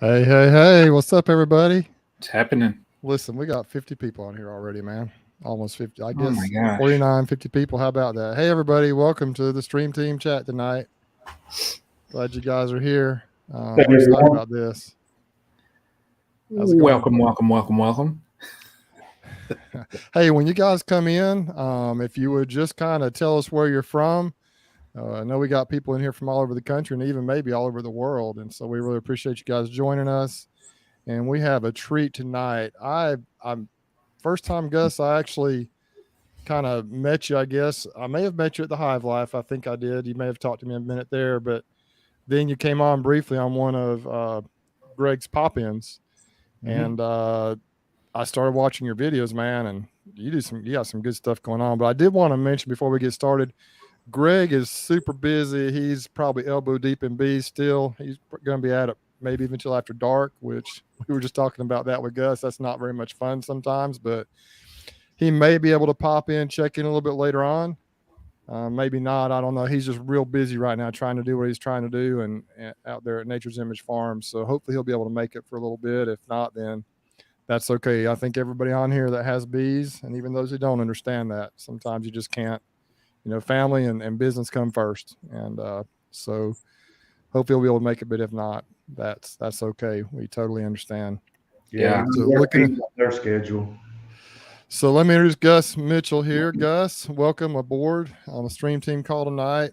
Hey, hey, hey, what's up, everybody? It's happening. Listen, we got 50 people on here already, man. Almost 50. I Oh my guess gosh. 49, 50 people. How about that? Hey, everybody, welcome to the Stream Team chat tonight. Glad you guys are here. Hey, We're excited everyone. about this. How's it going? Welcome, welcome, welcome, welcome. Hey, when you guys come in, if you would just kind of tell us where you're from. I know we got people in here from all over the country and even maybe all over the world. And so we really appreciate you guys joining us. And we have a treat tonight. I'm first time Gus, I actually kind of met you, I guess. I may have met you at the Hive Life. I think I did. You may have talked to me a minute there, but then you came on briefly on one of Greg's pop-ins, and I started watching your videos, man. And you got some good stuff going on. But I did want to mention before we get started, Greg is super busy. He's probably elbow deep in bees still. He's going to be at it maybe even until after dark, which we were just talking about that with Gus. That's not very much fun sometimes, but he may be able to pop in, check in a little bit later on. Maybe not. I don't know. He's just real busy right now trying to do what he's trying to do and out there at Nature's Image Farm. So hopefully he'll be able to make it for a little bit. If not, then that's okay. I think everybody on here that has bees, and even those who don't understand that, sometimes you just can't. Family and business come first. And so hopefully he'll be able to make it. But if not, that's okay. We totally understand. Yeah. So looking at their schedule. So let me introduce Gus Mitchell here. Gus, welcome aboard on the Stream Team call tonight.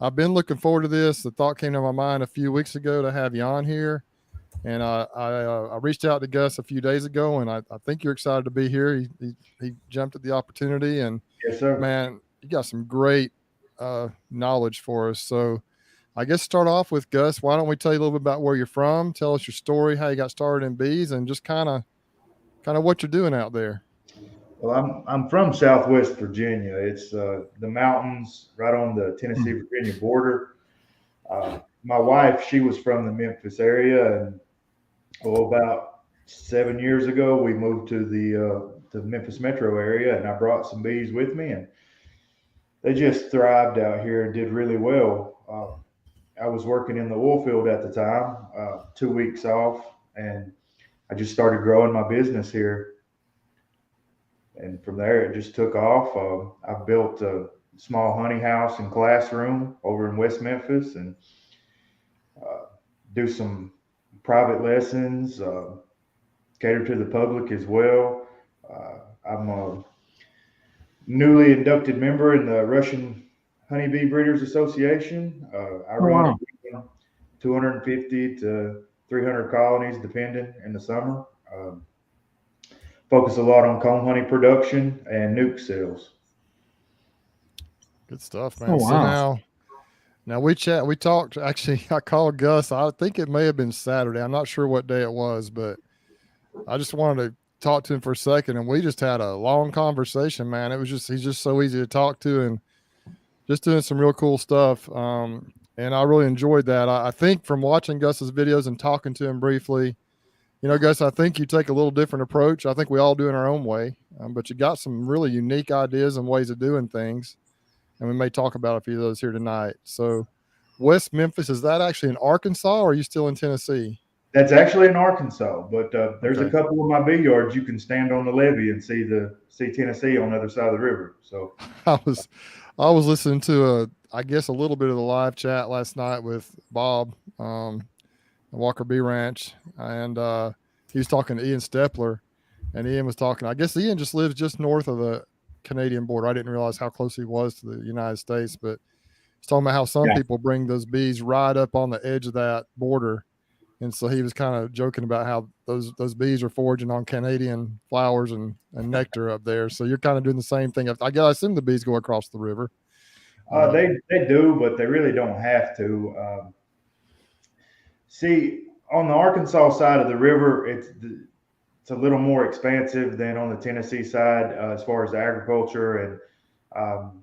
I've been looking forward to this. The thought came to my mind a few weeks ago to have you on here. And I reached out to Gus a few days ago, and I think you're excited to be here. He jumped at the opportunity, and Yes, sir. man, you got some great knowledge for us. So I guess start off with Gus. Why don't we tell you a little bit about where you're from? Tell us your story, how you got started in bees, and just kind of what you're doing out there. Well, I'm from Southwest Virginia. It's the mountains right on the Tennessee-Virginia border. My wife, she was from the Memphis area, and about 7 years ago, we moved to the Memphis metro area, and I brought some bees with me, and they just thrived out here and did really well. I was working in the oil field at the time, 2 weeks off, and I just started growing my business here. And from there, it just took off. I built a small honey house and classroom over in West Memphis and uh, do some private lessons, cater to the public as well. I'm a newly inducted member in the Russian Honeybee Breeders Association. I Oh run wow. 250 to 300 colonies, depending in the summer. Focus a lot on comb honey production and nuke sales. Good stuff, Oh man. So wow. now we talked. Actually, I called Gus. I think it may have been Saturday. I'm not sure what day it was, but I just wanted to talk to him for a second, and we just had a long conversation, man. It was just he's just so easy to talk to, and just doing some real cool stuff. And I really enjoyed that. I think from watching Gus's videos and talking to him briefly, Gus, I think you take a little different approach. I think we all do in our own way, but you got some really unique ideas and ways of doing things, and we may talk about a few of those here tonight. So, West Memphis, is that actually in Arkansas, or are you still in Tennessee? That's actually in Arkansas, but there's a Okay. couple of my bee yards you can stand on the levee and see Tennessee on the other side of the river. So I was I was listening to I guess a little bit of the live chat last night with Bob, Walker Bee Ranch, and he was talking to Ian Stepler, and Ian was talking. I guess Ian just lives just north of the Canadian border. I didn't realize how close he was to the United States, but he's talking about how some Yeah. people bring those bees right up on the edge of that border. And so he was kind of joking about how those bees are foraging on Canadian flowers and nectar up there. So you're kind of doing the same thing. I assume the bees go across the river. they do, but they really don't have to. See, on the Arkansas side of the river, it's a little more expansive than on the Tennessee side as far as agriculture and um,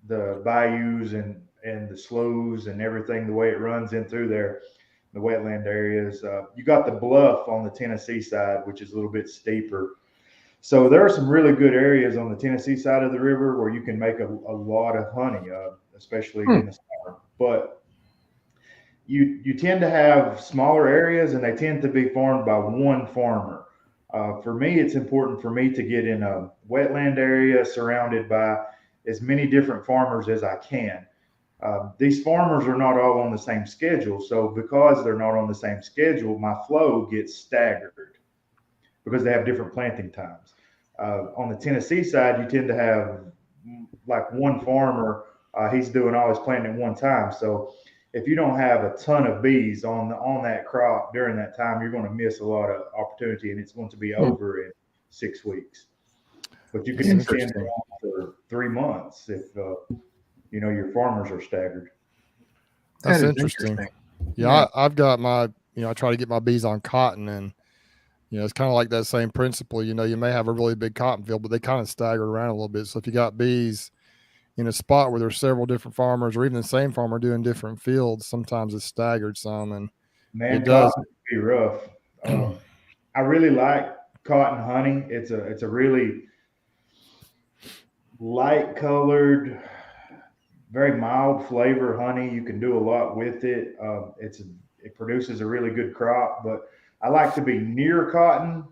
the bayous and the sloughs and everything, the way it runs in through there, the wetland areas. You got the bluff on the Tennessee side, which is a little bit steeper. So there are some really good areas on the Tennessee side of the river where you can make a lot of honey, especially Hmm. in the summer. But you tend to have smaller areas, and they tend to be farmed by one farmer. For me, it's important for me to get in a wetland area surrounded by as many different farmers as I can. These farmers are not all on the same schedule, so because they're not on the same schedule, my flow gets staggered because they have different planting times. On the Tennessee side, you tend to have like one farmer, he's doing all his planting at one time. So if you don't have a ton of bees on that crop during that time, you're going to miss a lot of opportunity, and it's going to be over in 6 weeks. But you can That's extend it interesting. on for 3 months if your farmers are staggered. That's That is interesting. Yeah, I've got my, I try to get my bees on cotton, and it's kind of like that same principle. You may have a really big cotton field, but they kind of stagger around a little bit. So if you got bees in a spot where there's several different farmers, or even the same farmer doing different fields, sometimes it's staggered some, and it Man, does. cotton can be rough. I really like cotton honey. It's a really light colored, very mild flavor honey. You can do a lot with it. It produces a really good crop. But I like to be near cotton,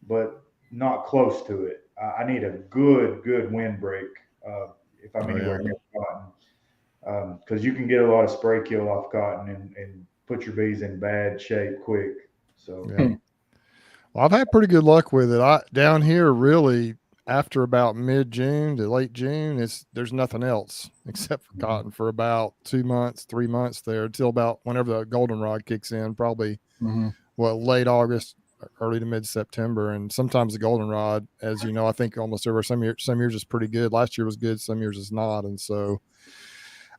but not close to it. I need a good windbreak if I'm Oh yeah. anywhere near cotton, because you can get a lot of spray kill off cotton and put your bees in bad shape quick. So Yeah. Well, I've had pretty good luck with it. Down here, really, after about mid-June to late June, there's nothing else except for cotton for about 2 months, 3 months there, until about whenever the goldenrod kicks in, probably late August, early to mid-September. And sometimes the goldenrod, as you know, I think almost every some years is pretty good. Last year was good, some years is not, and so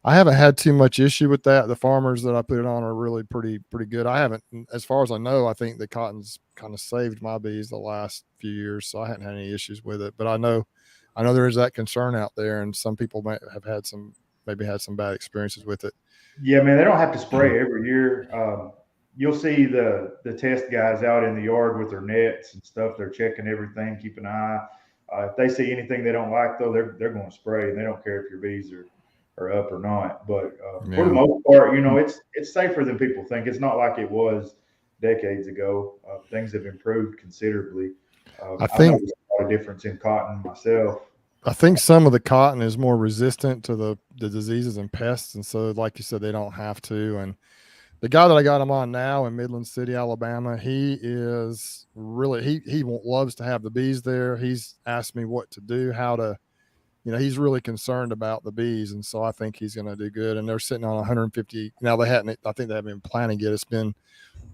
I haven't had too much issue with that. The farmers that I put it on are really pretty good. I haven't, as far as I know, I think the cotton's kind of saved my bees the last few years, so I hadn't had any issues with it. But I know there is that concern out there, and some people might have maybe had some bad experiences with it. yeah, man, they don't have to spray every year. You'll see the test guys out in the yard with their nets and stuff. They're checking everything, keep an eye. If they see anything they don't like, though, they're going to spray, and they don't care if your bees are up or not. But for the Yeah, most part, it's safer than people think. It's not like it was decades ago. Things have improved considerably. I I've think noticed a lot of difference in cotton myself. some of the cotton is more resistant to the diseases and pests, and so like you said, they don't have to. And the guy that I got him on now in Midland City, Alabama, he is really he loves to have the bees there. He's asked me what to do, how to, he's really concerned about the bees, and so I think he's going to do good. And they're sitting on 150 now. They hadn't, I think they haven't been planting yet. It's been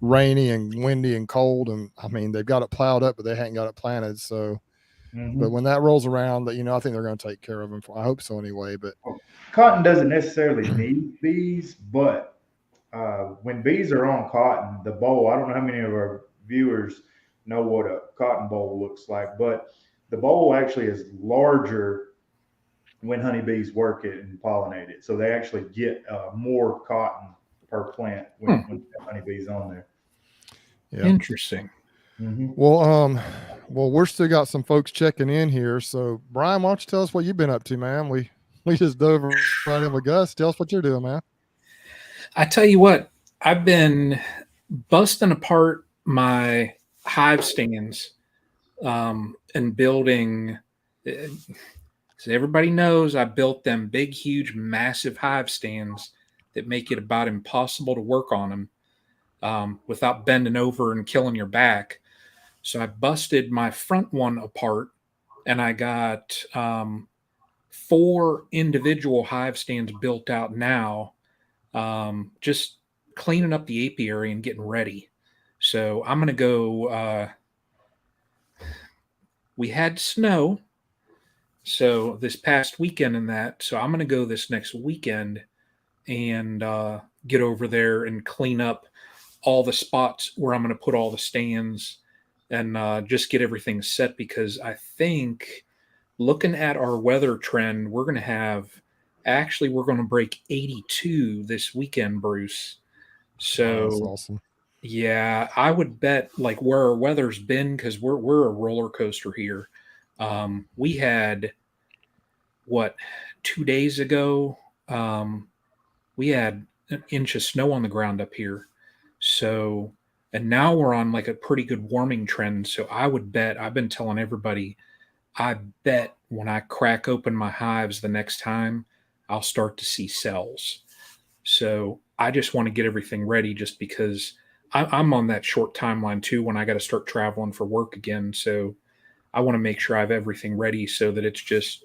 rainy and windy and cold, and I mean they've got it plowed up, but they hadn't got it planted. So, but Mm-hmm. when that rolls around, that I think they're going to take care of them. I hope so anyway. But Cotton doesn't necessarily need bees, but when bees are on cotton, the boll, I don't know how many of our viewers know what a cotton boll looks like, but the boll actually is larger when honeybees work it and pollinate it. So they actually get more cotton per plant when the honeybees on there. yeah, Interesting. Mm-hmm. Well, we're still got some folks checking in here. So, Brian, why don't you tell us what you've been up to, man? We just dove right in with Gus. Tell us what you're doing, man. I tell you what, I've been busting apart my hive stands and building. So everybody knows I built them big, huge, massive hive stands that make it about impossible to work on them without bending over and killing your back. So I busted my front one apart, and I got 4 individual hive stands built out now, just cleaning up the apiary and getting ready. So I'm going to go. We had snow, so this past weekend and that. So I'm going to go this next weekend and get over there and clean up all the spots where I'm going to put all the stands and just get everything set, because I think looking at our weather trend, we're going to break 82 this weekend, Bruce. Oh, that's So awesome. yeah, I would bet like where our weather's been, because we're a roller coaster here. We had what 2 days ago, we had an inch of snow on the ground up here. So, and now we're on like a pretty good warming trend. So I would bet, I've been telling everybody, I bet when I crack open my hives the next time, I'll start to see cells. So I just want to get everything ready just because I'm on that short timeline too when I got to start traveling for work again. So I want to make sure I have everything ready so that it's just,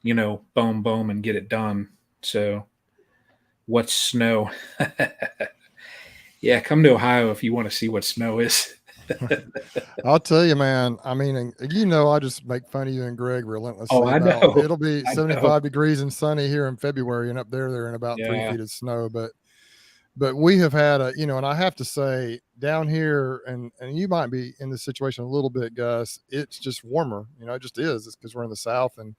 boom, boom, and get it done. So what's snow? Yeah, come to Ohio if you want to see what snow is. I'll tell you, man. I mean, and I just make fun of you and Greg Oh, relentlessly I about know. it'll be I know. 75 degrees and sunny here in February, and up there they're in about 3 Yeah. feet of snow. But we have had and I have to say down here, and you might be in this situation a little bit, Gus. It's just warmer, it just is. It's because we're in the South, and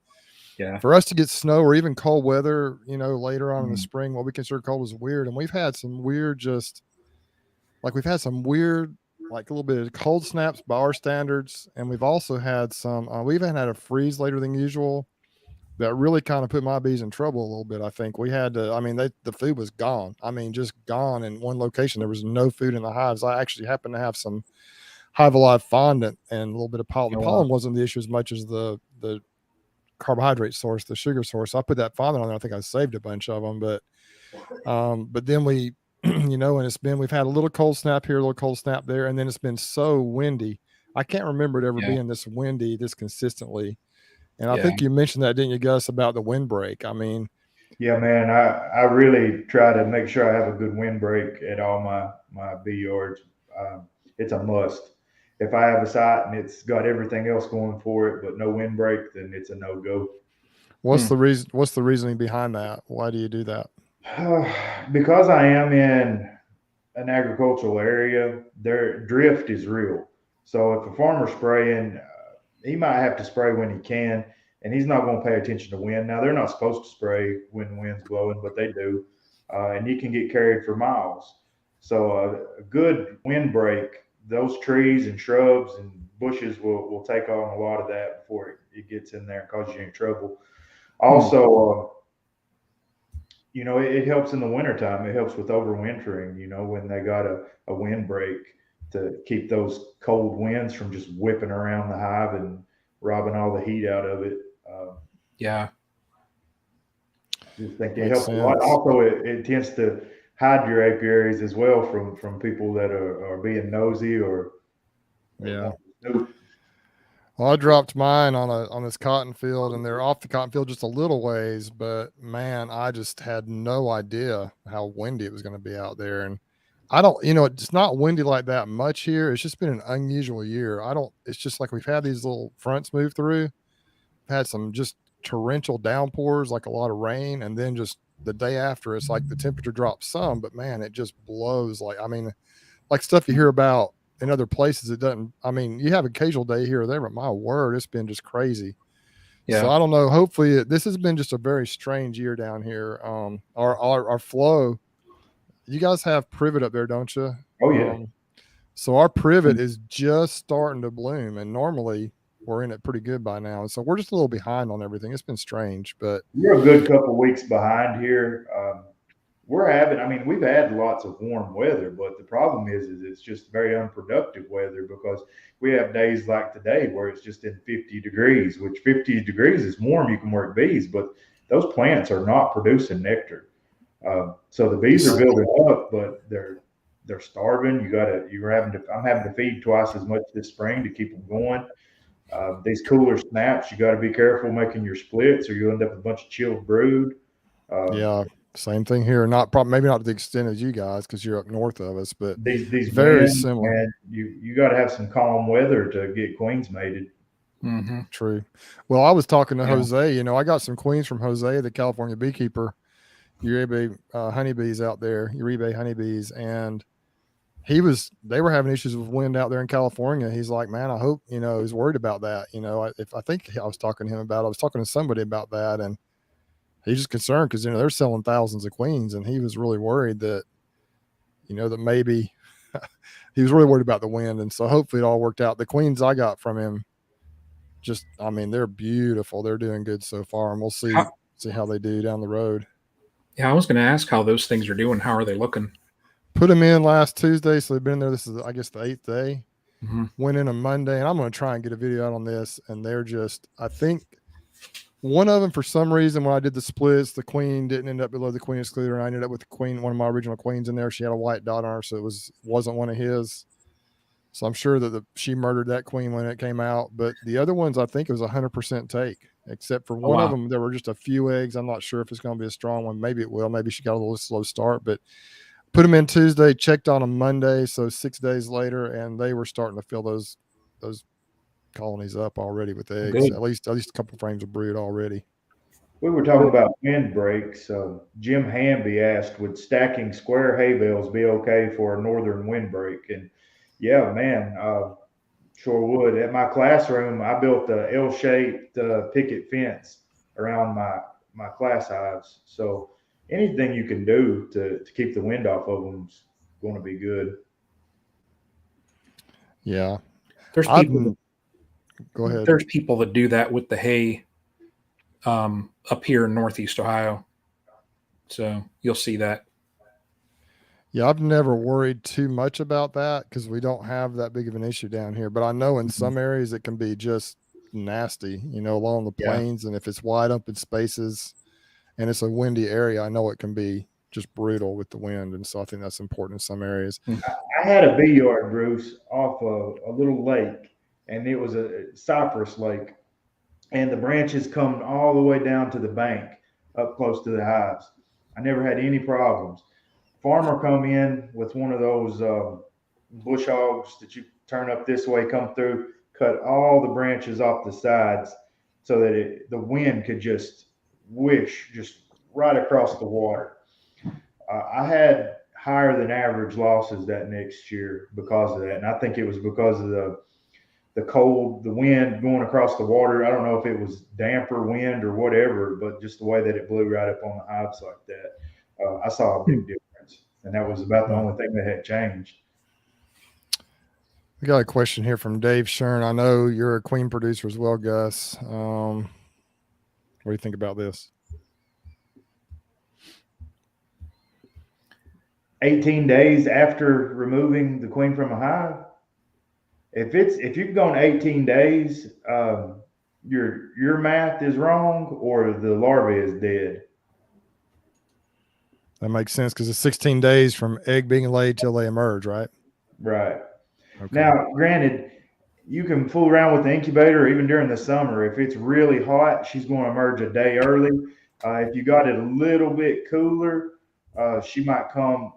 Yeah. for us to get snow or even cold weather, later on in the Mm. spring, what we consider cold is weird. And we've had some weird, like a little bit of cold snaps by our standards. And we've also had we even had a freeze later than usual that really kind of put my bees in trouble a little bit. I think we had to, the food was gone. Just gone in one location. There was no food in the hives. I actually happened to have some Hive Alive fondant and a little bit of pollen. The Oh, pollen wow. wasn't the issue as much as the carbohydrate source, the sugar source. I put that fondant on there. I think I saved a bunch of them, but then we, and we've had a little cold snap here, a little cold snap there, and then it's been so windy. I can't remember it ever Yeah. being this windy, this consistently. And I Yeah. think you mentioned that, didn't you, Gus, about the windbreak? Yeah, man, I really try to make sure I have a good windbreak at all my bee yards. It's a must. If I have a site and it's got everything else going for it, but no windbreak, then it's a no go. What's the reason? What's the reasoning behind that? Why do you do that? Because I am in an agricultural area, their drift is real. So if a farmer's spraying, he might have to spray when he can, and he's not going to pay attention to wind. Now they're not supposed to spray when the wind's blowing, but they do, and you can get carried for miles. So a good windbreak, those trees and shrubs and bushes will take on a lot of that before it gets in there and causes you any trouble. Also, it helps in the wintertime. It helps with overwintering, when they got a windbreak to keep those cold winds from just whipping around the hive and robbing all the heat out of it. Yeah. Just think it Makes helps a lot. sense. Also, it tends to hide your apiaries as well from people that are being nosy or Yeah. want to snoop. Well, I dropped mine on this cotton field, and they're off the cotton field just a little ways, but man, I just had no idea how windy it was going to be out there. And I don't, it's not windy like that much here. It's just been an unusual year. It's just like we've had these little fronts move through, had some just torrential downpours, like a lot of rain, and then just the day after, it's like the temperature drops some, but man, it just blows. Like stuff you hear about in other places. It doesn't. You have occasional day here or there, but my word, it's been just crazy. Yeah. So I don't know. Hopefully, this has been just a very strange year down here. Our flow. You guys have privet up there, don't you? Oh yeah. So our privet is just starting to bloom, and normally we're in it pretty good by now. So we're just a little behind on everything. It's been strange, but We're a good couple weeks behind here. We've had lots of warm weather, but the problem is it's just very unproductive weather because we have days like today where it's just in 50 degrees, which 50 degrees is warm. You can work bees, but those plants are not producing nectar. So the bees are building up, but they're starving. I'm having to feed twice as much this spring to keep them going. These cooler snaps, you got to be careful making your splits, or you end up with a bunch of chilled brood. yeah, same thing here. Maybe not to the extent as you guys because you're up north of us, but These very winds, similar. and you got to have some calm weather to get queens mated. Mm-hmm. True. Well, I was talking to Yeah. Jose. I got some queens from Jose, the California beekeeper, Uribe honeybees out there, Uribe honeybees, and they were having issues with wind out there in California. He's like, man, I hope, he's worried about that. I think I was talking to him about, I was talking to somebody about that, and he's just concerned because, they're selling thousands of queens, and he was really worried that, that maybe he was really worried about the wind. And so hopefully it all worked out. The queens I got from him, they're beautiful. They're doing good so far, and we'll see how they do down the road. Yeah, I was going to ask how those things are doing. How are they looking? Put them in last Tuesday, so they've been there. This is, I guess, the 8th day. Mm-hmm. Went in on Monday, and I'm going to try and get a video out on this. And they're just, I think one of them, for some reason, when I did the splits, the queen didn't end up below the queen excluder, and I ended up with the queen, one of my original queens in there. She had a white dot on her, so wasn't one of his. So I'm sure that she murdered that queen when it came out. But the other ones, I think it was 100% take, except for one of them. There were just a few eggs. I'm not sure if it's going to be a strong one. Maybe it will. Maybe she got a little slow start, but put them in Tuesday, checked on them Monday, so 6 days later, and they were starting to fill those colonies up already with eggs. Good. At least a couple frames of brood already. We were talking about windbreaks. Jim Hamby asked, would stacking square hay bales be okay for a northern windbreak? And yeah, man, sure would. At my classroom, I built a L-shaped picket fence around my class hives. So anything you can do to keep the wind off of them is going to be good. Yeah. There's people. Go ahead. There's people that do that with the hay up here in Northeast Ohio. So you'll see that. Yeah, I've never worried too much about that because we don't have that big of an issue down here. But I know in some areas it can be just nasty, along the plains. And if it's wide open spaces and it's a windy area, I know it can be just brutal with the wind. And so I think that's important in some areas. I had a bee yard, Bruce, off of a little lake, and it was a cypress lake. And the branches come all the way down to the bank up close to the hives. I never had any problems. Farmer come in with one of those bush hogs that you turn up this way, come through, cut all the branches off the sides so that the wind could just whish just right across the water. I had higher than average losses that next year because of that, and I think it was because of the cold, the wind going across the water. I don't know if it was damper wind or whatever, but just the way that it blew right up on the hives like that, I saw a big difference, and that was about the only thing that had changed. We got a question here from Dave Shern. I know you're a queen producer as well, Gus. What do you think about this? 18 days after removing the queen from a hive. If you've gone 18 days, your math is wrong or the larvae is dead. That makes sense because it's 16 days from egg being laid till they emerge, right? Right. Okay. Now, granted, you can fool around with the incubator even during the summer. If it's really hot, she's going to emerge a day early. If you got it a little bit cooler, she might come.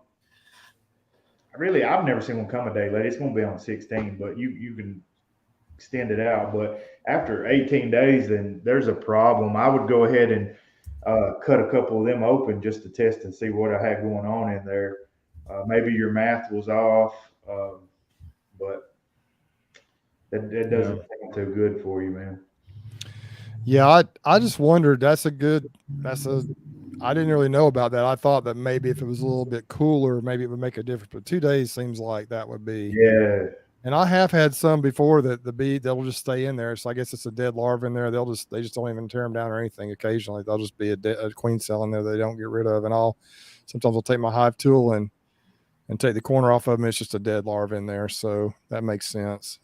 Really, I've never seen one come a day late. It's going to be on 16, but you can extend it out. But after 18 days, then there's a problem. I would go ahead and cut a couple of them open just to test and see what I had going on in there. Maybe your math was off, but that doesn't sound too good for you, man. Yeah, I just wondered. I didn't really know about that. I thought that maybe if it was a little bit cooler, maybe it would make a difference. But 2 days seems like that would be. Yeah. And I have had some before that they'll just stay in there. So I guess it's a dead larva in there. They just don't even tear them down or anything. Occasionally they'll just be a queen cell in there they don't get rid of. And sometimes I'll take my hive tool and take the corner off of them. It's just a dead larva in there. So that makes sense.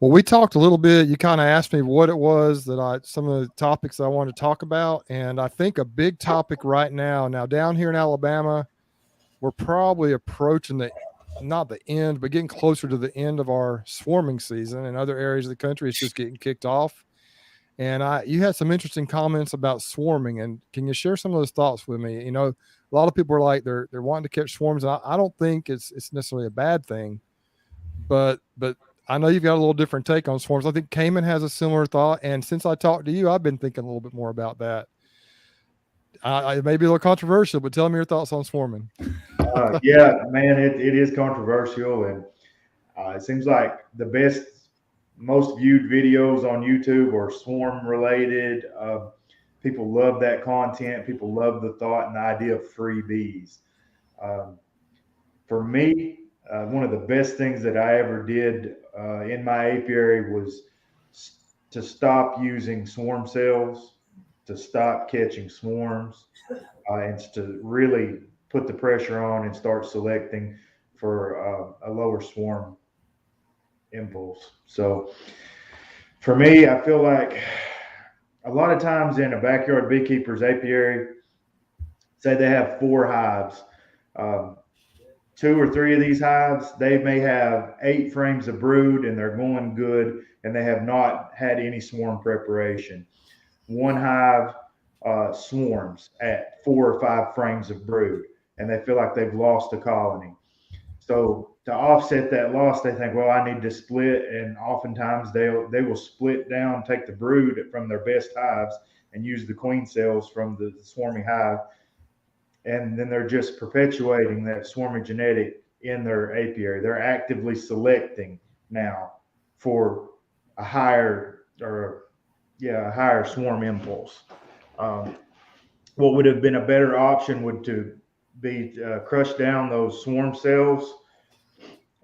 Well, we talked a little bit. You kind of asked me what it was some of the topics I wanted to talk about. And I think a big topic right now down here in Alabama, we're probably approaching not the end, but getting closer to the end of our swarming season. In other areas of the country, it's just getting kicked off. And you had some interesting comments about swarming. And can you share some of those thoughts with me? A lot of people are like, they're wanting to catch swarms. I don't think it's necessarily a bad thing, but I know you've got a little different take on swarms. I think Cayman has a similar thought. And since I talked to you, I've been thinking a little bit more about that. It may be a little controversial, but tell me your thoughts on swarming. Yeah, man, it is controversial. And it seems like the most viewed videos on YouTube are swarm related. People love that content. People love the thought and the idea of free bees. For me, one of the best things that I ever did in my apiary was to stop using swarm cells to stop catching swarms and to really put the pressure on and start selecting for a lower swarm impulse. So for me, I feel like a lot of times in a backyard beekeeper's apiary, say they have 4 hives. Um, 2 or 3 of these hives, they may have 8 frames of brood and they're going good and they have not had any swarm preparation. One hive swarms at 4 or 5 frames of brood and they feel like they've lost a colony. So to offset that loss, they think, well, I need to split, and oftentimes they will split down, take the brood from their best hives, and use the queen cells from the swarming hive, and then they're just perpetuating that swarming genetic in their apiary. They're actively selecting now for a higher swarm impulse. What would have been a better option would to be crush down those swarm cells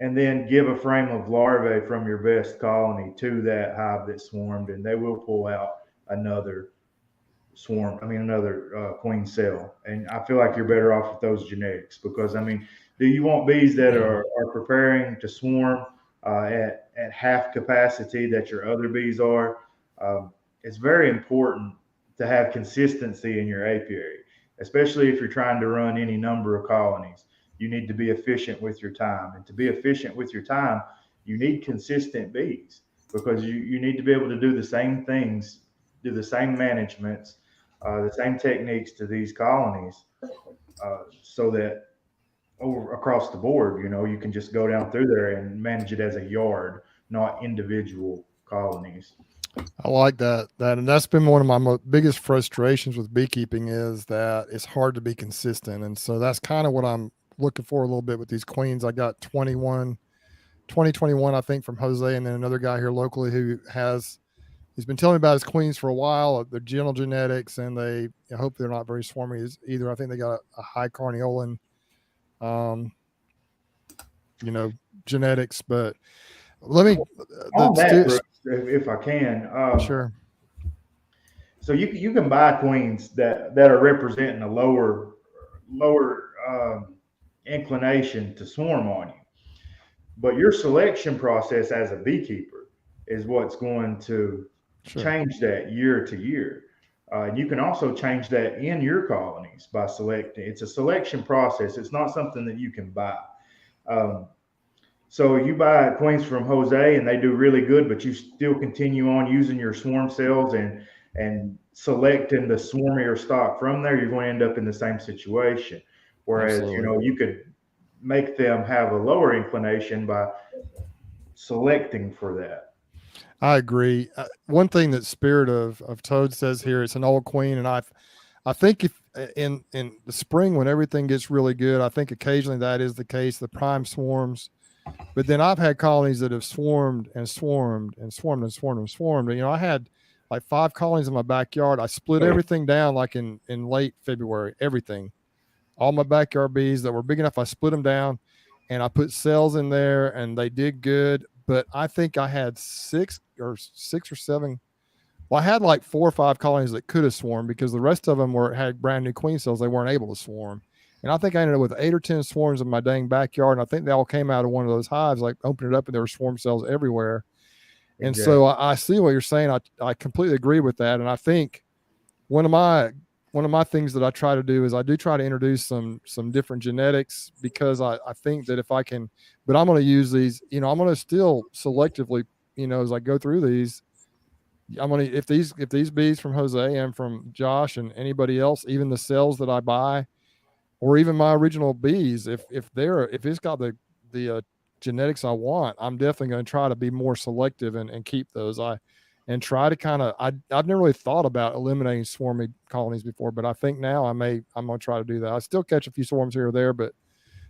and then give a frame of larvae from your best colony to that hive that swarmed, and they will pull out another queen cell. And I feel like you're better off with those genetics because, I mean, do you want bees that are preparing to swarm at half capacity that your other bees are? It's very important to have consistency in your apiary, especially if you're trying to run any number of colonies. You need to be efficient with your time. And to be efficient with your time, you need consistent bees because you need to be able to do the same things, do the same managements, the same techniques to these colonies so that across the board, you can just go down through there and manage it as a yard, not individual colonies. I like that. And that's been one of my biggest frustrations with beekeeping is that it's hard to be consistent. And so that's kind of what I'm looking for a little bit with these queens. I got 2021, I think, from Jose, and then another guy here locally he's been telling me about his queens for a while. They're gentle genetics, and I hope they're not very swarmy either. I think they got a high carniolan, genetics. But let me on that, Bruce, if I can. Sure. So you can buy queens that are representing a lower inclination to swarm on you, but your selection process as a beekeeper is what's going to change that year to year. And you can also change that in your colonies by selecting. It's a selection process. It's not something that you can buy. So you buy queens from Jose and they do really good, but you still continue on using your swarm cells and selecting the swarmier stock from there, you're going to end up in the same situation. Whereas, you could make them have a lower inclination by selecting for that. I agree. One thing that Spirit of Toad says here, it's an old queen, and I think if in the spring when everything gets really good, I think occasionally that is the case. The prime swarms, but then I've had colonies that have swarmed and swarmed and swarmed and swarmed and swarmed. And, I had like 5 colonies in my backyard. I split everything down like in late February. Everything, all my backyard bees that were big enough, I split them down, and I put cells in there, and they did good. But I think I had 6 or 7. Well, I had like 4 or 5 colonies that could have swarmed because the rest of them had brand new queen cells. They weren't able to swarm. And I think I ended up with 8 or 10 swarms in my dang backyard. And I think they all came out of one of those hives, like opened it up and there were swarm cells everywhere. Exactly. And so I see what you're saying. I completely agree with that. And I think one of my things that I try to do is I do try to introduce some different genetics because I think that if I can, but I'm going to use these, I'm going to still selectively, as I go through these, I'm going to, if these bees from Jose and from Josh and anybody else, even the cells that I buy, or even my original bees, if it's got the genetics I want, I'm definitely going to try to be more selective and keep those. And try to kind of, I've never really thought about eliminating swarmy colonies before, but I think now I'm going to try to do that. I still catch a few swarms here or there, but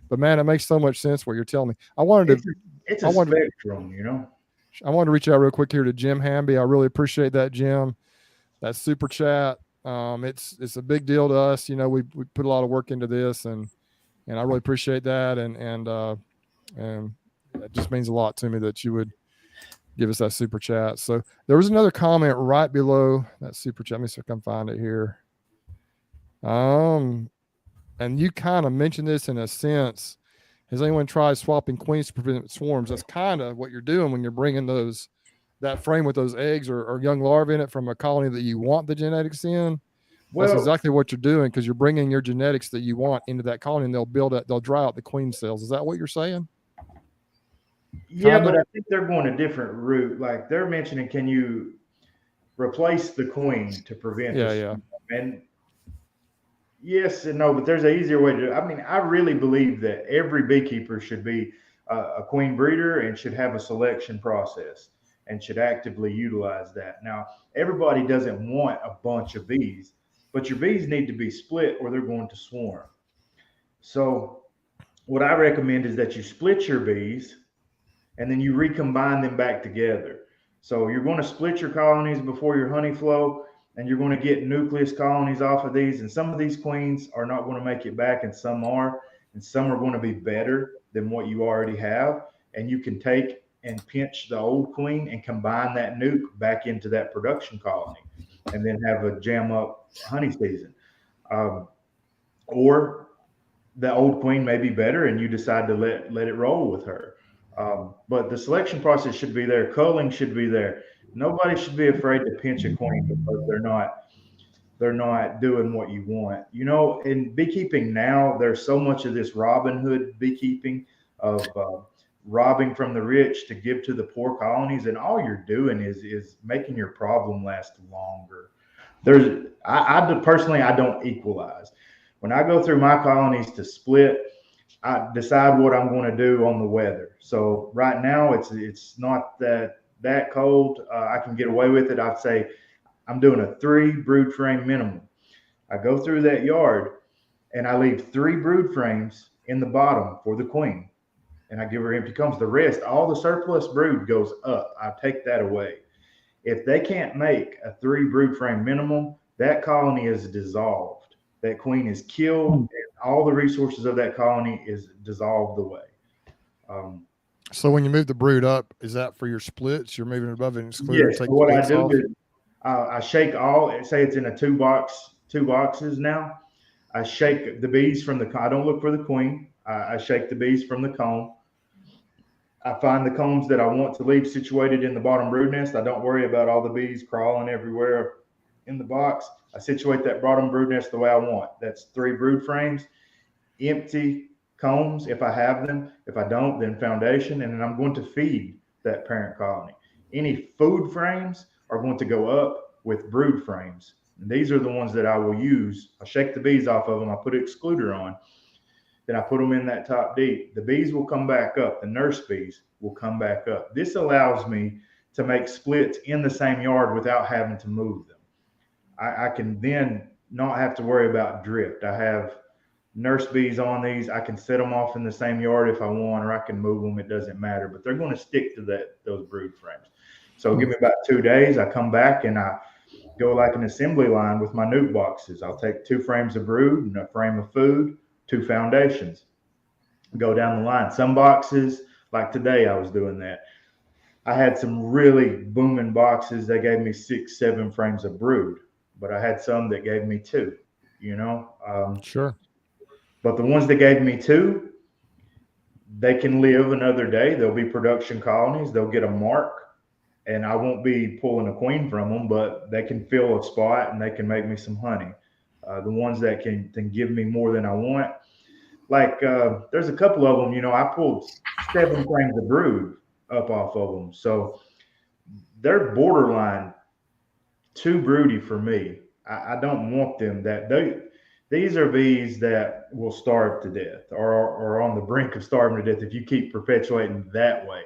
man, it makes so much sense what you're telling me. It's a spectrum, I wanted to reach out real quick here to Jim Hamby. I really appreciate that, Jim. That super chat. It's a big deal to us. We put a lot of work into this, and I really appreciate that. And it just means a lot to me that you would give us that super chat. So there was another comment right below that super chat. Let me see if I can find it here. And you kind of mentioned this in a sense. Has anyone tried swapping queens to prevent swarms? That's kind of what you're doing when you're bringing that frame with those eggs or young larvae in it from a colony that you want the genetics in. That's Well, exactly what you're doing, because you're bringing your genetics that you want into that colony, and they'll dry out the queen cells. Is that what you're saying? yeah, Kinda? but I think they're going a different route. Like they're mentioning, can you replace the queen to prevent Yeah, this? yeah. And yes and no, but there's an easier way to do it. I mean, I really believe that every beekeeper should be a queen breeder and should have a selection process and should actively utilize that. Now, everybody doesn't want a bunch of bees, but your bees need to be split or they're going to swarm. So, what I recommend is that you split your bees and then you recombine them back together. So you're going to split your colonies before your honey flow, and you're going to get nucleus colonies off of these. And some of these queens are not going to make it back, and some are, and some are going to be better than what you already have. And you can take and pinch the old queen and combine that nuke back into that production colony, and then have a jam up honey season. Um, or the old queen may be better and you decide to let it roll with her. But the selection process should be there. Culling should be there. Nobody should be afraid to pinch a queen because they're not doing what you want. You know, in beekeeping now, there's so much of this Robin Hood beekeeping of robbing from the rich to give to the poor colonies, and all you're doing is making your problem last longer. Personally, I don't equalize. When I go through my colonies to split, I decide what I'm going to do on the weather. So right now it's not that cold. I can get away with it. I'd say I'm doing a 3 brood frame minimum. I go through that yard and I leave 3 brood frames in the bottom for the queen, and I give her empty combs. The rest, all the surplus brood goes up. I take that away. If they can't make a 3 brood frame minimum, that colony is dissolved. That queen is killed, and all the resources of that colony is dissolved away. Um, So when you move the brood up, is that for your splits? You're moving it above and exclude, yes, take so the what I bits do off? is I shake say it's in a two boxes now. I shake the bees from the. I don't look for the queen. I shake the bees from the comb. I find the combs that I want to leave situated in the bottom brood nest. I don't worry about all the bees crawling everywhere in the box. I situate that bottom brood nest the way I want. That's 3 brood frames, empty combs if I have them. If I don't, then foundation. And then I'm going to feed that parent colony. Any food frames are going to go up with brood frames. And these are the ones that I will use. I shake the bees off of them. I put an excluder on. Then I put them in that top deep. The bees will come back up. The nurse bees will come back up. This allows me to make splits in the same yard without having to move them. I can then not have to worry about drift. I have nurse bees on these. I can set them off in the same yard if I want, or I can move them. It doesn't matter, but they're going to stick to those brood frames. So give me about 2 days. I come back and I go like an assembly line with my nuke boxes. I'll take 2 frames of brood and a frame of food, 2 foundations, go down the line. Some boxes, like today, I was doing that. I had some really booming boxes. They gave me 6, 7 frames of brood, but I had some that gave me 2, you know. Sure. But the ones that gave me 2, they can live another day. They'll be production colonies. They'll get a mark, and I won't be pulling a queen from them, but they can fill a spot and they can make me some honey. The ones that can give me more than I want, like there's a couple of them, you know, I pulled 7 frames of brood up off of them. So they're borderline too broody for me. I don't want them these are bees that will starve to death or are on the brink of starving to death if you keep perpetuating that way.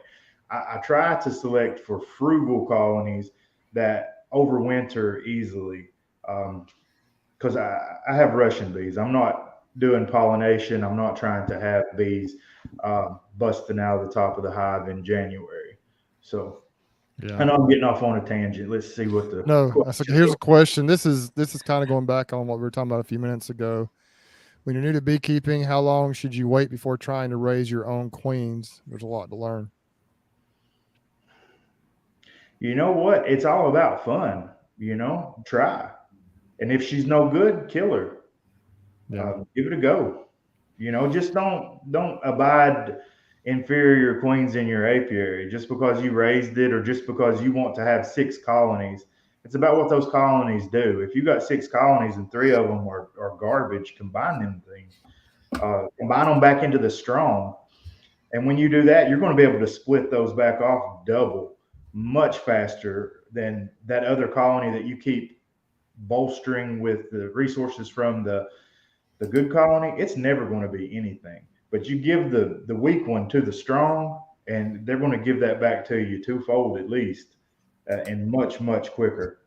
I try to select for frugal colonies that overwinter easily. Because I have Russian bees. I'm not doing pollination. I'm not trying to have bees busting out of the top of the hive in January. So I Yeah. know I'm getting off on a tangent. Let's see what the No, question here's was. a question. This is kind of going back on what we were talking about a few minutes ago. When you're new to beekeeping, how long should you wait before trying to raise your own queens? There's a lot to learn. you know what? It's all about fun. Try. And if she's no good, kill her. Give it a go. Just don't abide inferior queens in your apiary just because you raised it or just because you want to have 6 colonies. It's about what those colonies do. If you got 6 colonies and 3 of them are garbage, combine them things. Combine them back into the strong. And when you do that, you're going to be able to split those back off double, much faster than that other colony that you keep bolstering with the resources from the good colony. It's never going to be anything. But you give the weak one to the strong, and they're going to give that back to you twofold at least, and much, much quicker.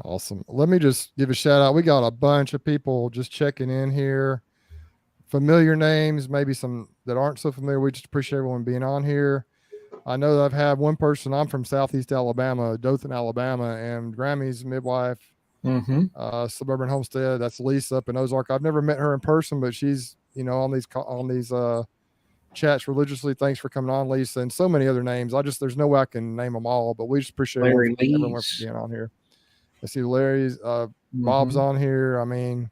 Awesome. Let me just give a shout out. We got a bunch of people just checking in here. Familiar names, maybe some that aren't so familiar. We just appreciate everyone being on here. I know that I've had one person. I'm from Southeast Alabama, Dothan, Alabama, and Grammy's midwife, suburban homestead. That's Lisa up in Ozark. I've never met her in person, but she's on these chats religiously. Thanks for coming on, Lisa, and so many other names. There's no way I can name them all, but we just appreciate everyone for being on here. I see Larry's, Bob's on here. I mean,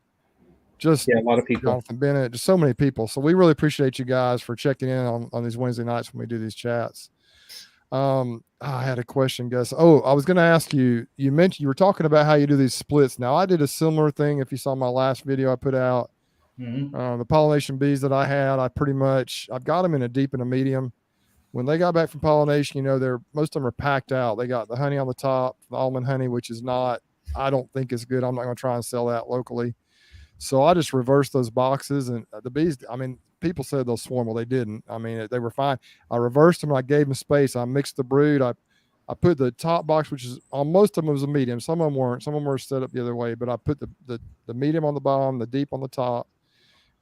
just a lot of people. Jonathan Bennett, just so many people. So we really appreciate you guys for checking in on these Wednesday nights when we do these chats. I had a question, Gus. Oh, I was going to ask you, you mentioned you were talking about how you do these splits. Now I did a similar thing. If you saw my last video I put out, the pollination bees that I had, I've got them in a deep and a medium. When they got back from pollination, most of them are packed out. They got the honey on the top, the almond honey, which is I don't think is good. I'm not going to try and sell that locally. So I just reversed those boxes, and the bees, people said they'll swarm. Well, they didn't. They were fine. I reversed them. I gave them space. I mixed the brood. I put the top box, which is on most of them was a medium. Some of them weren't. Some of them were set up the other way, but I put the medium on the bottom, the deep on the top.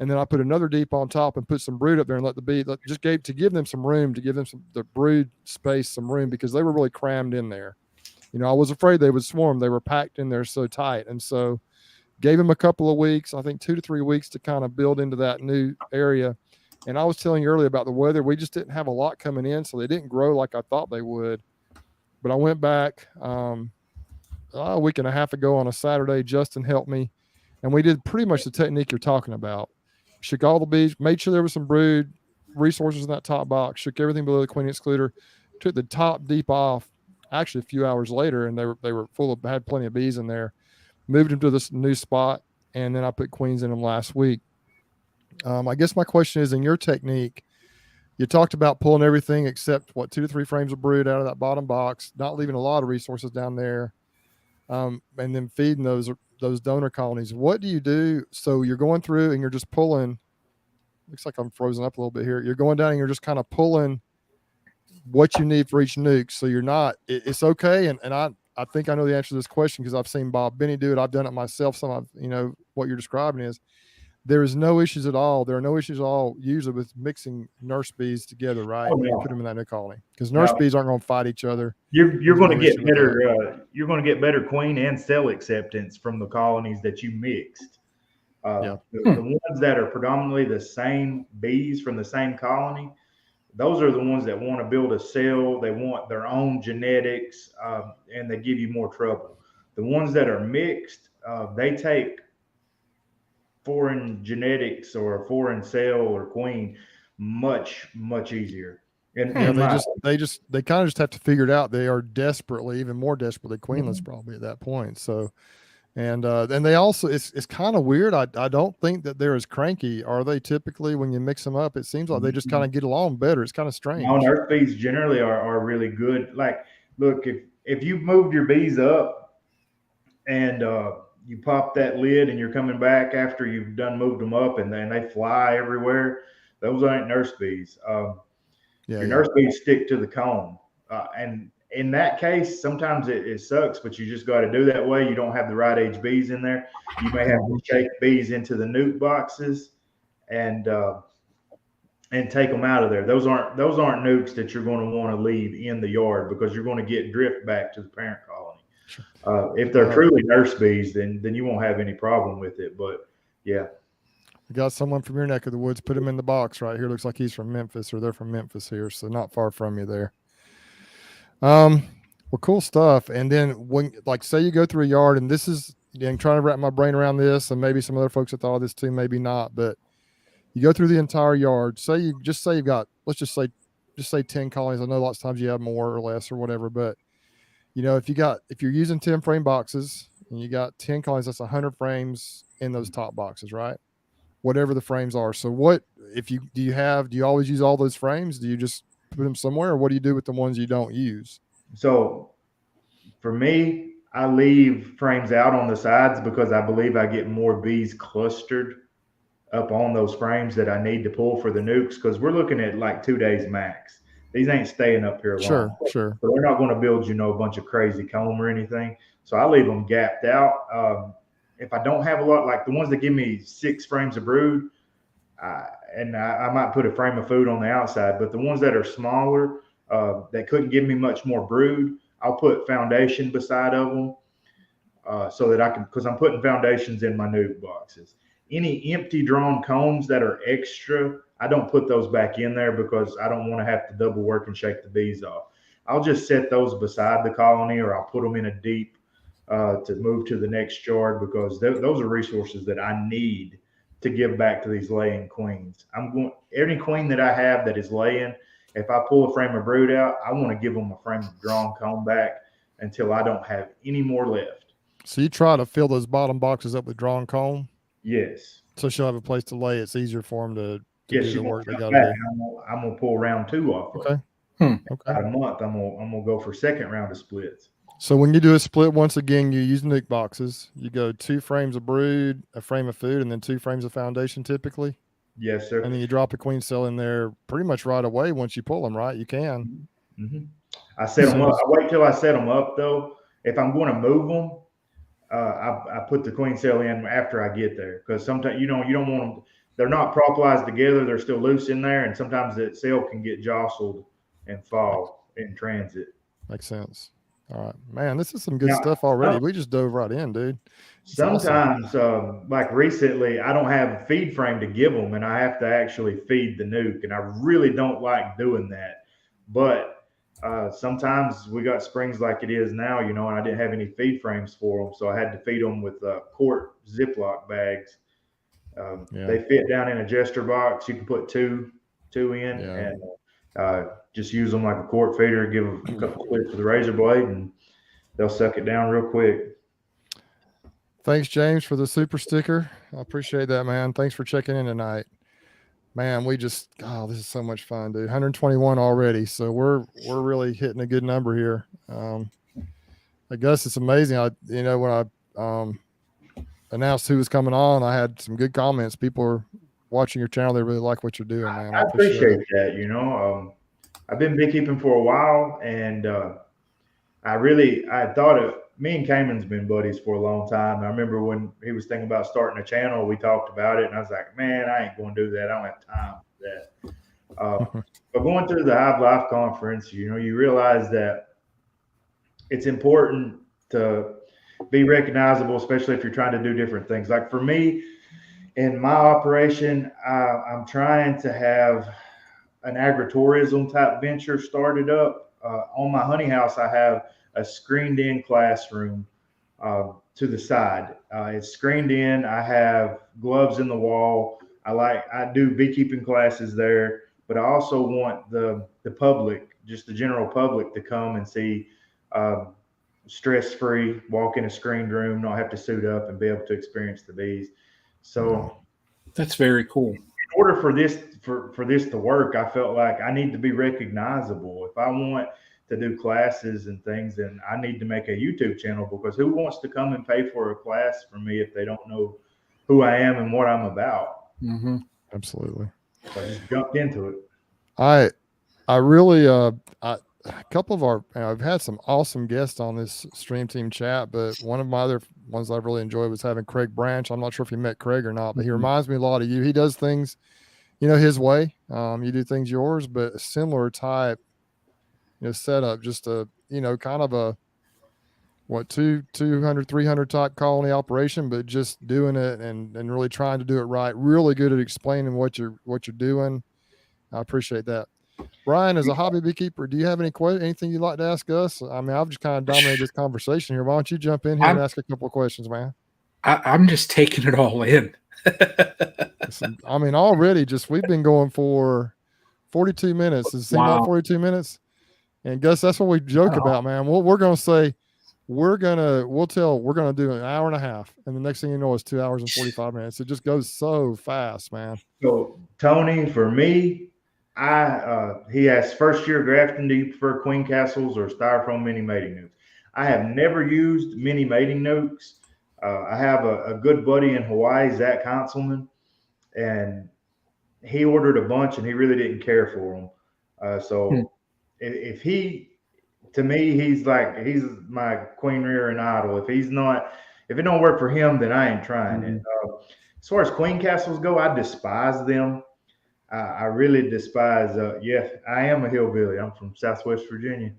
And then I put another deep on top and put some brood up there and let the bee give them some room, to give them the brood space, some room, because they were really crammed in there. I was afraid they would swarm. They were packed in there so tight. And so gave them a couple of weeks, I think 2 to 3 weeks, to kind of build into that new area. And I was telling you earlier about the weather. We just didn't have a lot coming in, so they didn't grow like I thought they would. But I went back a week and a half ago on a Saturday. Justin helped me, and we did pretty much the technique you're talking about. Shook all the bees, made sure there was some brood resources in that top box, shook everything below the queen excluder, took the top deep off actually a few hours later, and they were had plenty of bees in there. Moved them to this new spot, and then I put queens in them last week. I guess my question is, in your technique, you talked about pulling everything except 2 to 3 frames of brood out of that bottom box, not leaving a lot of resources down there, and then feeding those donor colonies. What do you do? So you're going through and you're just pulling. Looks like I'm frozen up a little bit here. You're going down and you're just kind of pulling what you need for each nuke. So you're not. It's okay, and I think I know the answer to this question because I've seen Bob Benny do it. I've done it myself. What you're describing is there is no issues at all. There are no issues at all usually with mixing nurse bees together, right? Oh, when you put them in that new colony, because nurse bees aren't going to fight each other. You're going to get better. You're going to get better queen and cell acceptance from the colonies that you mixed. The ones that are predominantly the same bees from the same colony, those are the ones that want to build a cell. They want their own genetics, and they give you more trouble. The ones that are mixed, they take foreign genetics or a foreign cell or queen much, much easier. And they kind of just have to figure it out. They are even more desperately queenless probably at that point. So, and they also, it's kind of weird. I don't think that they're as cranky. Are they typically when you mix them up? It seems like they just kind of get along better. It's kind of strange. No, nurse bees generally are really good. Like, look, if you've moved your bees up and you pop that lid and you're coming back after you've done moved them up and then they fly everywhere, those ain't nurse bees. Your nurse bees stick to the comb. And in that case, sometimes it sucks, but you just got to do that way. You don't have the right age bees in there. You may have to shake bees into the nuke boxes and take them out of there. Those aren't nukes that you're going to want to leave in the yard because you're going to get drift back to the parent colony. If they're truly nurse bees, then you won't have any problem with it. But yeah. We got someone from your neck of the woods. Put him in the box right here. Looks like he's from Memphis, or they're from Memphis here, so not far from you there. Well, Well, cool stuff. And then when, like, say you go through a yard, and this is, again, trying to wrap my brain around this, and maybe some other folks have thought of this too, maybe not, but you go through the entire yard. Say you've got, let's just say 10 colonies. I know lots of times you have more or less or whatever, but if you're using 10 frame boxes and you got 10 colonies, that's 100 frames in those top boxes, right? Whatever the frames are. So do you always use all those frames? Do you just put them somewhere, or what do you do with the ones you don't use? So for me, I leave frames out on the sides because I believe I get more bees clustered up on those frames that I need to pull for the nukes, because we're looking at like 2 days max. These ain't staying up here long. Sure. So they're not going to build, a bunch of crazy comb or anything. So I leave them gapped out. If I don't have a lot, like the ones that give me 6 frames of brood, I might put a frame of food on the outside, but the ones that are smaller, that couldn't give me much more brood, I'll put foundation beside of them, so that I can, because I'm putting foundations in my nuke boxes. Any empty drawn combs that are extra, I don't put those back in there because I don't want to have to double work and shake the bees off. I'll just set those beside the colony, or I'll put them in a deep to move to the next yard, because those are resources that I need to give back to these laying queens. Any queen that I have that is laying, if I pull a frame of brood out, I want to give them a frame of drawn comb back until I don't have any more left. So you try to fill those bottom boxes up with drawn comb? Yes. So she'll have a place to lay. It's easier for them to do the work they got to do. I'm gonna pull round 2 off. Okay. Okay. About a month, I'm gonna go for second round of splits. So when you do a split, once again, you use nuke boxes. You go 2 frames of brood, a frame of food, and then 2 frames of foundation typically. Yes, sir. And then you drop a queen cell in there pretty much right away once you pull them, right? You can. Mm-hmm. I set them up. I wait till I set them up, though. If I'm going to move them, I put the queen cell in after I get there, because sometimes you don't want them. They're not propolized together. They're still loose in there, and sometimes that cell can get jostled and fall in transit. Makes sense. All right, man, this is some good stuff already. We just dove right in, dude. It's sometimes, awesome. Like recently, I don't have a feed frame to give them, and I have to actually feed the nuke, and I really don't like doing that. But sometimes we got springs like it is now, and I didn't have any feed frames for them, so I had to feed them with quart Ziploc bags. They fit down in a jester box. You can put two in, and just use them like a quart feeder. Give them a couple clicks with the razor blade, and they'll suck it down real quick. Thanks, James, for the super sticker. I appreciate that, man. Thanks for checking in tonight. Man, this is so much fun, dude. 121 already. So we're really hitting a good number here. I guess it's amazing. When I announced who was coming on, I had some good comments. People are watching your channel. They really like what you're doing, man. I appreciate that. I've been beekeeping for a while, and I thought me and Cayman's been buddies for a long time. I remember when he was thinking about starting a channel, we talked about it, and I was like, man, I ain't going to do that. I don't have time for that. But going through the Hive Life Conference, you realize that it's important to be recognizable, especially if you're trying to do different things. Like for me, in my operation, I'm trying to have an agritourism type venture started up. On my honey house, I have a screened in classroom to the side. It's screened in. I have gloves in the wall. I do beekeeping classes there, but I also want the public, just the general public, to come and see stress-free, walk in a screened room, not have to suit up, and be able to experience the bees. So that's very cool. In order for this to work, I felt like I need to be recognizable. If I want to do classes and things, then I need to make a YouTube channel, because who wants to come and pay for a class from me if they don't know who I am and what I'm about? Mm-hmm. Absolutely. So I just jumped into it. I really, a couple of I've had some awesome guests on this stream team chat, but one of my other ones I really enjoyed was having Craig Branch. I'm not sure if you met Craig or not, but he reminds me a lot of you. He does things, his way. You do things yours, but a similar type, setup, just a, kind of a, 200, 300 type colony operation, but just doing it and really trying to do it right. Really good at explaining what you're doing. I appreciate that. Brian, as a hobby beekeeper, do you have anything you'd like to ask us? I mean, I've just kind of dominated this conversation here. Why don't you jump in here and ask a couple of questions, man? I'm just taking it all in. Listen, I mean, already we've been going for 42 minutes. Does it seem about 42 minutes? And Gus, that's what we joke about, man. We're going to say we're going to do an hour and a half. And the next thing you know, it's 2 hours and 45 minutes. It just goes so fast, man. So, Tony, for me, he asked, first year grafting, do you prefer queen castles or styrofoam mini mating nukes? I have never used mini mating nukes. I have a good buddy in Hawaii, Zach Conselman, and he ordered a bunch and he really didn't care for them. If he, to me, he's my queen rearing idol. If it don't work for him, then I ain't trying it. As far as queen castles go, I despise them. I really despise. Yeah, I am a hillbilly. I'm from Southwest Virginia.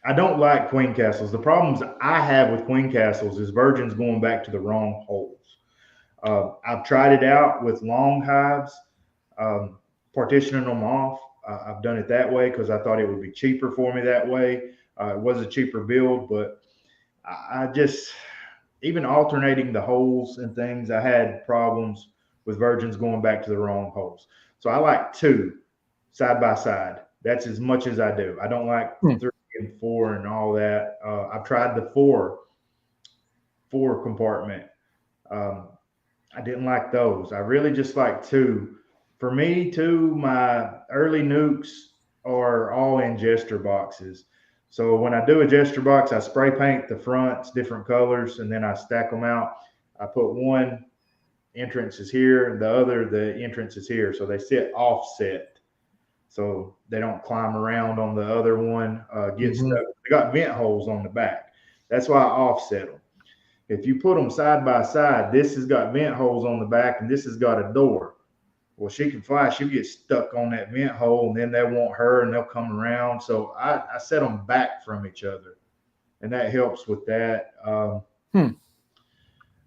I don't like queen castles. The problems I have with queen castles is virgins going back to the wrong holes. I've tried it out with long hives, partitioning them off. I've done it that way because I thought it would be cheaper for me that way. It was a cheaper build, but I just, even alternating the holes and things, I had problems with virgins going back to the wrong holes. So I like 2 side by side. That's as much as I do. I don't like 3 and 4 and all that. I've tried the 4 compartment. I didn't like those. I really just like 2. For me, 2, my early nukes are all in jester boxes. So when I do a jester box, I spray paint the fronts different colors, and then I stack them out. I put one entrance is here, and the entrance is here. So they sit offset. So they don't climb around on the other one, get stuck. They got vent holes on the back. That's why I offset them. If you put them side by side, this has got vent holes on the back, and this has got a door. Well, she can fly. She'll get stuck on that vent hole, and then they won't her, and they'll come around. So I set them back from each other, and that helps with that.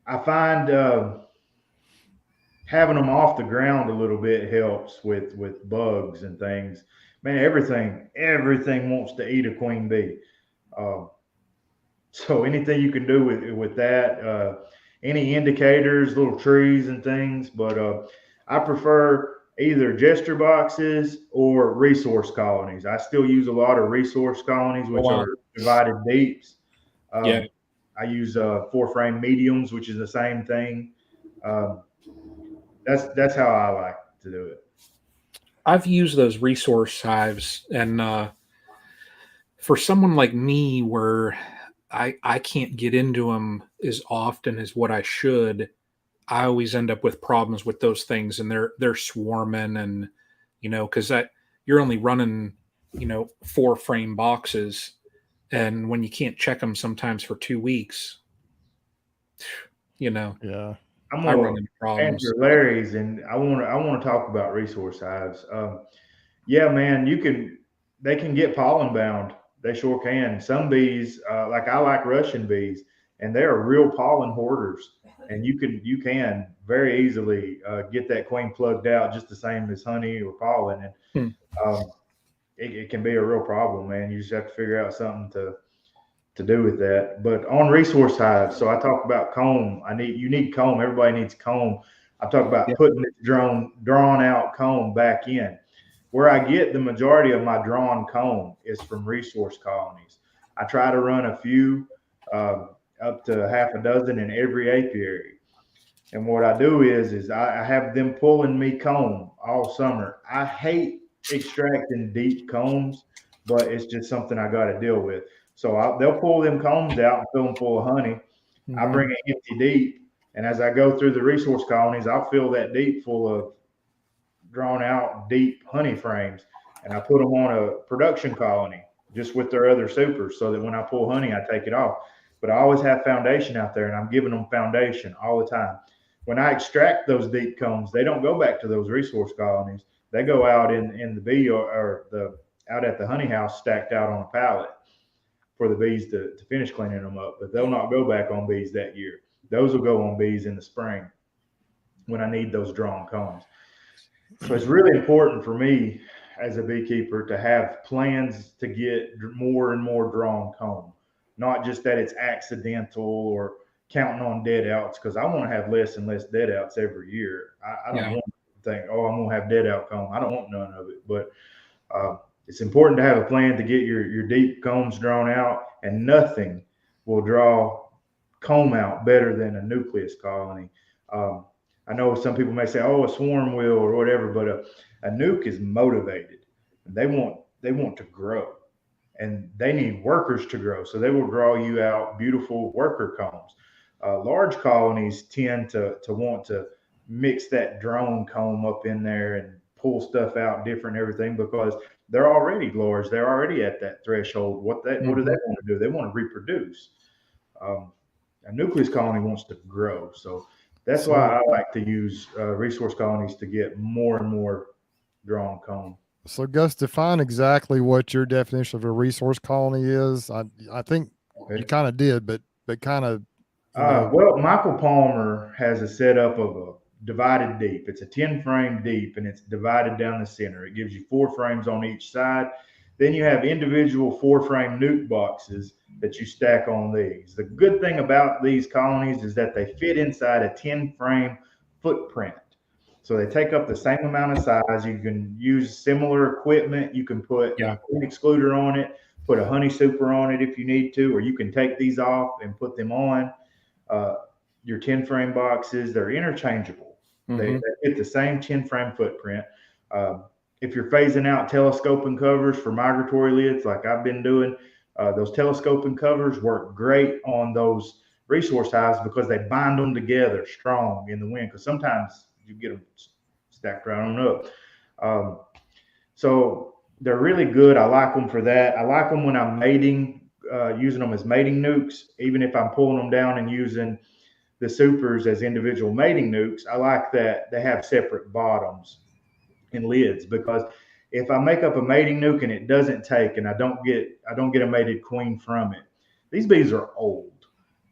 I find having them off the ground a little bit helps with bugs and things. Man, everything wants to eat a queen bee. So anything you can do with that, any indicators, little trees and things, but I prefer either jester boxes or resource colonies. I still use a lot of resource colonies, which are divided deeps. I use 4-frame mediums, which is the same thing. That's how I like to do it. I've used those resource hives, and for someone like me, where I can't get into them as often as what I should, I always end up with problems with those things, and they're swarming, and because you're only running 4-frame boxes, and when you can't check them sometimes for 2 weeks, yeah, I'm I run into problems. Answer Larry's, and I want to talk about resource hives. Yeah, man, they can get pollen bound. They sure can. Some bees, like I like Russian bees, and they're real pollen hoarders. And you can very easily get that queen plugged out, just the same as honey or pollen, and it can be a real problem, man. You just have to figure out something to do with that. But on resource hives, so I talk about comb. You need comb. Everybody needs comb. I talk about putting this drawn out comb back in. Where I get the majority of my drawn comb is from resource colonies. I try to run a few. Up to half a dozen in every apiary. And what I do is I have them pulling me comb all summer. I hate extracting deep combs, but it's just something I got to deal with. So they'll pull them combs out and fill them full of honey. I bring an empty deep, and as I go through the resource colonies, I'll fill that deep full of drawn out deep honey frames, and I put them on a production colony just with their other supers, so that when I pull honey, I take it off. But I always have foundation out there, and I'm giving them foundation all the time. When I extract those deep combs, they don't go back to those resource colonies. They go out in the bee or out at the honey house, stacked out on a pallet for the bees to finish cleaning them up. But they'll not go back on bees that year. Those will go on bees in the spring when I need those drawn combs. So it's really important for me as a beekeeper to have plans to get more and more drawn comb, not just that it's accidental or counting on dead outs, because I want to have less and less dead outs every year. I don't want to think, oh, I'm going to have dead out comb. I don't want none of it. But it's important to have a plan to get your deep combs drawn out, and nothing will draw comb out better than a nucleus colony. I know some people may say, "Oh, a swarm will," or whatever, but a nuke is motivated. They want to grow, and they need workers to grow. So they will draw you out beautiful worker combs. Large colonies tend to want to mix that drone comb up in there and pull stuff out different, everything, because they're already large. They're already at that threshold. What do they want to do? They want to reproduce. A nucleus colony wants to grow. So that's why I like to use resource colonies to get more and more drawn comb. So Gus, define exactly what your definition of a resource colony is. I think you kind of did, but kind of. Well, Michael Palmer has a setup of a divided deep. It's a 10 frame deep, and it's divided down the center. It gives you 4 frames on each side. Then you have individual 4 frame nuke boxes that you stack on these. The good thing about these colonies is that they fit inside a 10 frame footprint. So they take up the same amount of size. You can use similar equipment. You can put a queen excluder on it, put a honey super on it if you need to, or you can take these off and put them on. Your 10 frame boxes, they're interchangeable. They fit the same 10 frame footprint. If you're phasing out telescoping covers for migratory lids, like I've been doing, those telescoping covers work great on those resource hives because they bind them together strong in the wind. Because sometimes you get them stacked right on up. So they're really good. I like them for that. I like them when I'm mating, using them as mating nukes. Even if I'm pulling them down and using the supers as individual mating nukes, I like that they have separate bottoms and lids, because if I make up a mating nuke and it doesn't take, and I don't get a mated queen from it, these bees are old.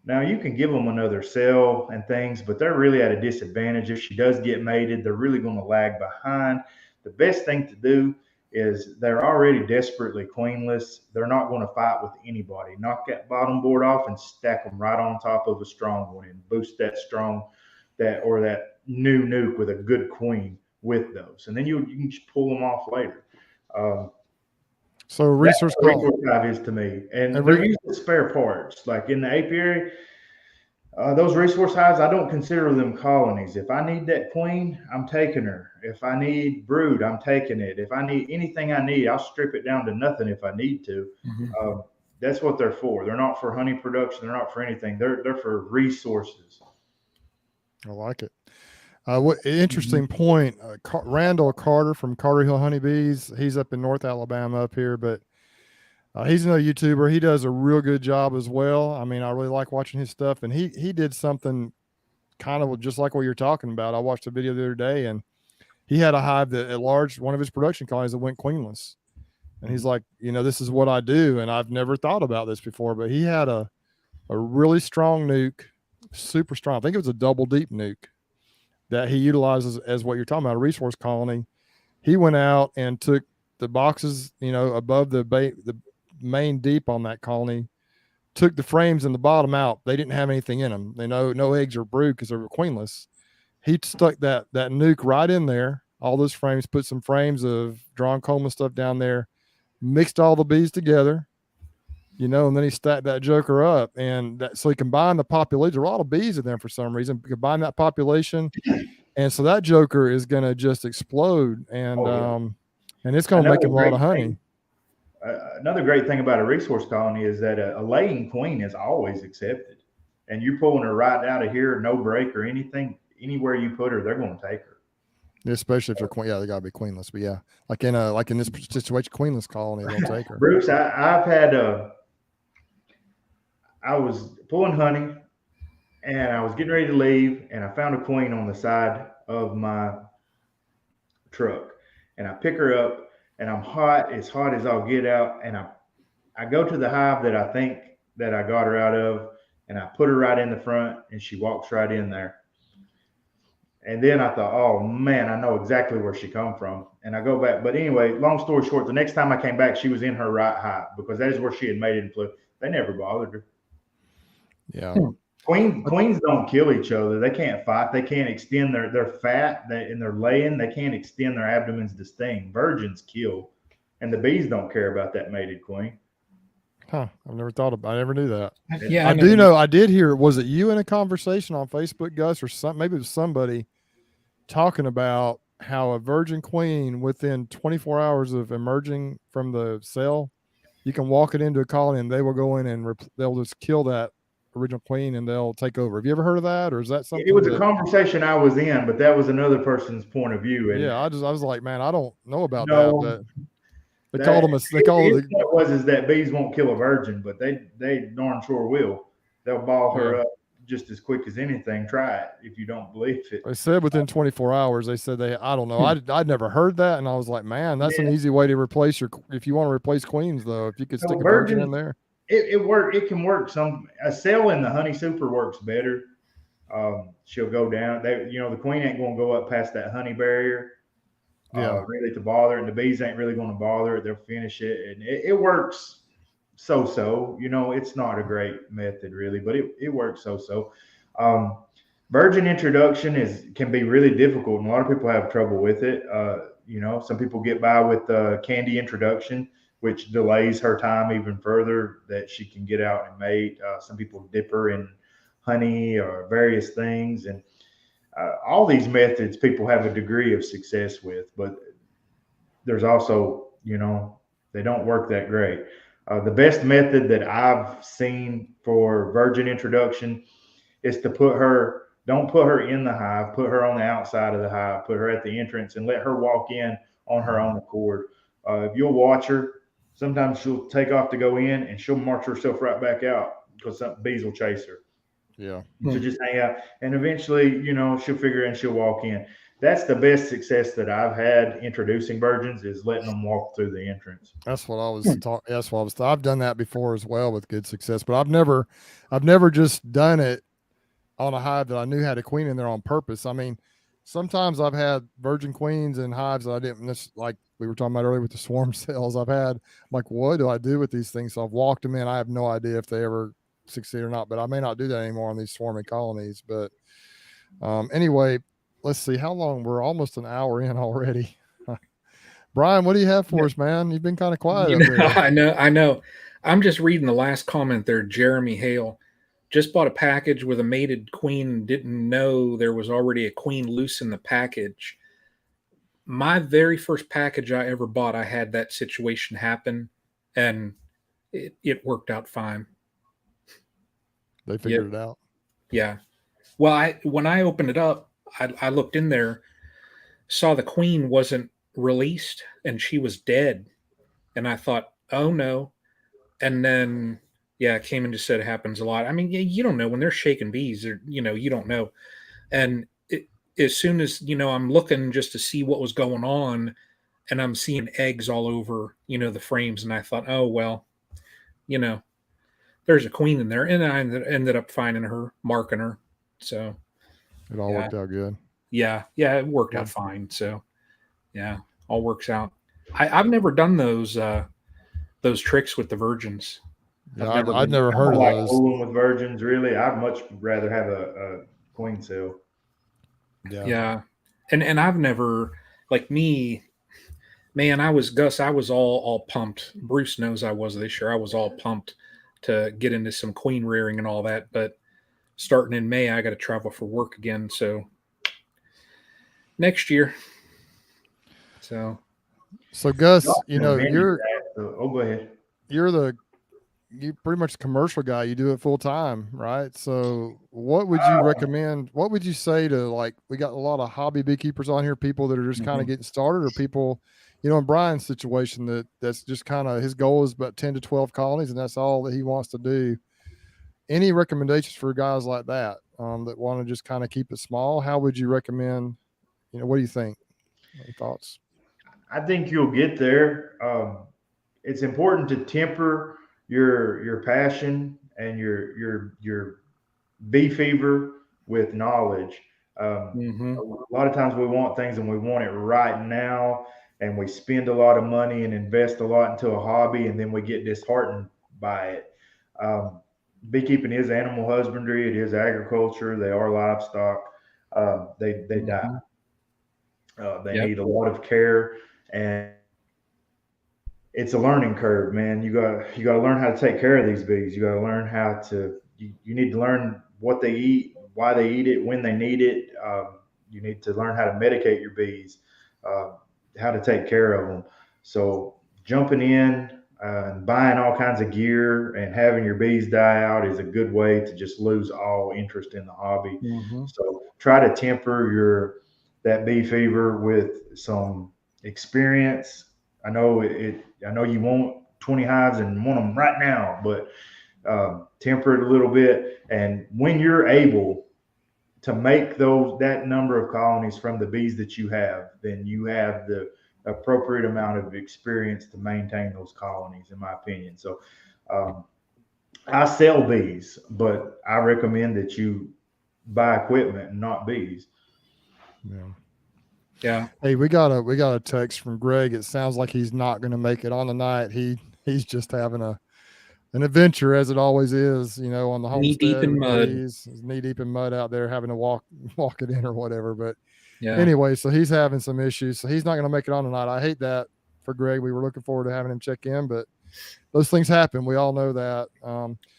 Now you can give them another cell and things, but they're really at a disadvantage. If she does get mated, they're really going to lag behind. The best thing to do is, they're already desperately queenless. They're not going to fight with anybody. Knock that bottom board off and stack them right on top of a strong one and boost that new nuke with a good queen with those. And then you can just pull them off later. So resource hive is to me, and they're using spare parts. Like in the apiary, those resource hives, I don't consider them colonies. If I need that queen, I'm taking her. If I need brood, I'm taking it. If I need anything I need, I'll strip it down to nothing if I need to. That's what they're for. They're not for honey production. They're not for anything. They're for resources. I like it. What interesting point. Randall Carter from Carter Hill Honeybees. He's up in North Alabama up here, but he's another YouTuber. He does a real good job as well. I mean, I really like watching his stuff, and he did something kind of just like what you're talking about. I watched a video the other day, and he had a hive that at large, one of his production colonies that went queenless. And he's like, this is what I do. And I've never thought about this before, but he had a really strong nuke, super strong. I think it was a double deep nuke that he utilizes as what you're talking about, a resource colony. He went out and took the boxes, above the main deep on that colony, took the frames in the bottom out. They didn't have anything in them. No eggs or brood because they were queenless. He stuck that nuke right in there, all those frames, put some frames of drawn comb and stuff down there, mixed all the bees together, and then he stacked that joker up. And so he combined the population. There were a lot of bees in there for some reason. Combine that population. And so that joker is going to just explode. And, and it's going to make him a lot of honey. Another great thing about a resource colony is that a laying queen is always accepted. And you're pulling her right out of here, no break or anything. Anywhere you put her, they're going to take her. Especially if they're queen, they gotta be queenless. But yeah, like in this situation, queenless colony, they'll take her. Bruce, I've had I was pulling honey, and I was getting ready to leave, and I found a queen on the side of my truck, and I pick her up, and I'm hot as I'll get out, and I go to the hive that I think that I got her out of, and I put her right in the front, and she walks right in there. And then I thought, oh man, I know exactly where she come from. And I go back. But anyway, long story short, the next time I came back, she was in her right hive because that is where she had mated and flew. They never bothered her. Yeah. Queens don't kill each other. They can't fight. They can't extend their fat in their laying. They can't extend their abdomens to sting. Virgins kill, and the bees don't care about that mated queen. Huh. I never knew that. Yeah, I do know. I did hear. Was it you in a conversation on Facebook, Gus, or something? Maybe it was somebody talking about how a virgin queen within 24 hours of emerging from the cell, you can walk it into a colony and they will go in and they'll just kill that original queen and they'll take over. Have you ever heard of that, or is that something? It was a conversation I was in, but that was another person's point of view. And yeah, I was like, man, I don't know about no, that, but they called them. They called it. What was is that bees won't kill a virgin, but they darn sure will. They'll ball her up just as quick as anything. Try it if you don't believe it. They said within 24 hours. They said I don't know. I'd never heard that, and I was like, man, that's an easy way to replace if you want to replace queens, though. If you could stick a virgin in there, it can work. A cell in the honey super works better. She'll go down. The queen ain't going to go up past that honey barrier. Really to bother, and the bees ain't really going to bother it. They'll finish it, and it works so. It's not a great method really, but it works so. Virgin introduction can be really difficult, and a lot of people have trouble with it. Some people get by with candy introduction, which delays her time even further that she can get out and mate. Some people dip her in honey or various things, and all these methods people have a degree of success with, but there's also, they don't work that great. The best method that I've seen for virgin introduction is to don't put her in the hive, put her on the outside of the hive, put her at the entrance and let her walk in on her own accord. If you'll watch her, sometimes she'll take off to go in and she'll march herself right back out because some bees will chase her. Yeah. So just hang out, and eventually, she'll figure it and she'll walk in. That's the best success that I've had introducing virgins is letting them walk through the entrance. That's what I was talking. That's what I was. I've done that before as well with good success, but I've never just done it on a hive that I knew had a queen in there on purpose. I mean, sometimes I've had virgin queens in hives that I didn't, like we were talking about earlier with the swarm cells. I'm like, what do I do with these things? So I've walked them in. I have no idea if they ever succeed or not, but I may not do that anymore on these swarming colonies. But anyway, let's see how long. We're almost an hour in already. Brian, what do you have for us, man? You've been kind of quiet up there. I know. I'm just reading the last comment there. Jeremy Hale just bought a package with a mated queen and didn't know there was already a queen loose in the package. My very first package I ever bought, I had that situation happen, and it worked out fine. They figured it out. Yeah. Well, when I opened it up, I looked in there, saw the queen wasn't released, and she was dead. And I thought, oh no. And then, it came and just said it happens a lot. I mean, you don't know when they're shaking bees, or, you don't know. And as soon as, I'm looking just to see what was going on, and I'm seeing eggs all over, the frames. And I thought, oh, well, there's a queen in there. And I ended up finding her, marking her. So it all worked out good. Yeah. It worked out fine. So all works out. I've never done those tricks with the virgins. Yeah, I've never heard of those. Fooling with virgins, really. I'd much rather have a queen cell. Yeah. And I've never, like me, man, I was all pumped. Bruce knows I was this year. I was all pumped to get into some queen rearing and all that. But starting in May, I got to travel for work again. So next year. So Gus, go ahead. You're pretty much a commercial guy. You do it full time, right? So what would you recommend? What would you say to, like, we got a lot of hobby beekeepers on here, people that are just kind of getting started, or people, in Brian's situation that's just kind of, his goal is about 10 to 12 colonies and that's all that he wants to do. Any recommendations for guys like that that want to just kind of keep it small? How would you recommend, what do you think? Any thoughts? I think you'll get there. It's important to temper your passion and your bee fever with knowledge. A lot of times we want things and we want it right now, and we spend a lot of money and invest a lot into a hobby, and then we get disheartened by it. Um, Beekeeping is animal husbandry. It is agriculture. They are livestock. They die. They Yep. need a lot of care, and it's a learning curve, man. You got to learn how to take care of these bees. You got to learn how to. You need to learn what they eat, why they eat it, when they need it. You need to learn how to medicate your bees, uh, how to take care of them. So jumping in and buying all kinds of gear and having your bees die out is a good way to just lose all interest in the hobby. So try to temper your that bee fever with some experience. I know you want 20 hives and want them right now, but temper it a little bit. And when you're able to make that number of colonies from the bees that you have, then you have the appropriate amount of experience to maintain those colonies, in my opinion. So um, I sell bees, but I recommend that you buy equipment and not bees. Yeah. Hey, we got a text from Greg. It sounds like he's not going to make it on the night. He's just having an adventure, as it always is, on the Knee deep homestead in with the mud. bees. He's knee deep in mud out there, having to walk it in or whatever. But Yeah. anyway, so he's having some issues, so he's not going to make it on tonight. I hate that for Greg. We were looking forward to having him check in, but those things happen. We all know that.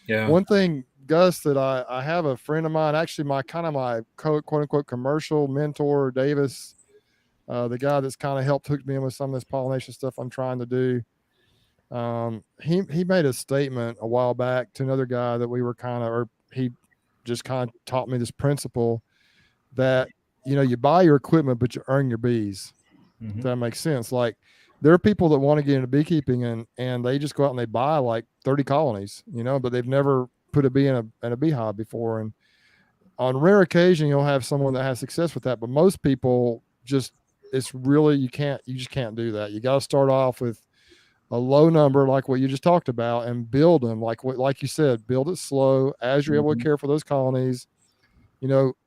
Yeah. One thing, Gus, that I have a friend of mine, actually my quote unquote commercial mentor, Davis, the guy that's kind of helped hook me in with some of this pollination stuff I'm trying to do. He made a statement a while back to another guy that we were he just kind of taught me this principle that, you buy your equipment, but you earn your bees. If that makes sense. Like, there are people that want to get into beekeeping and they just go out and they buy like 30 colonies, but they've never put a bee in a beehive before. And on rare occasion, you'll have someone that has success with that. But most people just, it's really, you just can't do that. You got to start off with a low number, like what you just talked about, and build them like you said, build it slow as you're able to care for those colonies,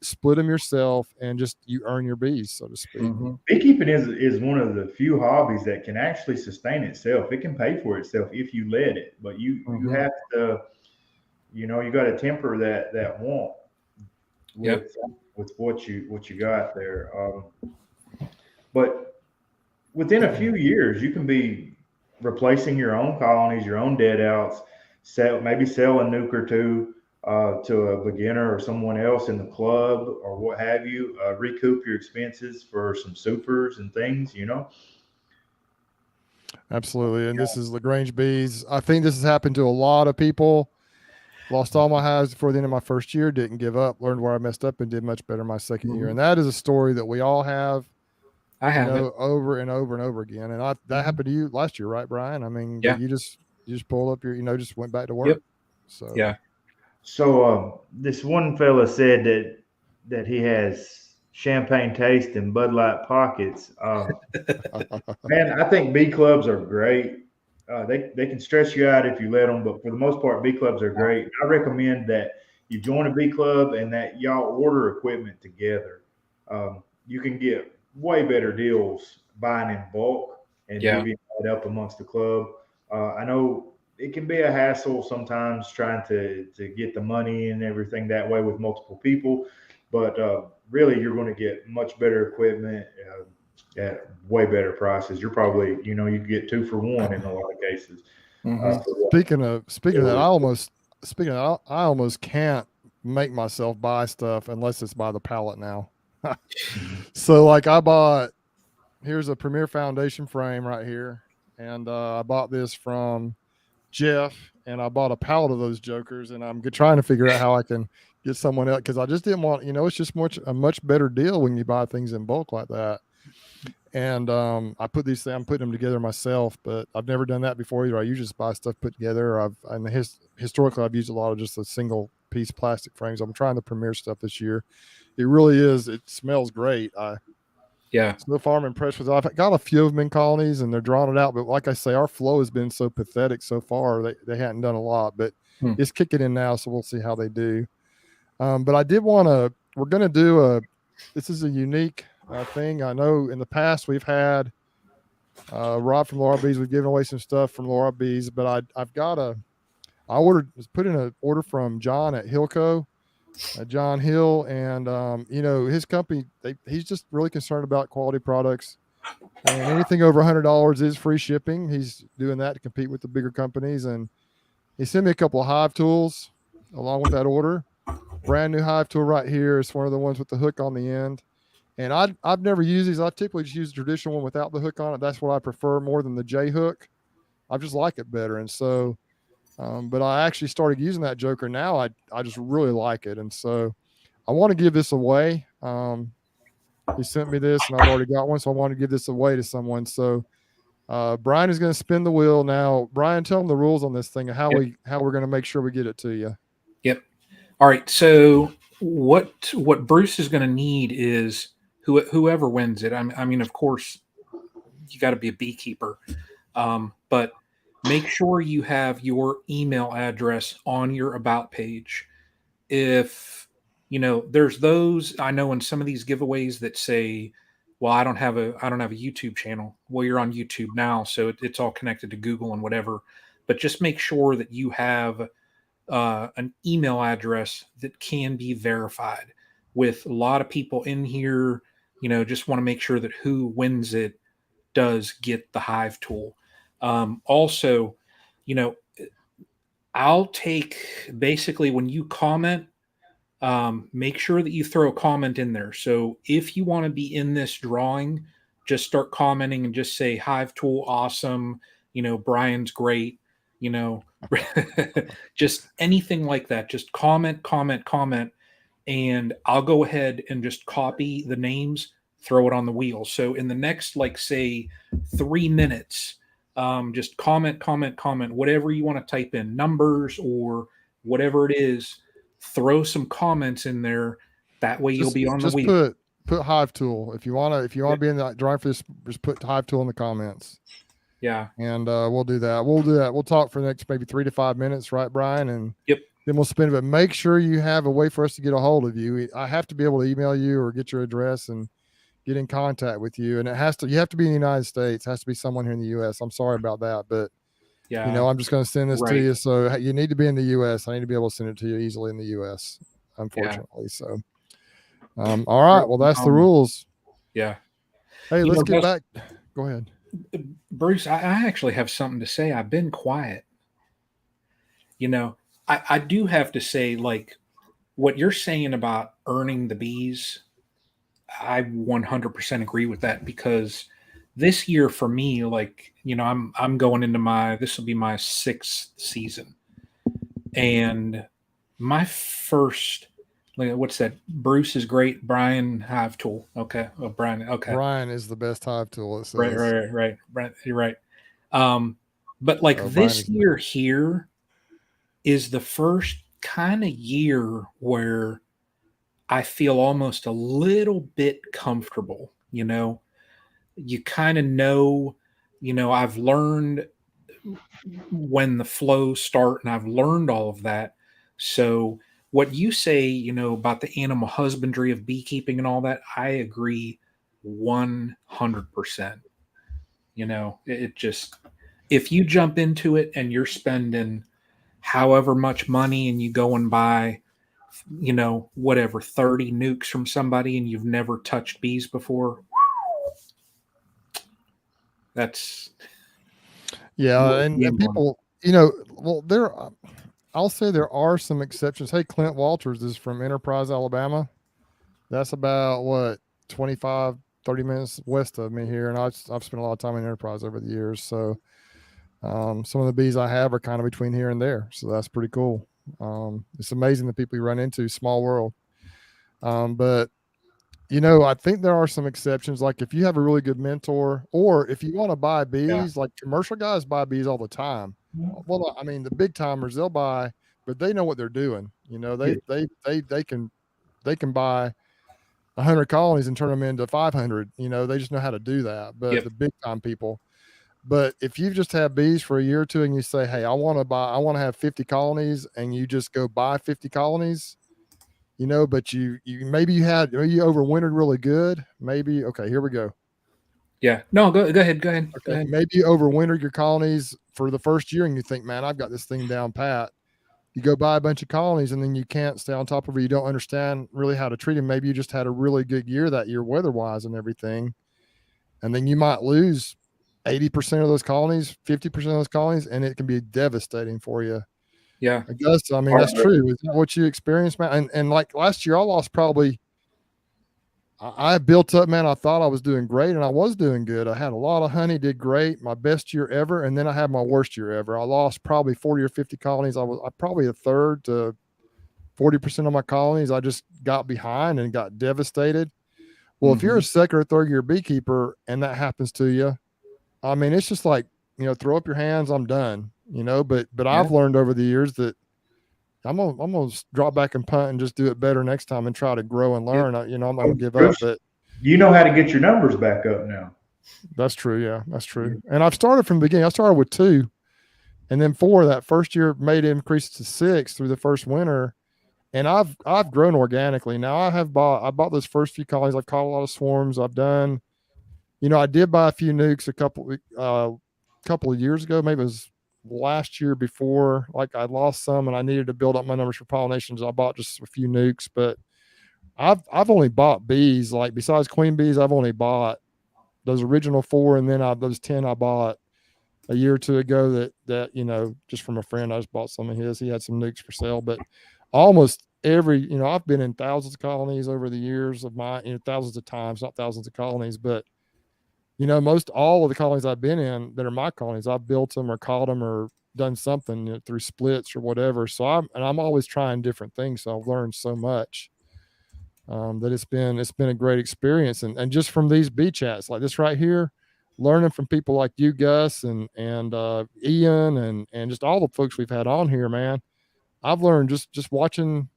split them yourself, and just you earn your bees, so to speak. Beekeeping is one of the few hobbies that can actually sustain itself. It can pay for itself if you let it, but you have to, you got to temper that want with what you got there. But within a few years, you can be replacing your own colonies, your own dead outs, maybe sell a nuke or two to a beginner or someone else in the club or what have you, recoup your expenses for some supers and things, Absolutely. And this is LaGrange bees. I think this has happened to a lot of people. Lost all my hives before the end of my first year, didn't give up, learned where I messed up, and did much better my second year. And that is a story that we all have. I have it over and over and over again. And that happened to you last year, right, Brian? I mean, you just pulled up your, just went back to work. Yep. So yeah. So this one fella said that he has champagne taste and Bud Light pockets. Man, I think bee clubs are great. They can stress you out if you let them, but for the most part, bee clubs are great. I recommend that you join a bee club and that y'all order equipment together. You can get way better deals buying in bulk and divvying it up amongst the club. I know it can be a hassle sometimes trying to get the money and everything that way with multiple people, but really you're going to get much better equipment at way better prices. You're probably, you can get 2 for 1 in a lot of cases. Speaking of that, I almost can't make myself buy stuff unless it's by the pallet now. So like here's a Premier Foundation frame right here. And I bought this from Jeff, and I bought a pallet of those jokers, and I'm trying to figure out how I can get someone else, because I just didn't want, it's just a much better deal when you buy things in bulk like that. And I'm putting them together myself, but I've never done that before either. I usually just buy stuff put together. Historically I've used a lot of just the single piece plastic frames. I'm trying the Premier stuff this year. It really is. It smells great. So far I'm impressed with it. I've got a few of them in colonies and they're drawing it out, but like I say, our flow has been so pathetic so far. They hadn't done a lot, but it's kicking in now, so we'll see how they do. But I did we're going to do this is a unique thing. I know in the past we've had Rob from Laura Bees. We've given away some stuff from Laura Bees, but I've got I put in an order from John at Hillco, John Hill, and his company. He's just really concerned about quality products, and anything over $100 is free shipping. He's doing that to compete with the bigger companies, and he sent me a couple of hive tools along with that order. Brand new hive tool right here. It's one of the ones with the hook on the end. And I've never used these. I typically just use the traditional one without the hook on it. That's what I prefer more than the J hook. I just like it better. And so, but I actually started using that Joker now. I just really like it. And so I want to give this away. He sent me this and I've already got one. So I want to give this away to someone. So Brian is going to spin the wheel now. Brian, tell them the rules on this thing and how we're going to make sure we get it to you. Yep. All right. So what Bruce is going to need is whoever wins it. I mean, of course, you got to be a beekeeper, but make sure you have your email address on your about page. If there's those, I know in some of these giveaways that say, well, I don't have a YouTube channel. Well, you're on YouTube now, so it's all connected to Google and whatever. But just make sure that you have an email address that can be verified. With a lot of people in here, just want to make sure that who wins it does get the hive tool. Also, I'll take basically when you comment, make sure that you throw a comment in there. So if you want to be in this drawing, just start commenting and just say hive tool awesome. Brian's great. Just anything like that. Just comment, and I'll go ahead and just copy the names, throw it on the wheel. So in the next, say 3 minutes, just comment, whatever you want to type in, numbers or whatever it is, throw some comments in there. That way you'll be on the wheel. Just put hive tool. If you want to be in the drawing for this, just put hive tool in the comments. Yeah. And we'll do that. We'll talk for the next maybe 3 to 5 minutes, right, Brian? And yep. Then we'll spin it. But make sure you have a way for us to get a hold of you. I have to be able to email you or get your address and get in contact with you. And you have to be in the United States. It has to be someone here in the US. I'm sorry about that, but yeah, I'm just going to send this to you. So you need to be in the US. I need to be able to send it to you easily in the US, unfortunately. Yeah. So, all right. Well, that's the rules. Yeah. Hey, let's get back. Go ahead. Bruce, I actually have something to say. I've been quiet. I do have to say, what you're saying about earning the bees, I 100% agree with that, because this year for me, I'm going into this will be my 6th season, and my first, what's that? Bruce is great. Brian hive tool. Okay. Oh, Brian. Okay. Brian is the best hive tool. It says. Right. Brian, you're right. But this year here is the first kind of year where I feel almost a little bit comfortable. You kind of know, I've learned when the flows start, and I've learned all of that. So what you say, about the animal husbandry of beekeeping and all that, I agree 100%. It just, if you jump into it and you're spending however much money and you go and buy, whatever, 30 nukes from somebody and you've never touched bees before, that's. Yeah. And people, I'll say there are some exceptions. Hey, Clint Walters is from Enterprise, Alabama. That's about 25, 30 minutes west of me here. And I've spent a lot of time in Enterprise over the years. So some of the bees I have are kind of between here and there. So that's pretty cool. It's amazing the people you run into. Small world. But I think there are some exceptions. Like if you have a really good mentor, or if you want to buy bees, like commercial guys buy bees all the time. Well, I mean, the big timers, they'll buy, but they know what they're doing. They can buy 100 colonies and turn them into 500. They just know how to do that. But the big time people. But if you've just had bees for a year or two and you say, hey, I want to have 50 colonies, and you just go buy 50 colonies, you know, but maybe you overwintered really good. Maybe, okay, here we go. Yeah. No, go ahead. Go ahead. Okay. Go ahead. Maybe you overwintered your colonies for the first year and you think, man, I've got this thing down pat. You go buy a bunch of colonies and then you can't stay on top of it. You don't understand really how to treat them. Maybe you just had a really good year that year, weather-wise and everything. And then you might lose 80% of those colonies, 50% of those colonies, and it can be devastating for you. Yeah. I guess, I mean, that's true. Is that what you experienced, man? And like last year, I lost probably, I built up, man. I thought I was doing great and I was doing good. I had a lot of honey, did great, my best year ever. And then I had my worst year ever. I lost probably 40 or 50 colonies. I probably a third to 40% of my colonies. I just got behind and got devastated. Well, if you're a second or third year beekeeper and that happens to you, I mean, it's just like, throw up your hands, I'm done, but I've learned over the years that I'm gonna drop back and punt and just do it better next time and try to grow and learn. I'm not gonna give up. But you know how to get your numbers back up now. That's true. Yeah, that's true. And I've started from the beginning. I started with 2 and then 4 that first year, made it increase to 6 through the first winter. And I've grown organically. Now I bought those first few colonies. I've caught a lot of swarms. I've done, I did buy a few nukes a couple of years ago. Maybe it was last year before. Like I lost some and I needed to build up my numbers for pollinations. I bought just a few nukes, but I've only bought bees. Like besides queen bees, I've only bought those original 4, and then those 10 I bought a year or 2 ago. That just from a friend, I just bought some of his. He had some nukes for sale, but almost every, I've been in thousands of colonies over the years of my, thousands of times, not thousands of colonies, but most all of the colonies I've been in that are my colonies, I've built them or caught them or done something through splits or whatever. So I'm always trying different things. So I've learned so much that it's been a great experience. And just from these bee chats like this right here, learning from people like you, Gus, and Ian, and just all the folks we've had on here, man. I've learned just watching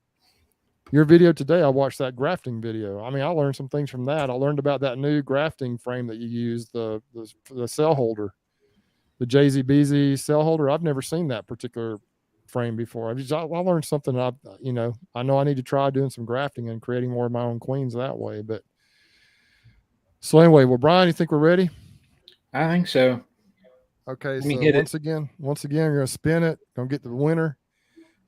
your video today. I watched that grafting video. I mean, I learned some things from that. I learned about that new grafting frame that you use, the cell holder, the JZBZ cell holder. I've never seen that particular frame before. I learned something. I know I need to try doing some grafting and creating more of my own queens that way. But so anyway, well, Brian, you think we're ready? I think so. Okay, so once again, you're gonna spin it, gonna get the winner.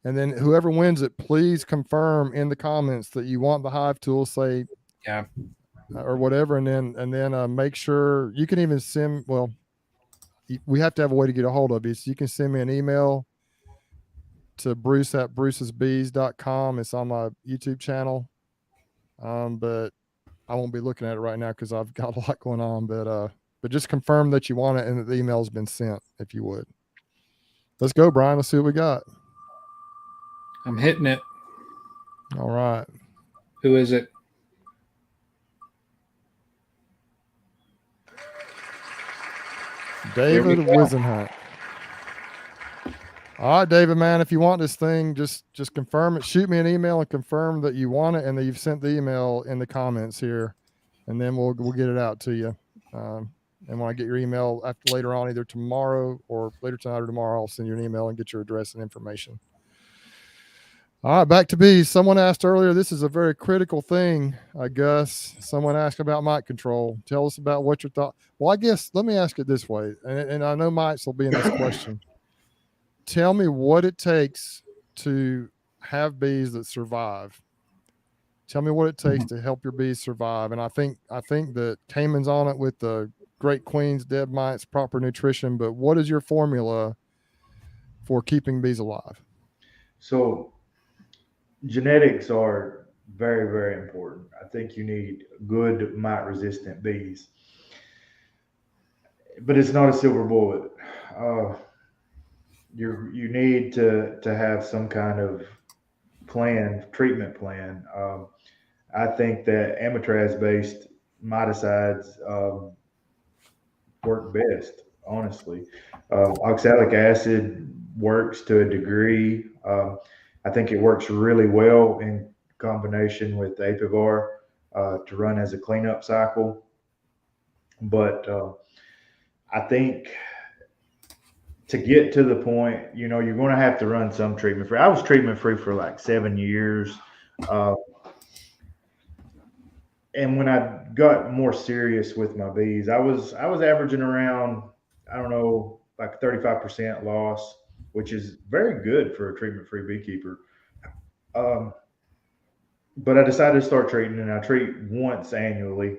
And then whoever wins it, please confirm in the comments that you want the hive tool, say, yeah, or whatever. And then make sure you can even send, well, we have to have a way to get a hold of you. So you can send me an email to bruce@brucesbees.com. It's on my YouTube channel. But I won't be looking at it right now because I've got a lot going on, but just confirm that you want it and that the email has been sent, if you would. Let's go, Brian. Let's see what we got. I'm hitting it. All right. Who is it? David Wisenhunt. All right, David, man, if you want this thing, just confirm it. Shoot me an email and confirm that you want it and that you've sent the email in the comments here, and then we'll get it out to you. And when I get your email later on, either tomorrow or later tonight or tomorrow, I'll send you an email and get your address and information. All right, back to bees. Someone asked earlier, this is a very critical thing, I guess. Someone asked about mite control. Tell us about what your thought. Well, I guess let me ask it this way, and I know mites will be in this question. Tell me what it takes to have bees that survive. Tell me what it takes to help your bees survive. And I think that Cayman's on it with the great queens, dead mites, proper nutrition. But what is your formula for keeping bees alive? So genetics are very, very important. I think you need good mite resistant bees, but it's not a silver bullet. You need to have some kind of treatment plan. I think that amitraz based miticides work best, honestly. Oxalic acid works to a degree. I think it works really well in combination with Apivar to run as a cleanup cycle. But I think to get to the point, you're going to have to run some treatment free. I was treatment free for like 7 years. Uh, and when I got more serious with my bees, I was averaging around, I don't know, like 35% loss, which is very good for a treatment-free beekeeper. Um, but I decided to start treating, and I treat once annually,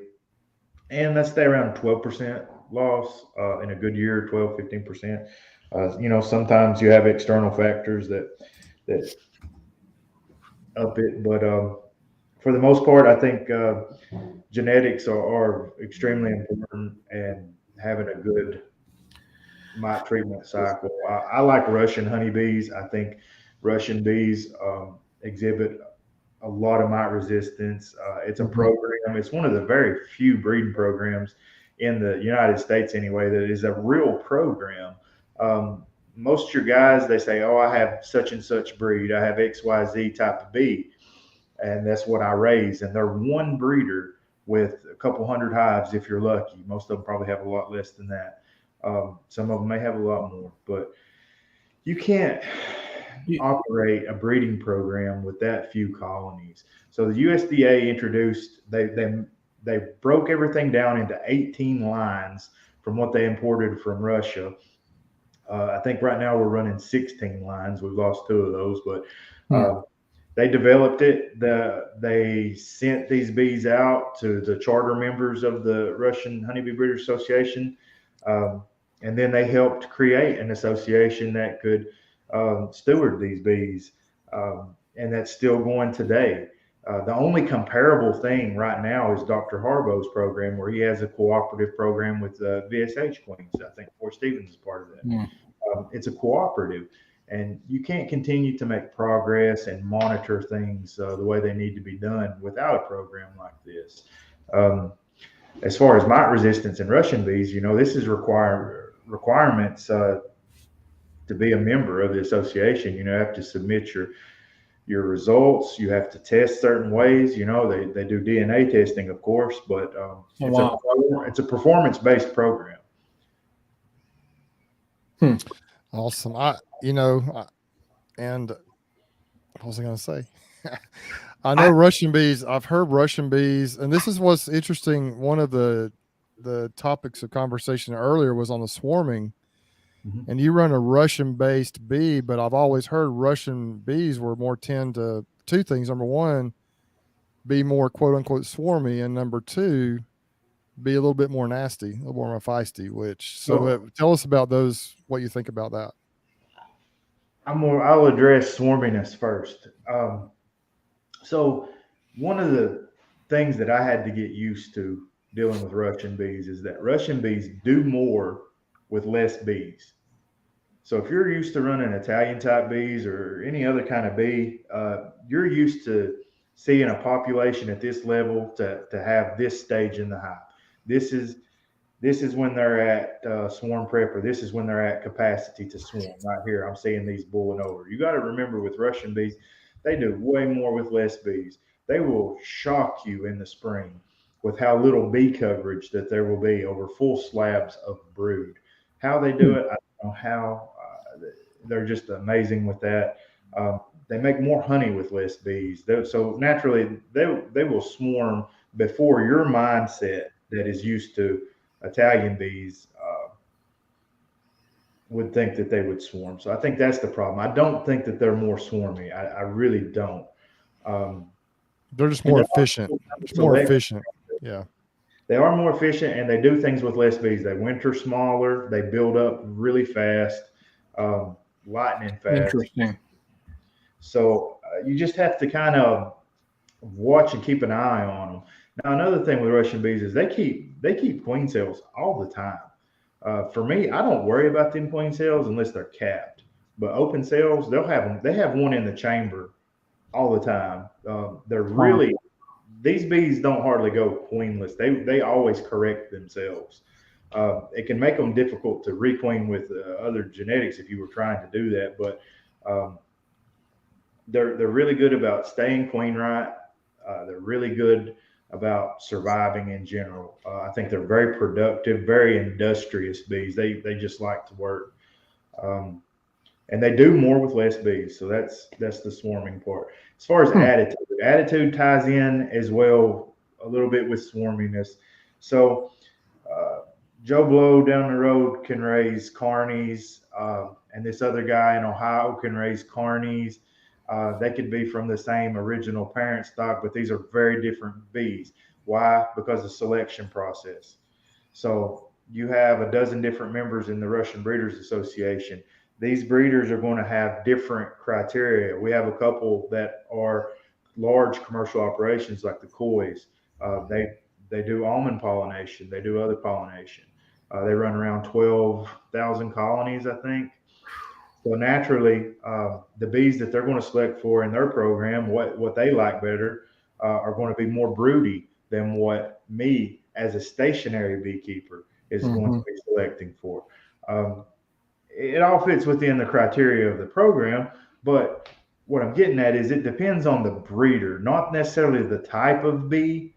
and I stay around 12% loss in a good year, 12, 15%. Sometimes you have external factors that up it, but for the most part, I think genetics are extremely important, and having a good mite treatment cycle. I like Russian honeybees. I think Russian bees exhibit a lot of mite resistance. It's a Mhm. program. It's one of the very few breeding programs in the United States, anyway, that is a real program. Um, Most of your guys, they say, "Oh, I have such and such breed. I have XYZ type of bee, and that's what I raise." And they're one breeder with a couple hundred hives if you're lucky. Most of them probably have a lot less than that. Some of them may have a lot more, but you can't You- operate a breeding program with that few colonies. So the USDA introduced they broke everything down into 18 lines from what they imported from Russia. I think right now we're running 16 lines. We've lost two of those, but Hmm. they developed it. They sent these bees out to the charter members of the Russian Honeybee Breeders Association, um, and then they helped create an association that could steward these bees, and that's still going today. The only comparable thing right now is Dr. Harbaugh's program, where he has a cooperative program with VSH Queens. I think Fort Stevens is part of that. hmm. It's a cooperative, and you can't continue to make progress and monitor things the way they need to be done without a program like this. Um, as far as mite resistance in Russian bees, this is requirements to be a member of the association. You have to submit your results. You have to test certain ways. They do DNA testing, of course, but Oh, wow. it's a performance based program. Hmm. Awesome. And what was I going to say? I know I, Russian bees. I've heard Russian bees, and this is what's interesting. One of the topics of conversation earlier was on the swarming, Mhm. and you run a Russian-based bee, but I've always heard Russian bees were more tend to two things. Number one, be more quote unquote swarmy, and number two, be a little bit more nasty, a little more feisty. Tell us about those. What you think about that? I'll address swarminess first. So one of the things that I had to get used to dealing with Russian bees is that Russian bees do more with less bees. So if you're used to running Italian type bees or any other kind of bee, you're used to seeing a population at this level to have this stage in the hive. This is this is when they're at swarm prep, or this is when they're at capacity to swarm. Right here, I'm seeing these bulling over. You got to remember with Russian bees, they do way more with less bees. They will shock you in the spring with how little bee coverage that there will be over full slabs of brood. How they do hmm. it, I don't know how. They're just amazing with that. They make more honey with less bees, so naturally they will swarm before your mindset that is used to Italian bees would think that they would swarm. So I think that's the problem. I don't think that they're more swarmy. I really don't. Um, They're just and more they're efficient. also Just more select. efficient. Yeah. They are more efficient, and they do things with less bees. They winter smaller. They build up really fast, lightning fast. Interesting. So you just have to kind of watch and keep an eye on them. Now, another thing with Russian bees is they keep queen cells all the time. For me, I don't worry about them queen cells unless they're capped. But open cells, they'll have them. They have one in the chamber all the time. They're Huh. really These bees don't hardly go queenless. They always correct themselves. It can make them difficult to requeen with other genetics if you were trying to do that, but um, they're really good about staying queen right. They're really good about surviving in general. I think they're very productive, very industrious bees. They just like to work. Um, and they do more with less bees. So that's the swarming part. As far as attitude ties in as well a little bit with swarminess. So uh, Joe Blow down the road can raise carnies, and this other guy in Ohio can raise carnies. They could be from the same original parent stock, but these are very different bees. Why? Because of selection process. So you have a dozen different members in the Russian Breeders Association. These breeders are going to have different criteria. We have a couple that are large commercial operations like the Coys. They do almond pollination. They do other pollination. They run around 12,000 colonies, I think. So naturally, the bees that they're going to select for in their program, what they like better, are going to be more broody than what me as a stationary beekeeper is going to be selecting for. Um, it all fits within the criteria of the program, but what I'm getting at is it depends on the breeder, not necessarily the type of bee,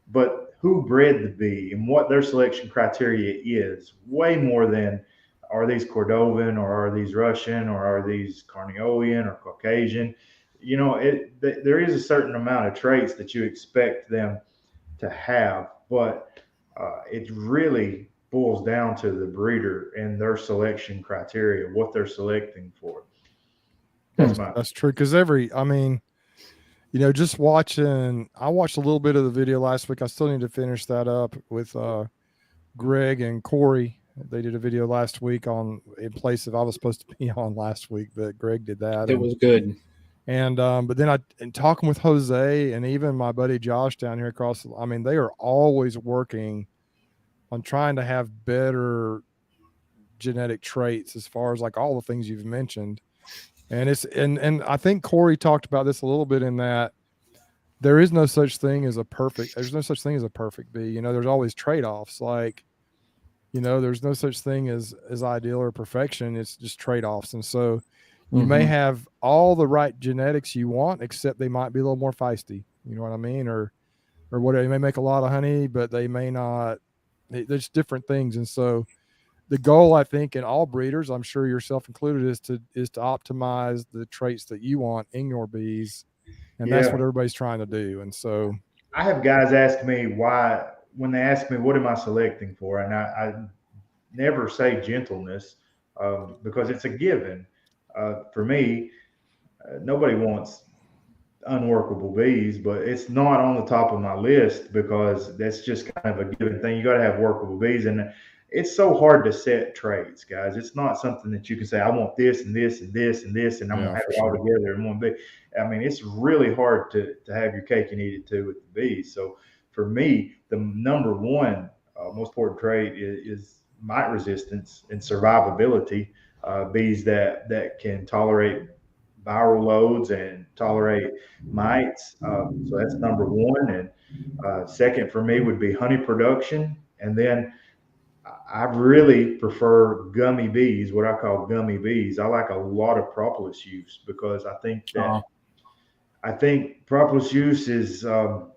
but who bred the bee and what their selection criteria is, way more than are these Cordovan or are these Russian or are these Carniolan or Caucasian. There is a certain amount of traits that you expect them to have, but it really boils down to the breeder and their selection criteria, what they're selecting for. That's true. Because just watching, I watched a little bit of the video last week. I still need to finish that up with Greg and Corey. They did a video last week in place of I was supposed to be on last week, but Greg did that. It was good. And but then and talking with Jose and even my buddy Josh down here across, they are always working on trying to have better genetic traits as far as like all the things you've mentioned. And and I think Corey talked about this a little bit in that there's no such thing as a perfect bee. There's always trade-offs. Like, there's no such thing as ideal or perfection. It's just trade-offs. And so you may have all the right genetics you want, except they might be a little more feisty. You know what I mean? Or whatever. They may make a lot of honey, but they may not. There's different things. And so the goal, I think, in all breeders, I'm sure yourself included, is to optimize the traits that you want in your bees. And that's what everybody's trying to do. And so I have guys ask me why, when they ask me, what am I selecting for? And I never say gentleness because it's a given. For me, nobody wants unworkable bees, but it's not on the top of my list because that's just kind of a given thing. You got to have workable bees. And it's so hard to set traits, guys. It's not something that you can say, I want this and this and this and this, and I'm going to have it all together in one bee. It's really hard to have your cake and eat it too with the bees. So for me, the number one most important trait is mite resistance and survivability. Bees that can tolerate viral loads and tolerate mites. So that's number one. And second for me would be honey production. And then I really prefer gummy bees, what I call gummy bees. I like a lot of propolis use because I think propolis use is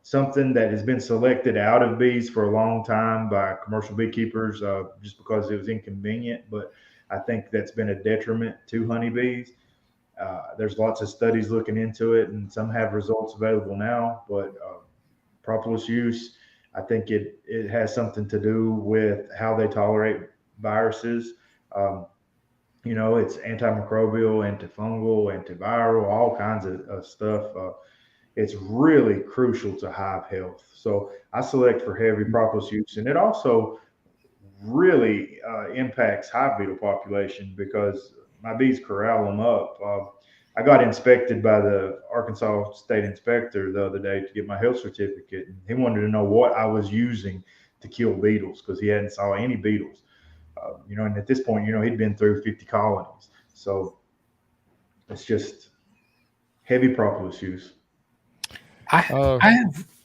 something that has been selected out of bees for a long time by commercial beekeepers just because it was inconvenient. But I think that's been a detriment to honeybees. There's lots of studies looking into it, and some have results available now. But propolis use, I think it has something to do with how they tolerate viruses. It's antimicrobial, antifungal, antiviral, all kinds of stuff. It's really crucial to hive health. So I select for heavy propolis use, and it also really impacts hive beetle population because my bees corral them up. I got inspected by the Arkansas State Inspector the other day to get my health certificate. And he wanted to know what I was using to kill beetles because he hadn't saw any beetles. And at this point, he'd been through 50 colonies. So it's just heavy propolis use. I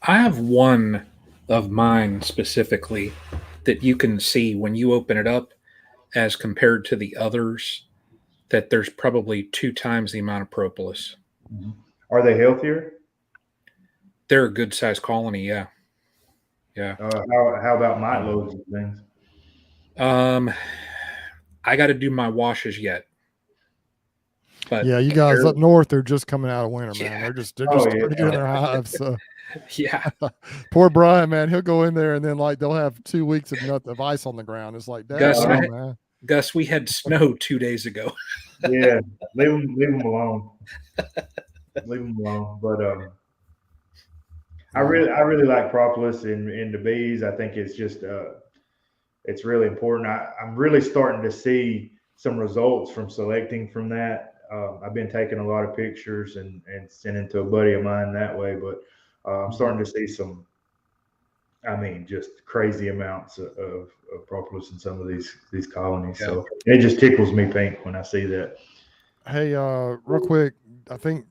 have one of mine specifically that you can see when you open it up as compared to the others, that there's probably 2 times the amount of propolis. Mm-hmm. Are they healthier? They're a good sized colony. Yeah. Yeah. How about mite loads and things? I got to do my washes yet. But Yeah, you guys up north, they're just coming out of winter, man. yeah, They're just Oh, starting to get in their hives. So yeah, poor Brian, man, he'll go in there and then like they'll have 2 weeks of ice on the ground. It's like, Gus, daggone, man. Gus, we had snow 2 days ago. yeah. Leave them alone. Leave them alone. But I really like propolis in the bees. I think it's just it's really important. I'm really starting to see some results from selecting from that. I've been taking a lot of pictures and sending to a buddy of mine that way, but I'm starting to see some, I mean, just crazy amounts of propolis in some of these colonies. Yeah. So it just tickles me pink when I see that. Hey, real quick, I think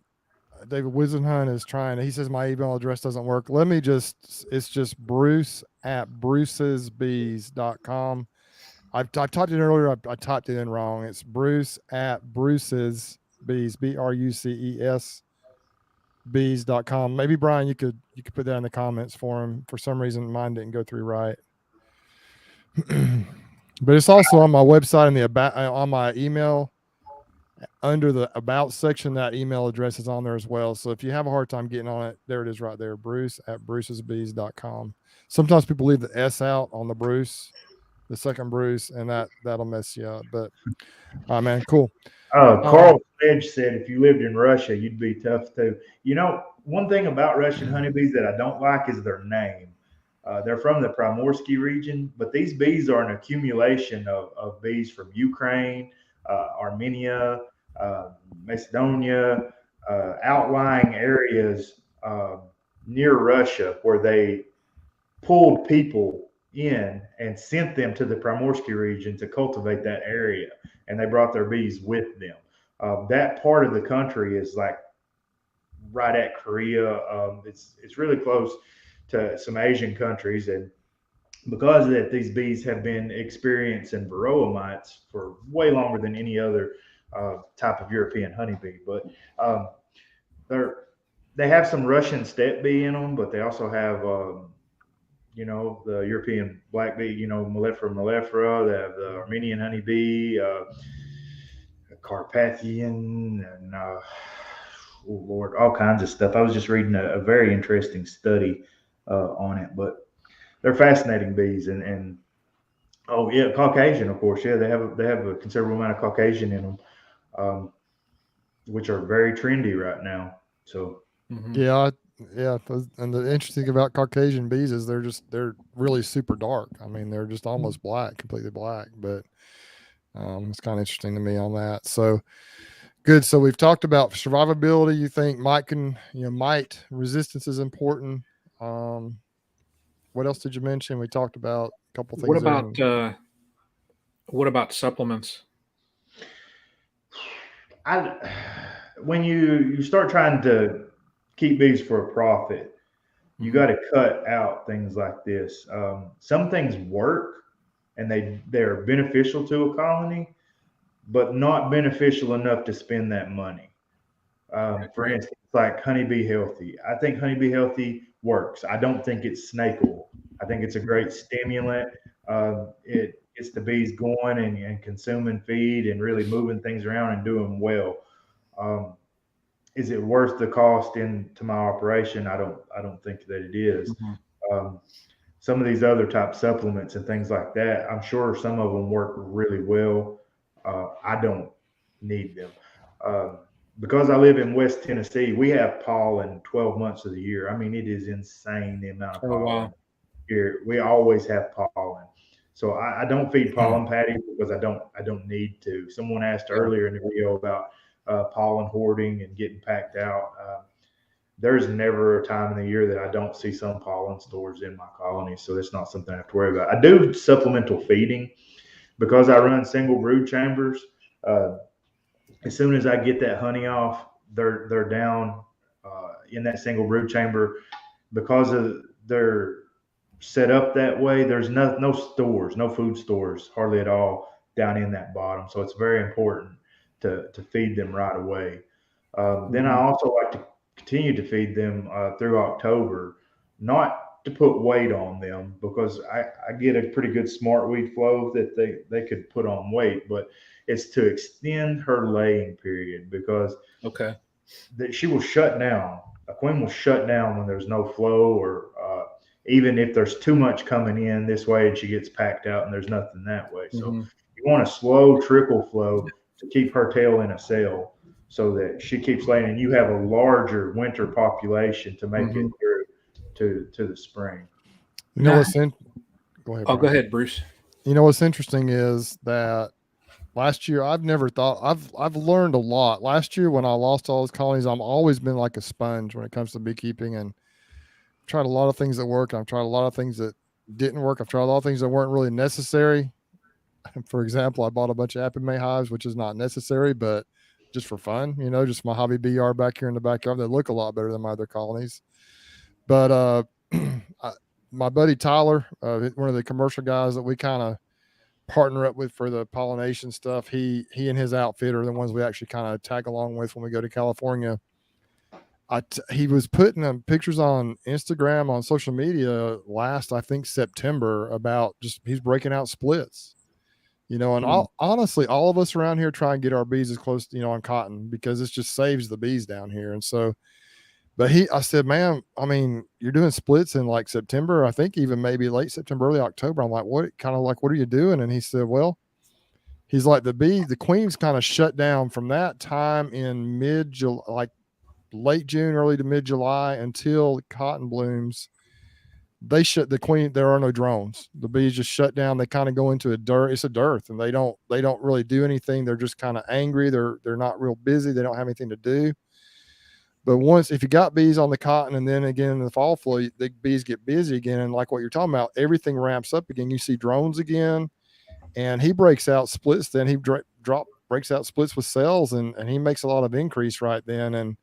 David Wisenhunt is trying. He says my email address doesn't work. Let me just. It's just Bruce at brucesbees.com. I typed it in earlier. I typed it in wrong. It's Bruce at brucesbees, BRUCES bees.com. Maybe Brian, you could put that in the comments for him. For some reason, mine didn't go through right. But it's also on my website and the about on my email. Under the about section, that email address is on there as well. So if you have a hard time getting on it, there it is right there, Bruce at brucesbees.com. Sometimes people leave the S out on the Bruce, the second Bruce, and that'll mess you up. But man, cool. Carl Sledge said if you lived in Russia, you'd be tough too. You know, one thing about Russian honeybees that I don't like is their name. They're from the Primorsky region, but these bees are an accumulation of bees from Ukraine, Armenia, Macedonia, outlying areas near Russia where they pulled people in and sent them to the Primorsky region to cultivate that area. And they brought their bees with them. That part of the country is like right at Korea. It's really close to some Asian countries. And because of that, these bees have been experiencing varroa mites for way longer than any other type of European honeybee. But they have some Russian steppe bee in them, but they also have you know, the European black bee, you know, Mellifera mellifera. They have the Armenian honeybee, Carpathian, and oh Lord, all kinds of stuff. I was just reading a very interesting study on it, but they're fascinating bees. And oh yeah, Caucasian, of course. Yeah, they have a considerable amount of Caucasian in them, which are very trendy right now. So yeah. And the interesting thing about Caucasian bees is they're really super dark. I mean, they're just almost black, completely black. But it's kind of interesting to me on that. So good. So we've talked about survivability. You think mite resistance is important. What else did you mention? We talked about a couple things. What about supplements? When you start trying to keep bees for a profit, you got to cut out things like this. Some things work and they're beneficial to a colony, but not beneficial enough to spend that money. For instance, like Honeybee Healthy. I think Honeybee Healthy works. I don't think it's snake oil. I think it's a great stimulant. It gets the bees going and consuming feed and really moving things around and doing well. Is it worth the cost into my operation? I don't think that it is. Some of these other type supplements and things like that, I'm sure some of them work really well. I don't need them. Because I live in West Tennessee, we have pollen 12 months of the year. I mean, it is insane the amount of pollen here. We always have pollen. So I don't feed pollen patties because I don't need to. Someone asked earlier in the video about pollen hoarding and getting packed out. There's never a time in the year that I don't see some pollen stores in my colony. So it's not something I have to worry about. I do supplemental feeding because I run single brood chambers. As soon as I get that honey off, they're down in that single brood chamber because of they're set up that way. There's no stores, no food stores, hardly at all down in that bottom. So it's very important to feed them right away. Then I also like to continue to feed them through October, not to put weight on them because I get a pretty good smart weed flow that they could put on weight, but It's to extend her laying period, because Okay. she will shut down. A queen will shut down when there's no flow, or even if there's too much coming in this way and she gets packed out and there's nothing that way. So you want a slow trickle flow to keep her tail in a cell so that she keeps laying, and you have a larger winter population to make it through to the spring. You know what's in? Go ahead. Oh, Brian. go ahead, Bruce. You know what's interesting is that last year I've never thought I've learned a lot. Last year when I lost all those colonies, I've always been like a sponge when it comes to beekeeping, and I've tried a lot of things that work. I've tried a lot of things that didn't work. I've tried a lot of things that weren't really necessary. For example, I bought a bunch of Apple May hives, which is not necessary, but just for fun, just my hobby bee yard back here in the backyard. They look a lot better than my other colonies. But my buddy Tyler, one of the commercial guys that we kind of partner up with for the pollination stuff, he and his outfit are the ones we actually kind of tag along with when we go to California. He was putting pictures on Instagram, on social media last, I think, September, about just he's breaking out splits. And honestly, all of us around here try and get our bees as close, on cotton, because it just saves the bees down here. And so, but I said, man, I mean, you're doing splits in like September, I think even maybe late September, early October. I'm like, what are you doing? And he said, well, he's like, the queens kind of shut down from that time in mid-July, like late June, early to mid-July, until cotton blooms. They shut the queen. There are no drones. The bees just shut down. They kind of go into it's a dearth, and they don't really do anything. They're just kind of angry. They're not real busy. They don't have anything to do. But if you got bees on the cotton, and then again in the fall flow, the bees get busy again. And like what you're talking about, everything ramps up again. You see drones again, and he breaks out splits. Then he breaks out splits with cells, and he makes a lot of increase right then.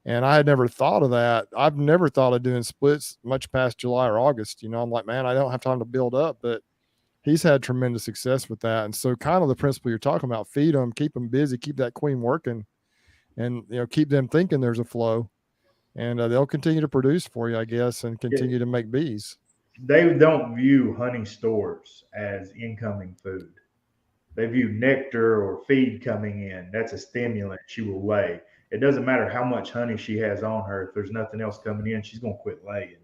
And I had never thought of that. I've never thought of doing splits much past July or August. I'm like, man, I don't have time to build up, but he's had tremendous success with that. And so kind of the principle you're talking about, feed them, keep them busy, keep that queen working, and, keep them thinking there's a flow, and they'll continue to produce for you, I guess, and continue to make bees. They don't view honey stores as incoming food. They view nectar or feed coming in. That's a stimulant. She will lay. It doesn't matter how much honey she has on her. If there's nothing else coming in, she's going to quit laying.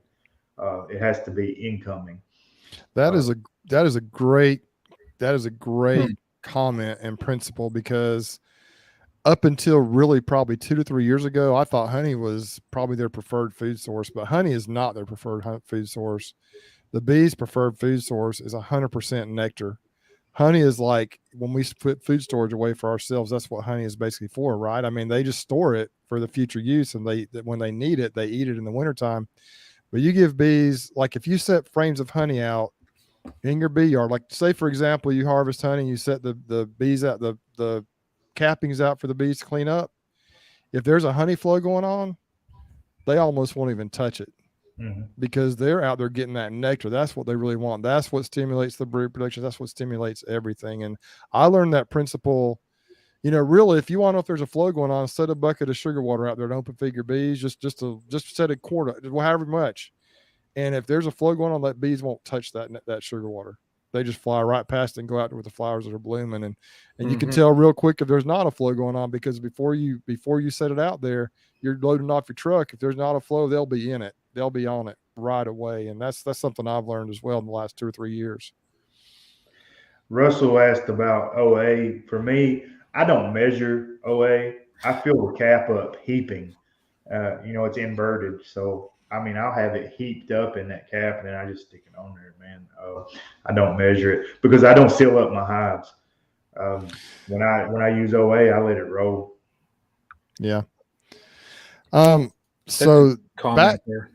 It has to be incoming. That is a great comment and principle, because up until really probably 2 to 3 years ago, I thought honey was probably their preferred food source, but honey is not their preferred food source. The bees' preferred food source is 100% nectar. Honey is like, when we put food storage away for ourselves, that's what honey is basically for, right? I mean, they just store it for the future use, and when they need it, they eat it in the wintertime. But you give bees, like if you set frames of honey out in your bee yard, like say, for example, you harvest honey, you set the bees out, the cappings out for the bees to clean up. If there's a honey flow going on, they almost won't even touch it. Because they're out there getting that nectar. That's what they really want. That's what stimulates the brood production. That's what stimulates everything. And I learned that principle. Really, if you want to know if there's a flow going on, set a bucket of sugar water out there to open feed your bees. Just set a quart, however much. And if there's a flow going on, that bees won't touch that sugar water. They just fly right past it and go out there with the flowers that are blooming. And you can tell real quick if there's not a flow going on, because before you set it out there, you're loading off your truck. If there's not a flow, they'll be in it. They'll be on it right away. And that's something I've learned as well in the last 2 or 3 years. Russell asked about OA. For me, I don't measure OA. I fill the cap up heaping. It's inverted. So, I mean, I'll have it heaped up in that cap, and then I just stick it on there, man. I don't measure it because I don't seal up my hives. When I use OA, I let it roll. Yeah. So back there.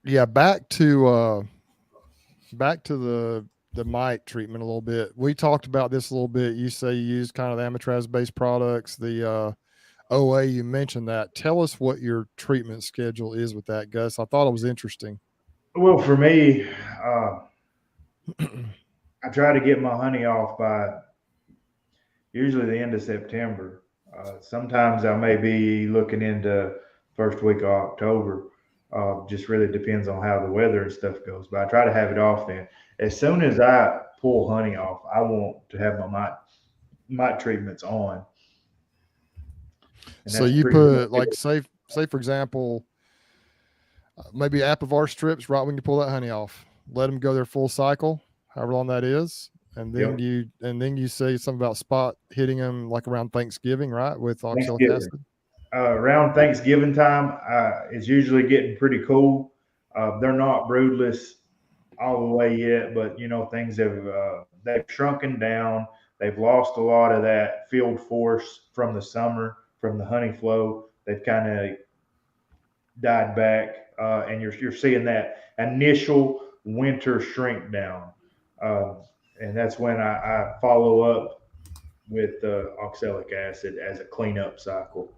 Yeah, back to the mite treatment a little bit. We talked about this a little bit. You say you use kind of the amatraz-based products, the OA. You mentioned that. Tell us what your treatment schedule is with that, Gus. I thought it was interesting. Well, for me, I try to get my honey off by usually the end of September. Sometimes I may be looking into first week of October. Just really depends on how the weather and stuff goes. But I try to have it off then. As soon as I pull honey off, I want to have my mite mite treatments on. And So that's you pretty put good. like say for example, maybe Apivar strips right when you pull that honey off. Let them go their full cycle, however long that is, and then Yep. you say something about spot hitting them like around Thanksgiving, right, with oxalic Thanksgiving. acid. Around Thanksgiving time, it's usually getting pretty cool. They're not broodless all the way yet, but things have they've shrunken down. They've lost a lot of that field force from the summer, from the honey flow. They've kind of died back, and you're seeing that initial winter shrink down, um, and that's when I follow up with oxalic acid as a cleanup cycle.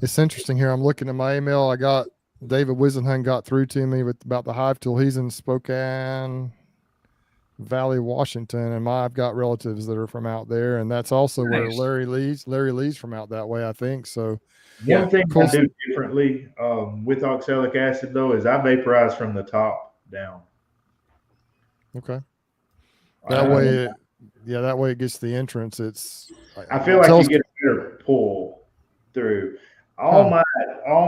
It's interesting here. I'm looking at my email. I got David Wisenhunt got through to me with about the hive tool. He's in Spokane Valley, Washington, and I've got relatives that are from out there, and that's also where Nice. Larry Lee's from out that way, I think. So Yeah. One thing cool. I do differently with oxalic acid though is I vaporize from the top down. Okay. That way, yeah, that way it gets the entrance. It's I feel like you get a better pull through. All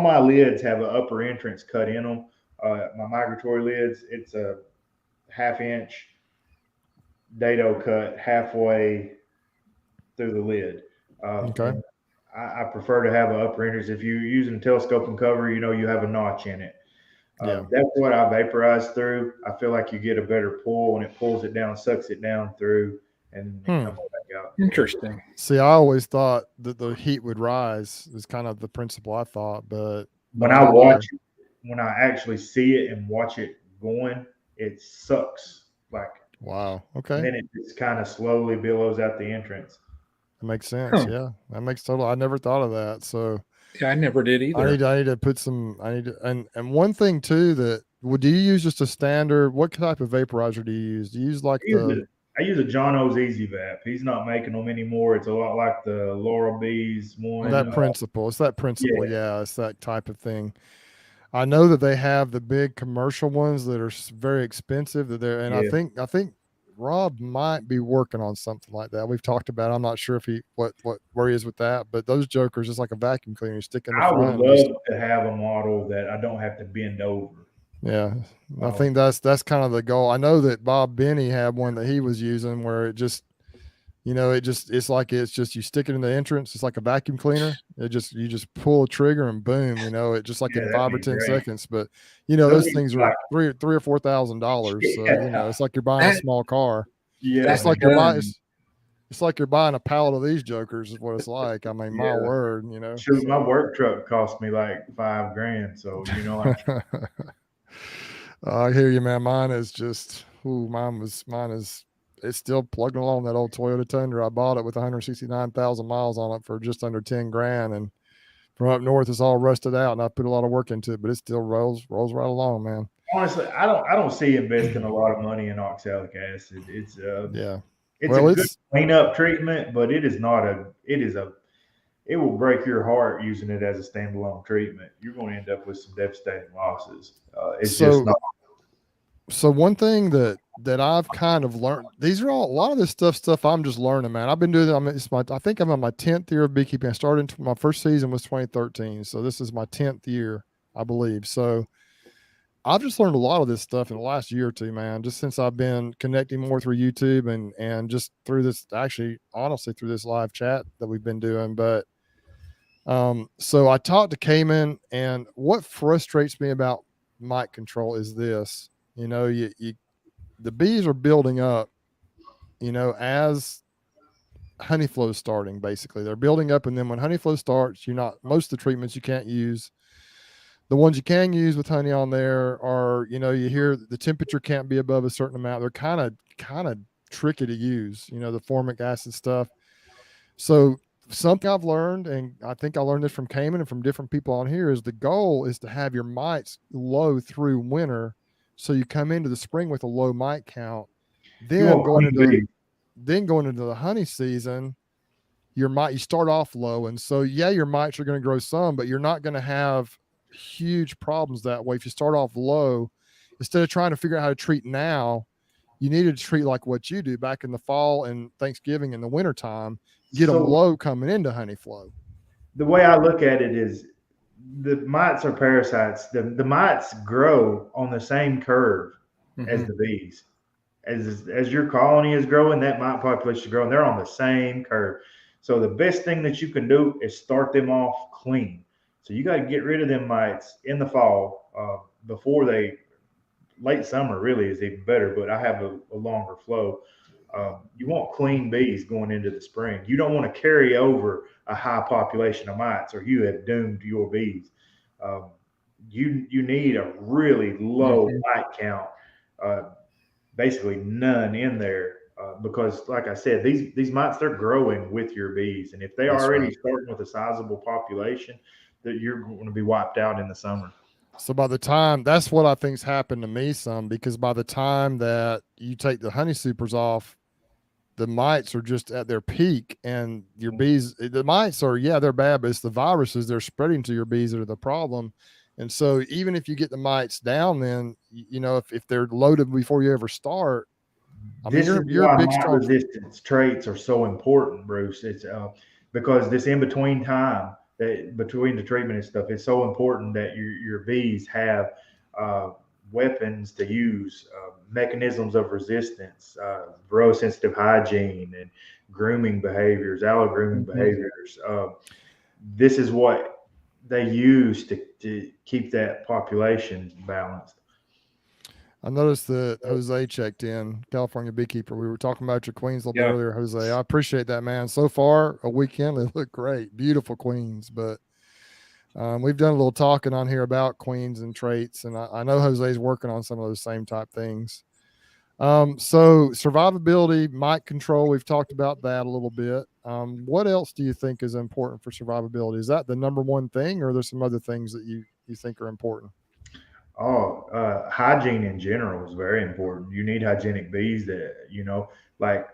my lids have an upper entrance cut in them. My migratory lids, it's a 1/2 inch dado cut halfway through the lid. Okay. I prefer to have an upper entrance. If you're using a telescoping cover, you have a notch in it. Yeah. That's what I vaporize through. I feel like you get a better pull when it pulls it down, sucks it down through, and it comes back out. Interesting. See, I always thought that the heat would rise is kind of the principle I thought, but When I watch it, when I actually see it and watch it going, it sucks. Like, wow. Okay. and then it just kind of slowly billows out the entrance. That makes sense. Huh. Yeah. That makes total. I never thought of that. So Yeah, I never did either. I need to put some, and one thing too that do you use just a standard, what type of vaporizer do you use? Do you use like I use a John O's Easy Vap. He's not making them anymore. It's a lot like the Laurel Bees one. that principle? It's that principle. Yeah. Yeah. It's that type of thing. I know that they have the big commercial ones that are very expensive that they're, and Yeah. I think Rob might be working on something like that. We've talked about it. I'm not sure if he where he is with that, but those jokers just like a vacuum cleaner. You stick in the I would front. love to have a model that I don't have to bend over. Yeah, I think that's kind of the goal. I know that Bob Benny had one that he was using where it just, it's like you stick it in the entrance. It's like a vacuum cleaner. You just pull a trigger and boom, it just like in 5 or 10 seconds. But those things are $3,000 or $4,000. So it's like you're buying a small car. Yeah, it's like you're buying a pallet of these jokers is what it's like. I mean, my word, Shoot, my work truck cost me like $5,000. So I hear you, man. Mine is just, it's still plugging along that old Toyota Tundra. I bought it with 169,000 miles on it for just under 10 grand. And from up north, it's all rusted out and I put a lot of work into it, but it still rolls right along, man. Honestly, I don't see investing a lot of money in oxalic acid. It's a good cleanup treatment, but it will break your heart using it as a standalone treatment. You're going to end up with some devastating losses. It's just not. So one thing that I've kind of learned, these are a lot of this stuff I'm just learning, man. I've been doing I think I'm on my 10th year of beekeeping. I started my first season was 2013. So this is my 10th year, I believe. So I've just learned a lot of this stuff in the last year or two, man, just since I've been connecting more through YouTube and just through this, actually, honestly, through this live chat that we've been doing. But so I talked to Cayman, and what frustrates me about mite control is this, the bees are building up, as honey flow is starting, basically. They're building up, and then when honey flow starts, most of the treatments you can't use. The ones you can use with honey on there are, you hear the temperature can't be above a certain amount. They're kind of tricky to use, the formic acid stuff. So something I've learned, and I think I learned this from Cayman and from different people on here, is the goal is to have your mites low through winter. So you come into the spring with a low mite count. Then going into the honey season, you start off low. And so, your mites are going to grow some, but you're not going to have huge problems that way. If you start off low, instead of trying to figure out how to treat now, you needed to treat like what you do back in the fall and Thanksgiving in the wintertime, get them So low coming into honey flow. the way I look at it is the mites are parasites. The mites grow on the same curve as the bees. As your colony is growing, that mite population is growing. They're on the same curve. So the best thing that you can do is start them off clean. So you got to get rid of them mites in the fall before they late summer really is even better, but I have a longer flow. You want clean bees going into the spring. You don't want to carry over a high population of mites, or you have doomed your bees. Um, you need a really low mite count, basically none in there, because, like I said, these mites, they're growing with your bees, and if they That's already right. starting with a sizable population, that you're going to be wiped out in the summer. So by the time, that's what I think's happened to me some, because by the time that you take the honey supers off, the mites are just at their peak, and your bees, the mites are, yeah, they're bad, but it's the viruses they're spreading to your bees that are the problem. And so even if you get the mites down, then, you know, if they're loaded before you ever start, I mean, This is you're a why big, mite strong. resistance traits are so important, Bruce. It's because this in between time that between the treatment and stuff, it's so important that your bees have uh, weapons to use, mechanisms of resistance, grow sensitive hygiene and grooming behaviors, allo grooming behaviors. This is what they use to keep that population balanced. I noticed that Jose checked in, California beekeeper. We were talking about your queens a little bit Yeah. earlier, Jose. I appreciate that, man. So far, a weekend, they look great. Beautiful queens. But we've done a little talking on here about queens and traits, and I know Jose's working on some of those same type things. So survivability, mite control, we've talked about that a little bit. What else do you think is important for survivability? Is that the number one thing, or are there some other things that you think are important? Oh, hygiene in general is very important. You need hygienic bees that, like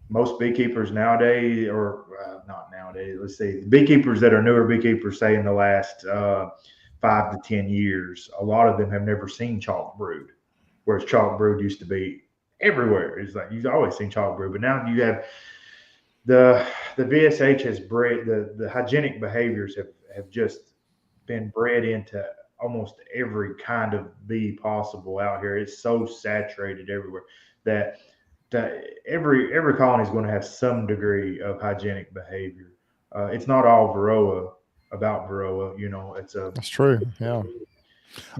most beekeepers nowadays, or not nowadays, let's see, beekeepers that are newer beekeepers, say in the last 5 to 10 years, a lot of them have never seen chalk brood, whereas chalk brood used to be everywhere. It's like you've always seen chalk brood, but now you have the VSH has bred the hygienic behaviors have just been bred into almost every kind of bee possible out here. It's so saturated everywhere that every colony is going to have some degree of hygienic behavior. It's not all Varroa about Varroa. It's a That's true. Yeah.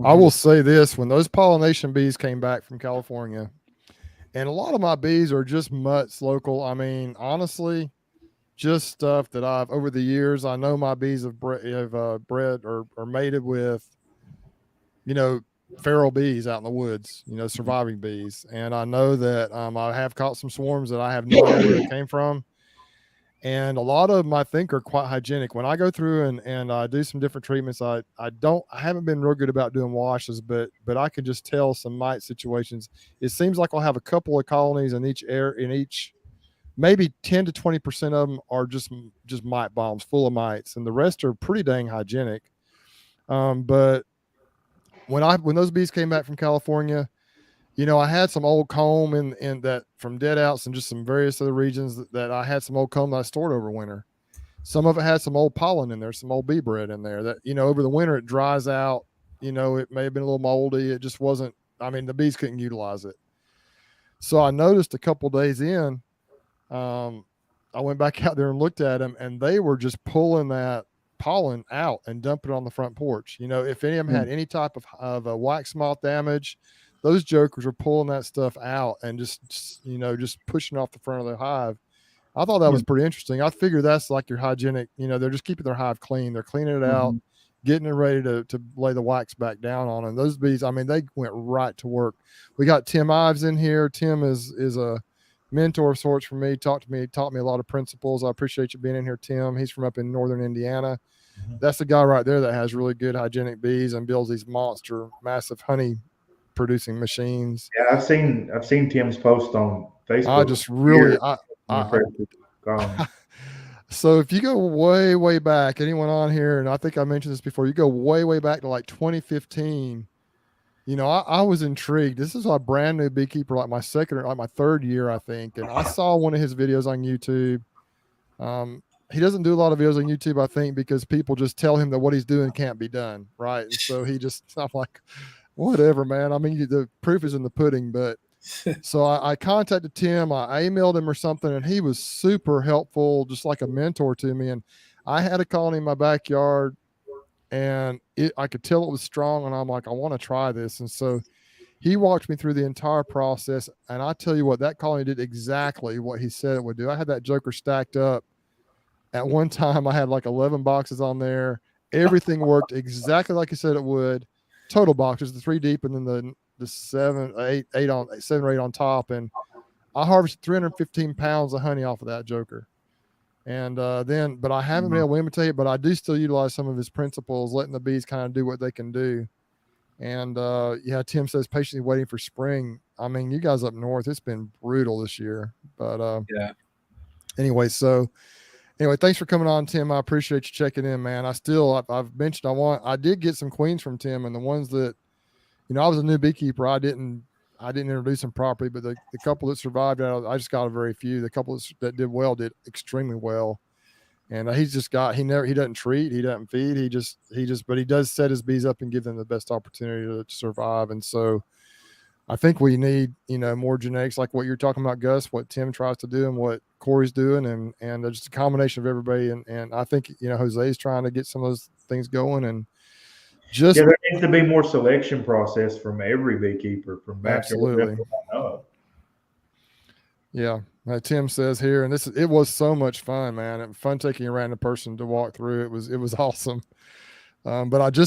I will say this, when those pollination bees came back from California, and a lot of my bees are just mutts local. I mean, honestly, just stuff that I've over the years, I know my bees have bred or mated with, you know, feral bees out in the woods, you know, surviving bees. And I know that I have caught some swarms that I have no idea where they came from. And a lot of them I think are quite hygienic. When I go through and I do some different treatments, I haven't been real good about doing washes, but I can just tell some mite situations. It seems like I'll have a couple of colonies in each, maybe 10 to 20% of them are just mite bombs full of mites, and the rest are pretty dang hygienic. But when those bees came back from California, you know, I had some old comb in that from dead outs and just some various other regions that I had some old comb that I stored over winter. Some of it had some old pollen in there, some old bee bread in there that, you know, over the winter it dries out. You know, it may have been a little moldy. It just wasn't, I mean, the bees couldn't utilize it. So I noticed a couple days in, I went back out there and looked at them, and they were just pulling that pollen out and dumping it on the front porch. You know, if any of them had any type of a wax moth damage, those jokers were pulling that stuff out and just pushing off the front of the hive. I thought that was pretty interesting. I figure that's like your hygienic, you know, they're just keeping their hive clean. They're cleaning it out, getting it ready to lay the wax back down on. And those bees, I mean, they went right to work. We got Tim Ives in here. Tim is a mentor of sorts for me, taught me a lot of principles. I appreciate you being in here, Tim. He's from up in northern Indiana. That's the guy right there that has really good hygienic bees and builds these monster, massive honey producing machines. Yeah, I've seen Tim's post on Facebook. I just really, so if you go way, way back, anyone on here, and I think I mentioned this before, you go way, way back to like 2015. I was intrigued. This is a brand new beekeeper, like my second or like my third year, I think. And I saw one of his videos on YouTube. Um, he doesn't do a lot of videos on YouTube, I think, because people just tell him that what he's doing can't be done. Right. And so I'm like, whatever, man. I mean, the proof is in the pudding. But so I contacted Tim, I emailed him or something, and he was super helpful, just like a mentor to me. And I had a colony in my backyard, and I could tell it was strong, and I'm like, I want to try this. And so he walked me through the entire process, and I tell you what, that colony did exactly what he said it would do. I had that joker stacked up. At one time, I had like 11 boxes on there. Everything worked exactly like he said it would. Total boxes, the 3 deep, and then the 7 or 8 on top. And I harvested 315 pounds of honey off of that joker. And but I haven't been able to imitate it, but I do still utilize some of his principles, letting the bees kind of do what they can do. And yeah, Tim says patiently waiting for spring. I mean, you guys up north, it's been brutal this year. But Yeah. anyway, thanks for coming on, Tim. I appreciate you checking in, man. I've mentioned I did get some queens from Tim, and the ones that, I was a new beekeeper. I didn't introduce them properly, but the couple that survived, I just got a very few. The couple that did well did extremely well. And he doesn't treat, he doesn't feed. But he does set his bees up and give them the best opportunity to survive. And so I think we need, more genetics like what you're talking about, Gus, what Tim tries to do and what Corey's doing, and just a combination of everybody. And I think, Jose's trying to get some of those things going, and just, there needs to be more selection process from every beekeeper from back absolutely. Yeah. Tim says here, and it was so much fun, man. It was fun taking a random person to walk through. It was awesome. But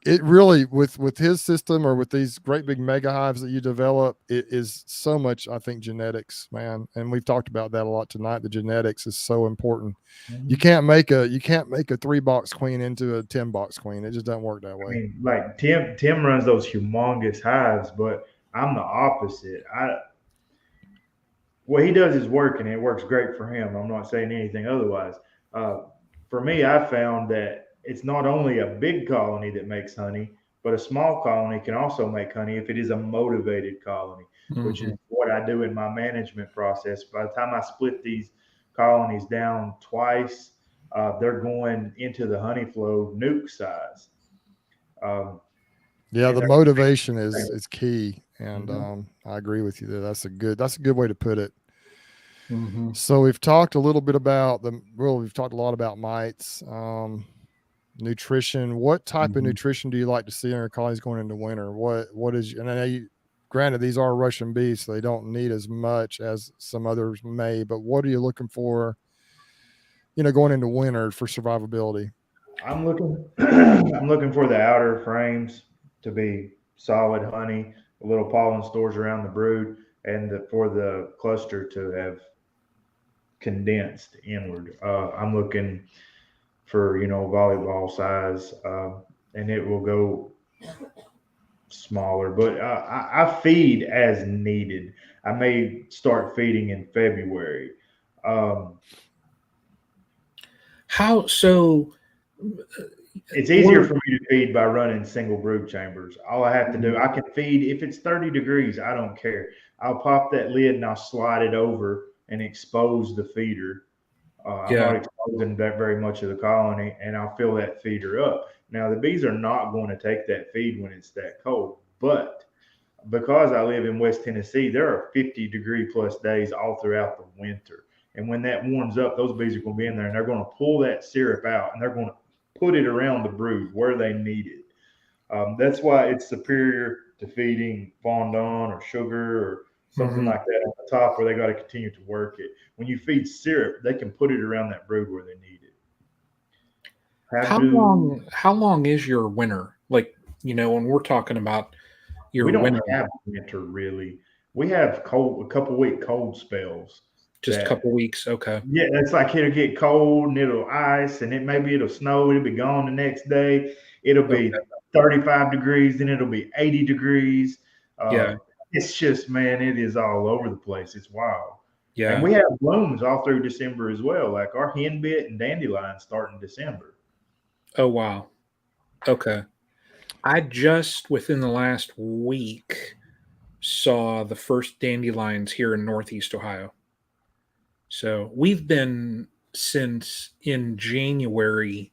it really, with his system or with these great big mega hives that you develop, it is so much, I think, genetics, man. And we've talked about that a lot tonight. The genetics is so important. Mm-hmm. You can't make a 3-box queen into a 10-box queen. It just doesn't work that way. I mean, like Tim runs those humongous hives, but I'm the opposite. What he does is working. It works great for him. I'm not saying anything otherwise. For me, I found that it's not only a big colony that makes honey, but a small colony can also make honey if it is a motivated colony, which is what I do in my management process. By the time I split these colonies down twice, they're going into the honey flow nuke size. Yeah, the motivation is key, and I agree with you there. That's a good way to put it. Mm-hmm. So we've talked a little bit about we've talked a lot about mites, nutrition. What type of nutrition do you like to see in your colonies going into winter? What is, and I know granted these are Russian bees, so they don't need as much as some others may, but what are you looking for, going into winter for survivability? I'm looking for the outer frames to be solid honey, a little pollen stores around the brood, and for the cluster to have condensed inward. I'm looking for, volleyball size, and it will go smaller, but I feed as needed. I may start feeding in February. How so? It's easier for me to feed by running single brood chambers. All I have to do, I can feed if it's 30 degrees. I don't care. I'll pop that lid and I'll slide it over and expose the feeder. I'm not exposing that very much of the colony, and I'll fill that feeder up. Now, the bees are not going to take that feed when it's that cold, but because I live in West Tennessee, there are 50-degree plus days all throughout the winter. And when that warms up, those bees are going to be in there, and they're going to pull that syrup out, and they're going to put it around the brood where they need it. That's why it's superior to feeding fondant or sugar or something like that on the top where they got to continue to work it. When you feed syrup, they can put it around that brood where they need it. How long is your winter? Like, when we're talking about your winter. We don't have winter really. We have a couple week cold spells. Just a couple weeks, okay. Yeah, it's like it'll get cold and it'll ice, and it'll snow, it'll be gone the next day. It'll be 35 degrees, then it'll be 80 degrees. It's just, man, it is all over the place. It's wild. Yeah. And we have blooms all through December as well. Like our henbit and dandelion start in December. Oh, wow. Okay. I just within the last week saw the first dandelions here in Northeast Ohio. So we've been since in January,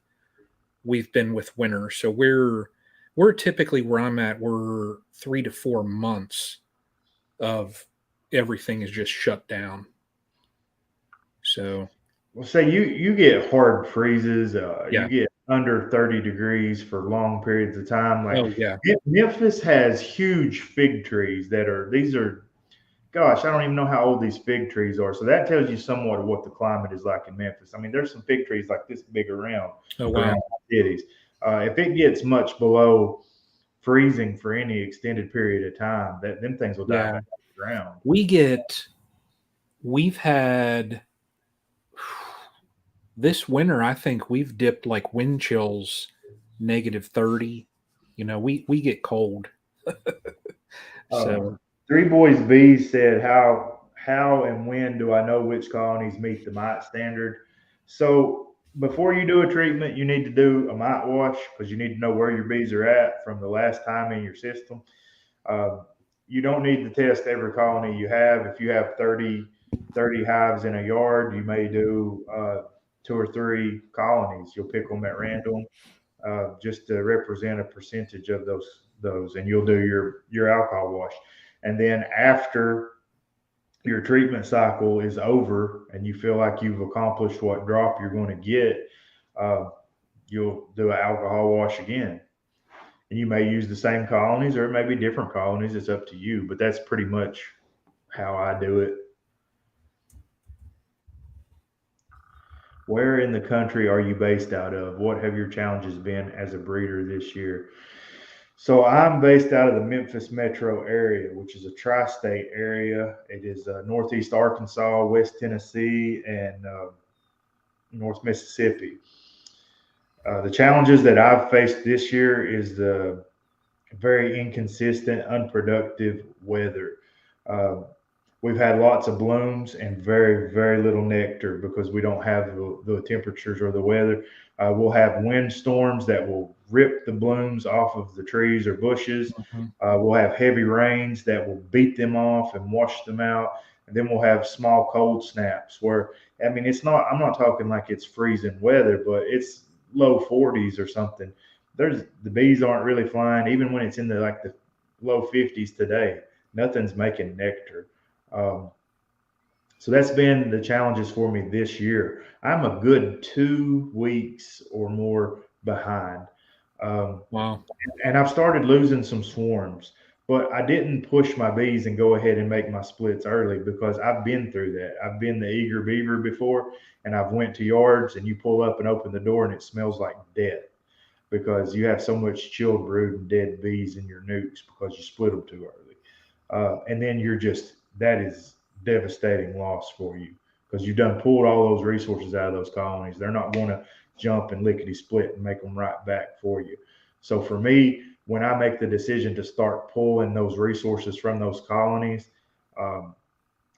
we've been with winter. So we're typically where I'm at, we're 3 to 4 months of everything is just shut down. So Well, say you get hard freezes. You yeah. get under 30 degrees for long periods of time. Like Oh yeah. Memphis has huge fig trees that are. These are. Gosh, I don't even know how old these fig trees are. So that tells you somewhat of what the climate is like in Memphis. I mean, there's some fig trees like this big Oh around wow. cities. If it gets much below freezing for any extended period of time, that them things will die Yeah. back to the ground. We've had this winter, I think we've dipped like wind chills -30. We get cold. So Three Boys Bees said, how and when do I know which colonies meet the mite standard? So before you do a treatment, you need to do a mite wash because you need to know where your bees are at from the last time in your system. Uh, you don't need to test every colony you have. If you have 30 hives in a yard, you may do 2 or 3 colonies. You'll pick them at random just to represent a percentage of those, and you'll do your alcohol wash. And then after your treatment cycle is over and you feel like you've accomplished what drop you're going to get, uh, you'll do an alcohol wash again. And you may use the same colonies or it may be different colonies. It's up to you, but that's pretty much how I do it. Where in the country are you based out of? What have your challenges been as a breeder this year? So I'm based out of the Memphis metro area, which is a tri-state area. It is northeast Arkansas, West Tennessee, and North Mississippi. The challenges that I've faced this year is the very inconsistent, unproductive weather. Uh, we've had lots of blooms and very, very little nectar because we don't have the temperatures or the weather. We'll have wind storms that will rip the blooms off of the trees or bushes. We'll have heavy rains that will beat them off and wash them out. And then we'll have small cold snaps where, I mean, I'm not talking like it's freezing weather, but it's low 40s or something. The bees aren't really flying, even when it's in the low 50s today. Nothing's making nectar. So that's been the challenges for me this year. I'm a good 2 weeks or more behind. wow. And I've started losing some swarms, but I didn't push my bees and go ahead and make my splits early because I've been through that. I've been the eager beaver before, and I've went to yards and you pull up and open the door and it smells like death because you have so much chilled brood and dead bees in your nukes because you split them too early. And then that is devastating loss for you because you've done pulled all those resources out of those colonies. They're not going to jump and lickety split and make them right back for you. So for me, when I make the decision to start pulling those resources from those colonies, um,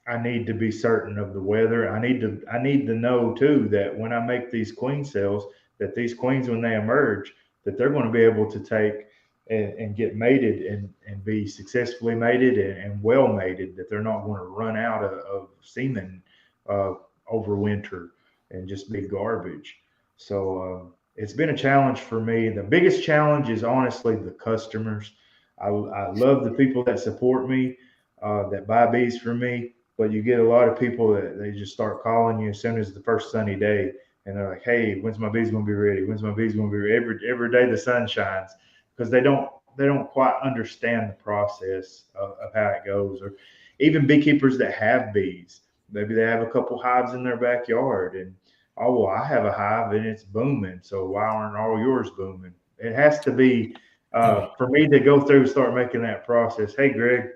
I need to be certain of the weather. I need to know too that when I make these queen cells, that these queens when they emerge, that they're going to be able to take and get mated and be successfully mated and well mated, that they're not going to run out of semen over winter and just be garbage. So it's been a challenge for me. The biggest challenge is honestly the customers. I love the people that support me, that buy bees from me, but you get a lot of people that they just start calling you as soon as the first sunny day, and they're like, "Hey, when's my bees gonna be ready? When's my bees gonna be ready?" Every day the sun shines because they don't quite understand the process of how it goes. Or even beekeepers that have bees, maybe they have a couple hives in their backyard, and oh well, I have a hive and it's booming, so why aren't all yours booming? It has to be for me to go through and start making that process. Hey, Greg.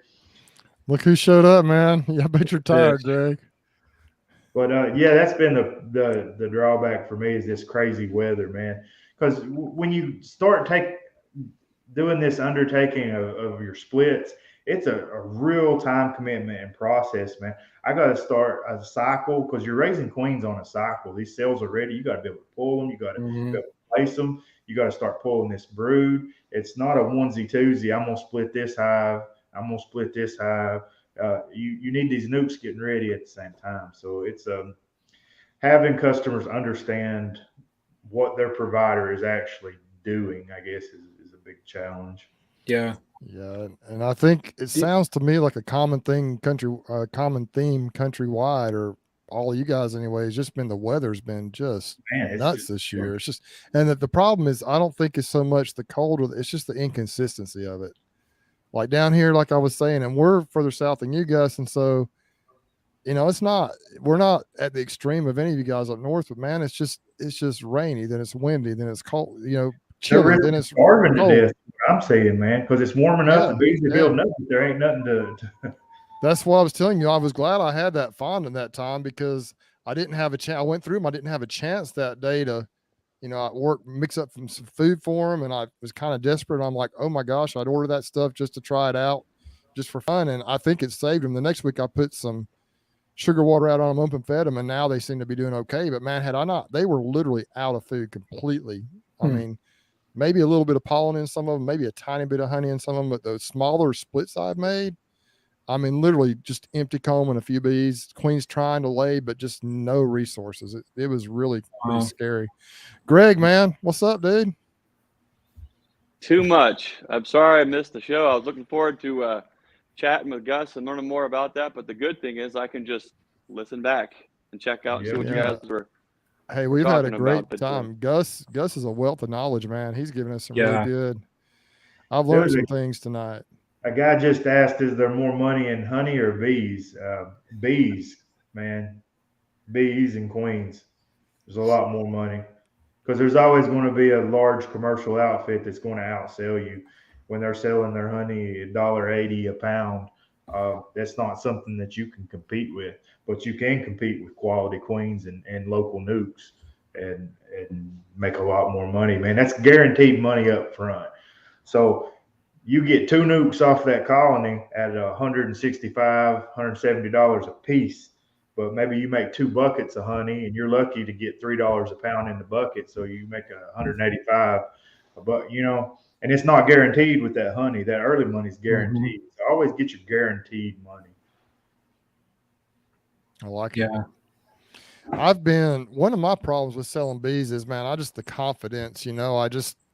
Look who showed up, man. Yeah, I bet you're tired, Greg. But yeah, that's been the drawback for me is this crazy weather, man. Because when you start doing this undertaking of your splits, it's a real time commitment and process, man. I got to start a cycle because you're raising queens on a cycle. These cells are ready. You got to be able to pull them. You got to be able to place them. you got to start pulling this brood. It's not a onesie twosie. I'm gonna split this hive. I'm gonna split this hive. You need these nukes getting ready at the same time. So it's having customers understand what their provider is actually doing, I guess, is a big challenge. Yeah. Yeah, and I think it sounds to me like a common thing, common theme countrywide, or all of you guys anyway. It's just been the weather's been just Man, it's nuts just this year. It's just, and the problem is, I don't think it's so much the cold, it's just the inconsistency of it. Like down here, like I was saying, and we're further south than you guys, and so it's not, we're not at the extreme of any of you guys up north, but man, it's just rainy, then it's windy, then it's cold, they're chilly, really then it's starving to cold. death. I'm saying, man, because it's warming up. Yeah, The bees are yeah. building up, but there ain't nothing to That's what I was telling you. I was glad I had that fondant that time because I didn't have a chance. I went through them. I didn't have a chance that day to, I mix up some food for them, and I was kind of desperate. I'm like, oh my gosh, I'd order that stuff just to try it out, just for fun, and I think it saved them. The next week, I put some sugar water out on them, open fed them, and now they seem to be doing okay. But man, had I not, they were literally out of food completely. I mean, maybe a little bit of pollen in some of them, maybe a tiny bit of honey in some of them, but those smaller splits I've made, I mean, literally just empty comb and a few bees. Queen's trying to lay, but just no resources. It was really pretty scary. Greg, man, what's up, dude? Too much. I'm sorry I missed the show. I was looking forward to chatting with Gus and learning more about that. But the good thing is I can just listen back and check out and see what you guys were. Hey, we've had a great time. Gus is a wealth of knowledge, man. He's given us some really good. I've learned some things tonight. A guy just asked, is there more money in honey or bees? Bees, man. Bees and queens. There's a lot more money because there's always going to be a large commercial outfit that's going to outsell you when they're selling their honey $1.80 a pound. That's not something that you can compete with, but you can compete with quality queens and local nukes and make a lot more money, man. That's guaranteed money up front. So you get 2 nukes off that colony at $165, $170 a piece, but maybe you make 2 buckets of honey and you're lucky to get $3 a pound in the bucket. So you make $185 a buck, and it's not guaranteed with that honey. That early money is guaranteed. So always get your guaranteed money. I like it. One of my problems with selling bees is, man, the confidence,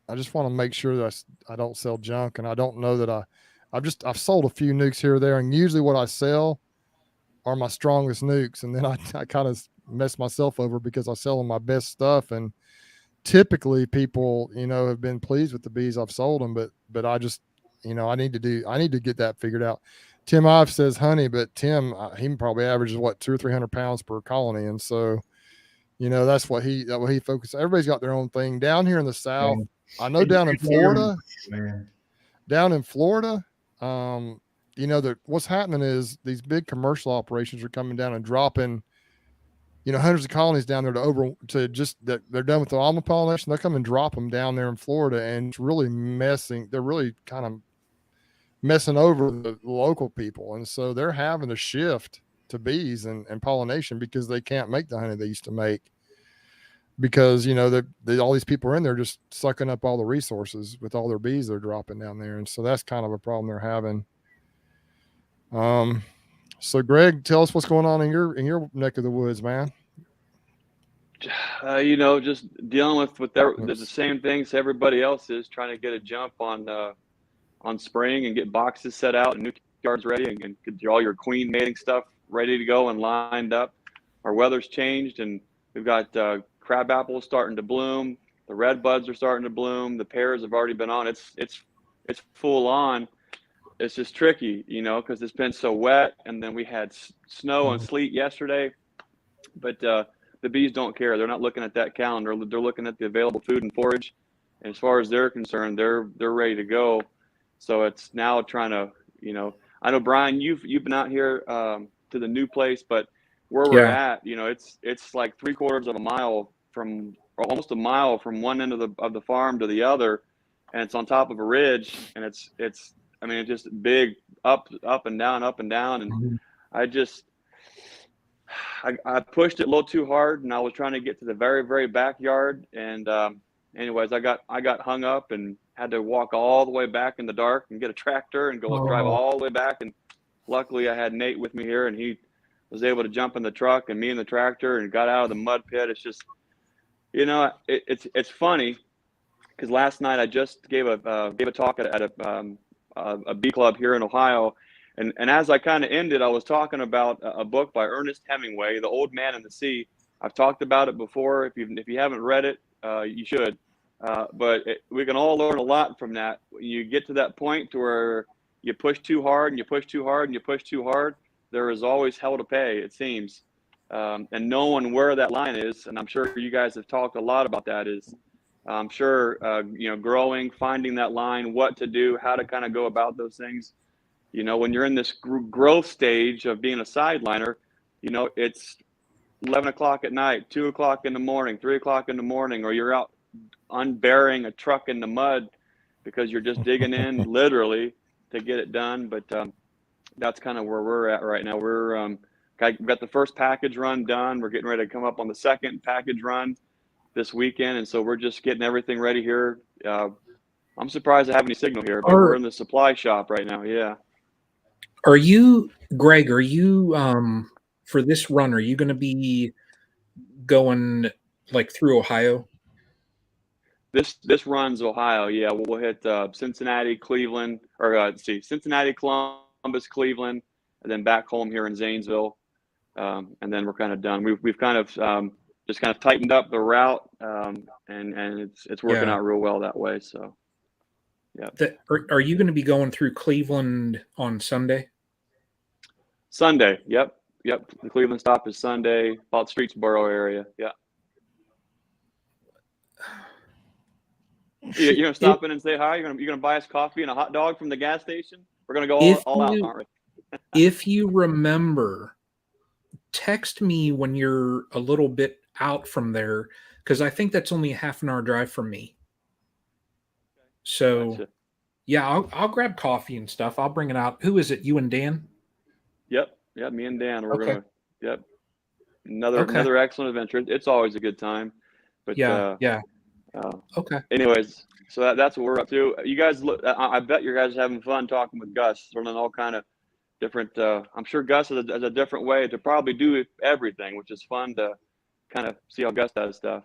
I just want to make sure that I don't sell junk, and I don't know that I've sold a few nukes here or there, and usually what I sell are my strongest nukes, and then I kind of mess myself over because I sell them my best stuff, and typically people have been pleased with the bees I've sold them, but I just I need to get that figured out. Tim Ive says honey, but Tim he probably averages 200 or 300 pounds per colony, and so that's what he focuses. Everybody's got their own thing down here in the South. I know down in Florida, what's happening is these big commercial operations are coming down and dropping, hundreds of colonies down there that they're done with the almond pollination. They'll come and drop them down there in Florida, and it's really they're really kind of messing over the local people. And so they're having to shift to bees and pollination because they can't make the honey they used to make. Because all these people are in there just sucking up all the resources with all their bees they're dropping down there, and so that's kind of a problem they're having. So Greg, tell us what's going on in your neck of the woods, man. Just dealing with the same things everybody else is, trying to get a jump on spring and get boxes set out and new yards ready and get all your queen mating stuff ready to go and lined up. Our weather's changed, and we've got crab apples starting to bloom. The red buds are starting to bloom. The pears have already been on. It's full on. It's just tricky, because it's been so wet, and then we had snow and sleet yesterday. But the bees don't care. They're not looking at that calendar. They're looking at the available food and forage. And as far as they're concerned, they're ready to go. So it's now trying to, I know Brian, you've been out here to the new place, but where we're at, it's like 3/4 of a mile or almost a mile from one end of the farm to the other, and it's on top of a ridge, and it's just big up and down, and I pushed it a little too hard, and I was trying to get to the very, very backyard, and anyways, I got hung up and had to walk all the way back in the dark and get a tractor and go drive all the way back. And luckily I had Nate with me here, and he was able to jump in the truck and me in the tractor and got out of the mud pit. It's just, it's funny because last night I just gave a talk at a bee club here in Ohio. And as I kind of ended, I was talking about a book by Ernest Hemingway, The Old Man and the Sea. I've talked about it before. If you haven't read it, you should. But we can all learn a lot from that. When you get to that point to where you push too hard and you push too hard and you push too hard, there is always hell to pay, it seems. And knowing where that line is, and I'm sure you guys have talked a lot about that, is I'm sure, growing, finding that line, what to do, how to kind of go about those things. When you're in this growth stage of being a sideliner, it's 11 o'clock at night, 2 o'clock in the morning, 3 o'clock in the morning, or you're out unburying a truck in the mud because you're just digging in literally to get it done. But that's kind of where we're at right now. We're got the first package run done. We're getting ready to come up on the second package run this weekend. And so we're just getting everything ready here. I'm surprised I have any signal here, but we're in the supply shop right now. Yeah. Are you, Greg, for this run, are you going to be going like through Ohio? This runs Ohio. Yeah. We'll hit Cincinnati, Cleveland, or Cincinnati, Columbus, Cleveland, and then back home here in Zanesville. And then we're kind of done. We've kind of just kind of tightened up the route, and it's working out real well that way. So, yeah. Are you going to be going through Cleveland on Sunday? Sunday. Yep. The Cleveland stop is Sunday, about Streetsboro area. Yeah. You're gonna stop in and say hi. You're gonna buy us coffee and a hot dog from the gas station. We're gonna go all out, aren't we? If you remember, text me when you're a little bit out from there, because I think that's only a half an hour drive from me. So, gotcha. Yeah, I'll grab coffee and stuff. I'll bring it out. Who is it? You and Dan? Yep. Me and Dan. We're gonna. Yep. Another excellent adventure. It's always a good time. But okay. Anyways, so that's what we're up to. You guys, I bet you guys are having fun talking with Gus, learning all kind of different. I'm sure Gus has a different way to probably do everything, which is fun to kind of see how Gus does stuff.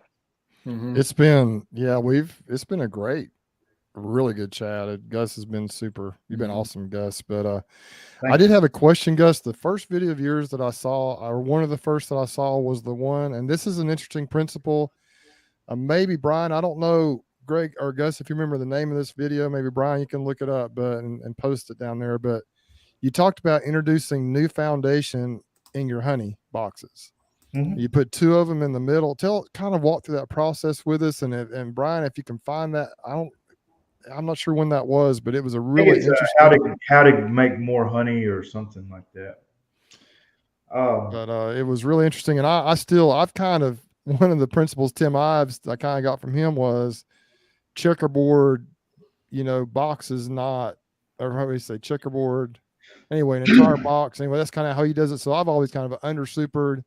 Mm-hmm. It's been a really good chat. Gus has been super. You've been awesome, Gus. But I did have a question, Gus. The first video of yours that I saw, or one of the first that I saw, was the one, and this is an interesting principle. Maybe Brian, I don't know, Greg or Gus, if you remember the name of this video. Maybe Brian, you can look it up, and post it down there. But you talked about introducing new foundation in your honey boxes. Mm-hmm. You put 2 of them in the middle. Kind of walk through that process with us, and Brian, if you can find that, I'm not sure when that was, but it was a really interesting. How to make more honey or something like that. But it was really interesting, and I've kind of, one of the principles Tim Ives I kind of got from him was checkerboard, box is not, or how do you say, checkerboard? Anyway, an entire box. Anyway, that's kind of how he does it. So I've always kind of under-supered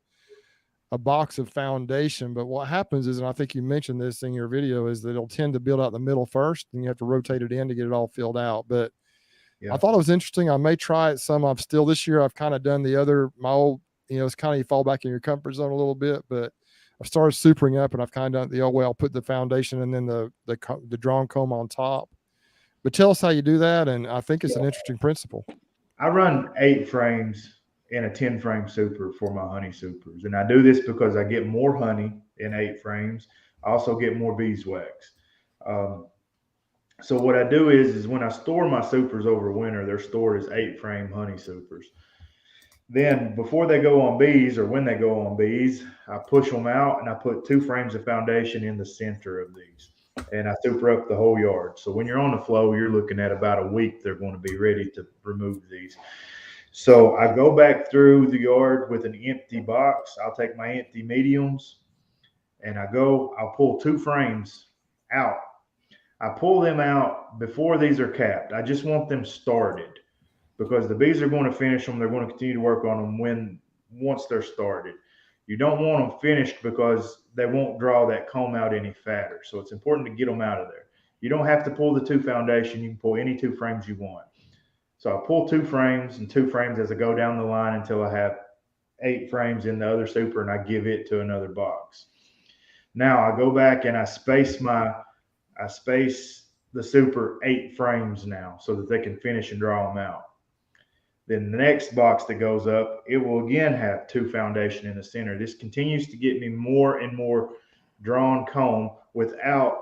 a box of foundation. But what happens is, and I think you mentioned this in your video, is that it'll tend to build out the middle first, and you have to rotate it in to get it all filled out. But I thought it was interesting. I may try it some. This year I've kind of done my old, it's kind of, you fall back in your comfort zone a little bit, but I've started supering up, and I've kind of done the old way. I'll put the foundation and then the drawn comb on top. But tell us how you do that, and I think it's an interesting principle. I run 8 frames in a 10 frame super for my honey supers, and I do this because I get more honey in 8 frames. I also get more beeswax. So what I do is when I store my supers over winter, they're stored as 8 frame honey supers. Then before they go on bees, or when they go on bees, I push them out and I put 2 frames of foundation in the center of these, and I super up the whole yard. So when you're on the flow, you're looking at about a week they're going to be ready to remove these. So I go back through the yard with an empty box. I'll take my empty mediums and I'll pull 2 frames out. I pull them out before these are capped. I just want them started, because the bees are going to finish them. They're going to continue to work on them once they're started. You don't want them finished, because they won't draw that comb out any fatter. So it's important to get them out of there. You don't have to pull the 2 foundation. You can pull any 2 frames you want. So I pull 2 frames and 2 frames as I go down the line until I have 8 frames in the other super, and I give it to another box. Now I go back and I space the super 8 frames now so that they can finish and draw them out. Then the next box that goes up, it will again have 2 foundation in the center. This continues to get me more and more drawn comb without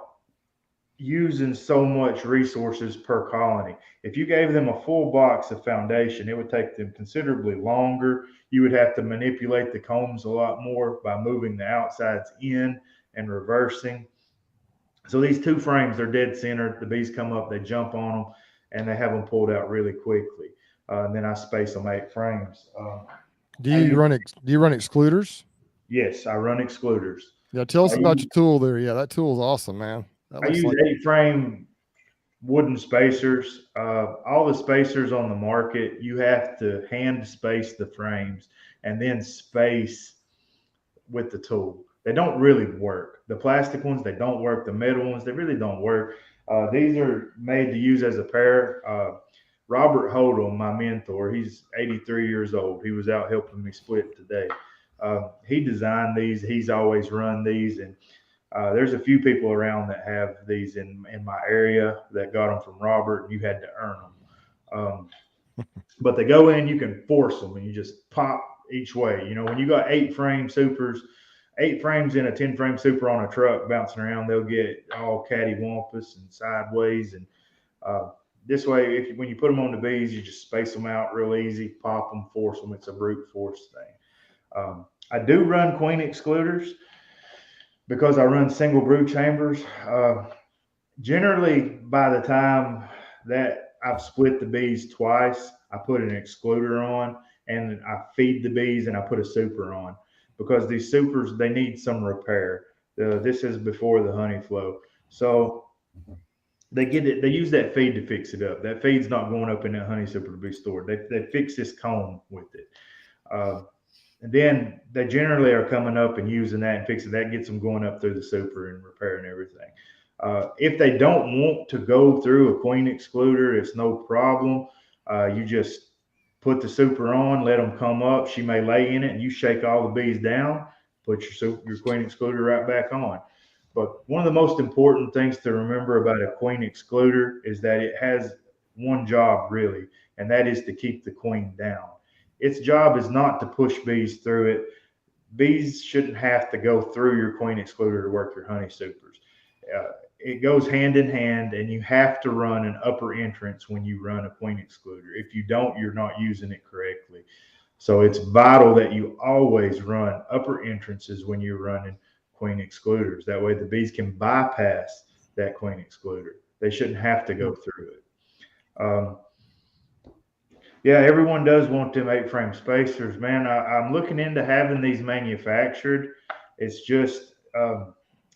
using so much resources per colony. If you gave them a full box of foundation, it would take them considerably longer. You would have to manipulate the combs a lot more by moving the outsides in and reversing. So these 2 frames, they're dead center. The bees come up, they jump on them, and they have them pulled out really quickly. And then I space them 8 frames. Do you run excluders? Yes, I run excluders. Yeah, tell us about your tool there. Yeah, that tool is awesome, man. I use 8-frame wooden spacers. All the spacers on the market, you have to hand space the frames and then space with the tool. They don't really work. The plastic ones, they don't work. The metal ones, they really don't work. These are made to use as a pair. Robert Hodel, my mentor, he's 83 years old. He was out helping me split today. He designed these. He's always run these, and there's a few people around that have these in my area that got them from Robert, and you had to earn them. But they go in, you can force them, and you just pop each way. You know, when you got 8-frame supers, 8 frames in a 10-frame super on a truck bouncing around, they'll get all cattywampus and sideways. And this way, when you put them on the bees, you just space them out real easy, pop them, force them. It's a brute force thing. I do run queen excluders because I run single brood chambers. Generally, by the time that I've split the bees twice, I put an excluder on and I feed the bees and I put a super on, because these supers, they need some repair. This is before the honey flow. So they use that feed to fix it up. That feed's not going up in that honey super to be stored. They fix this comb with it. And then they generally are coming up and using that and fixing that, gets them going up through the super and repairing everything. If they don't want to go through a queen excluder, it's no problem. You just put the super on, let them come up. She may lay in it, and you shake all the bees down, put your queen excluder right back on. But one of the most important things to remember about a queen excluder is that it has one job really, and that is to keep the queen down. Its job is not to push bees through it. Bees shouldn't have to go through your queen excluder to work your honey supers. It goes hand in hand, and you have to run an upper entrance when you run a queen excluder. If you don't, you're not using it correctly. So it's vital that you always run upper entrances when you're running queen excluders. That way the bees can bypass that queen excluder. They shouldn't have to go through it. Yeah, everyone does want them 8-frame spacers, man. I'm looking into having these manufactured. It's just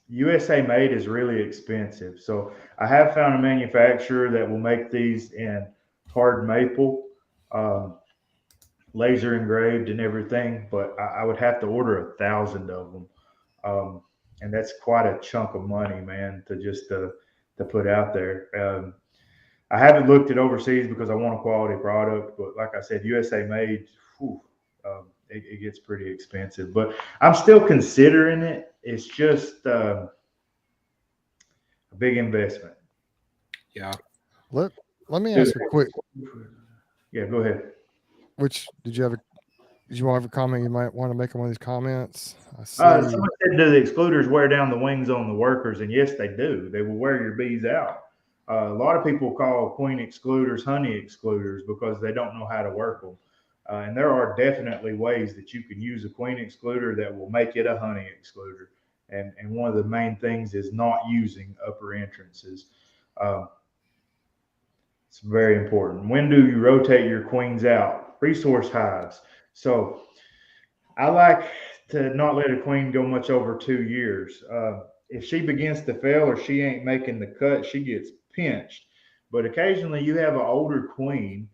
USA made is really expensive. So I have found a manufacturer that will make these in hard maple, laser engraved and everything, but I would have to order 1,000 of them. And that's quite a chunk of money, man, to put out there. I haven't looked at overseas because I want a quality product, but like I said, USA made, it gets pretty expensive. But I'm still considering it. It's just a big investment. Yeah. Let me ask a quick. Yeah, go ahead. Did you want to have a comment? You might want to make one of these comments. Someone said, do the excluders wear down the wings on the workers? And yes, they do. They will wear your bees out. A lot of people call queen excluders honey excluders because they don't know how to work them. And there are definitely ways that you can use a queen excluder that will make it a honey excluder. And one of the main things is not using upper entrances. It's very important. When do you rotate your queens out? Resource hives. So I like to not let a queen go much over 2 years. If she begins to fail or she ain't making the cut, she gets pinched. But occasionally you have an older queen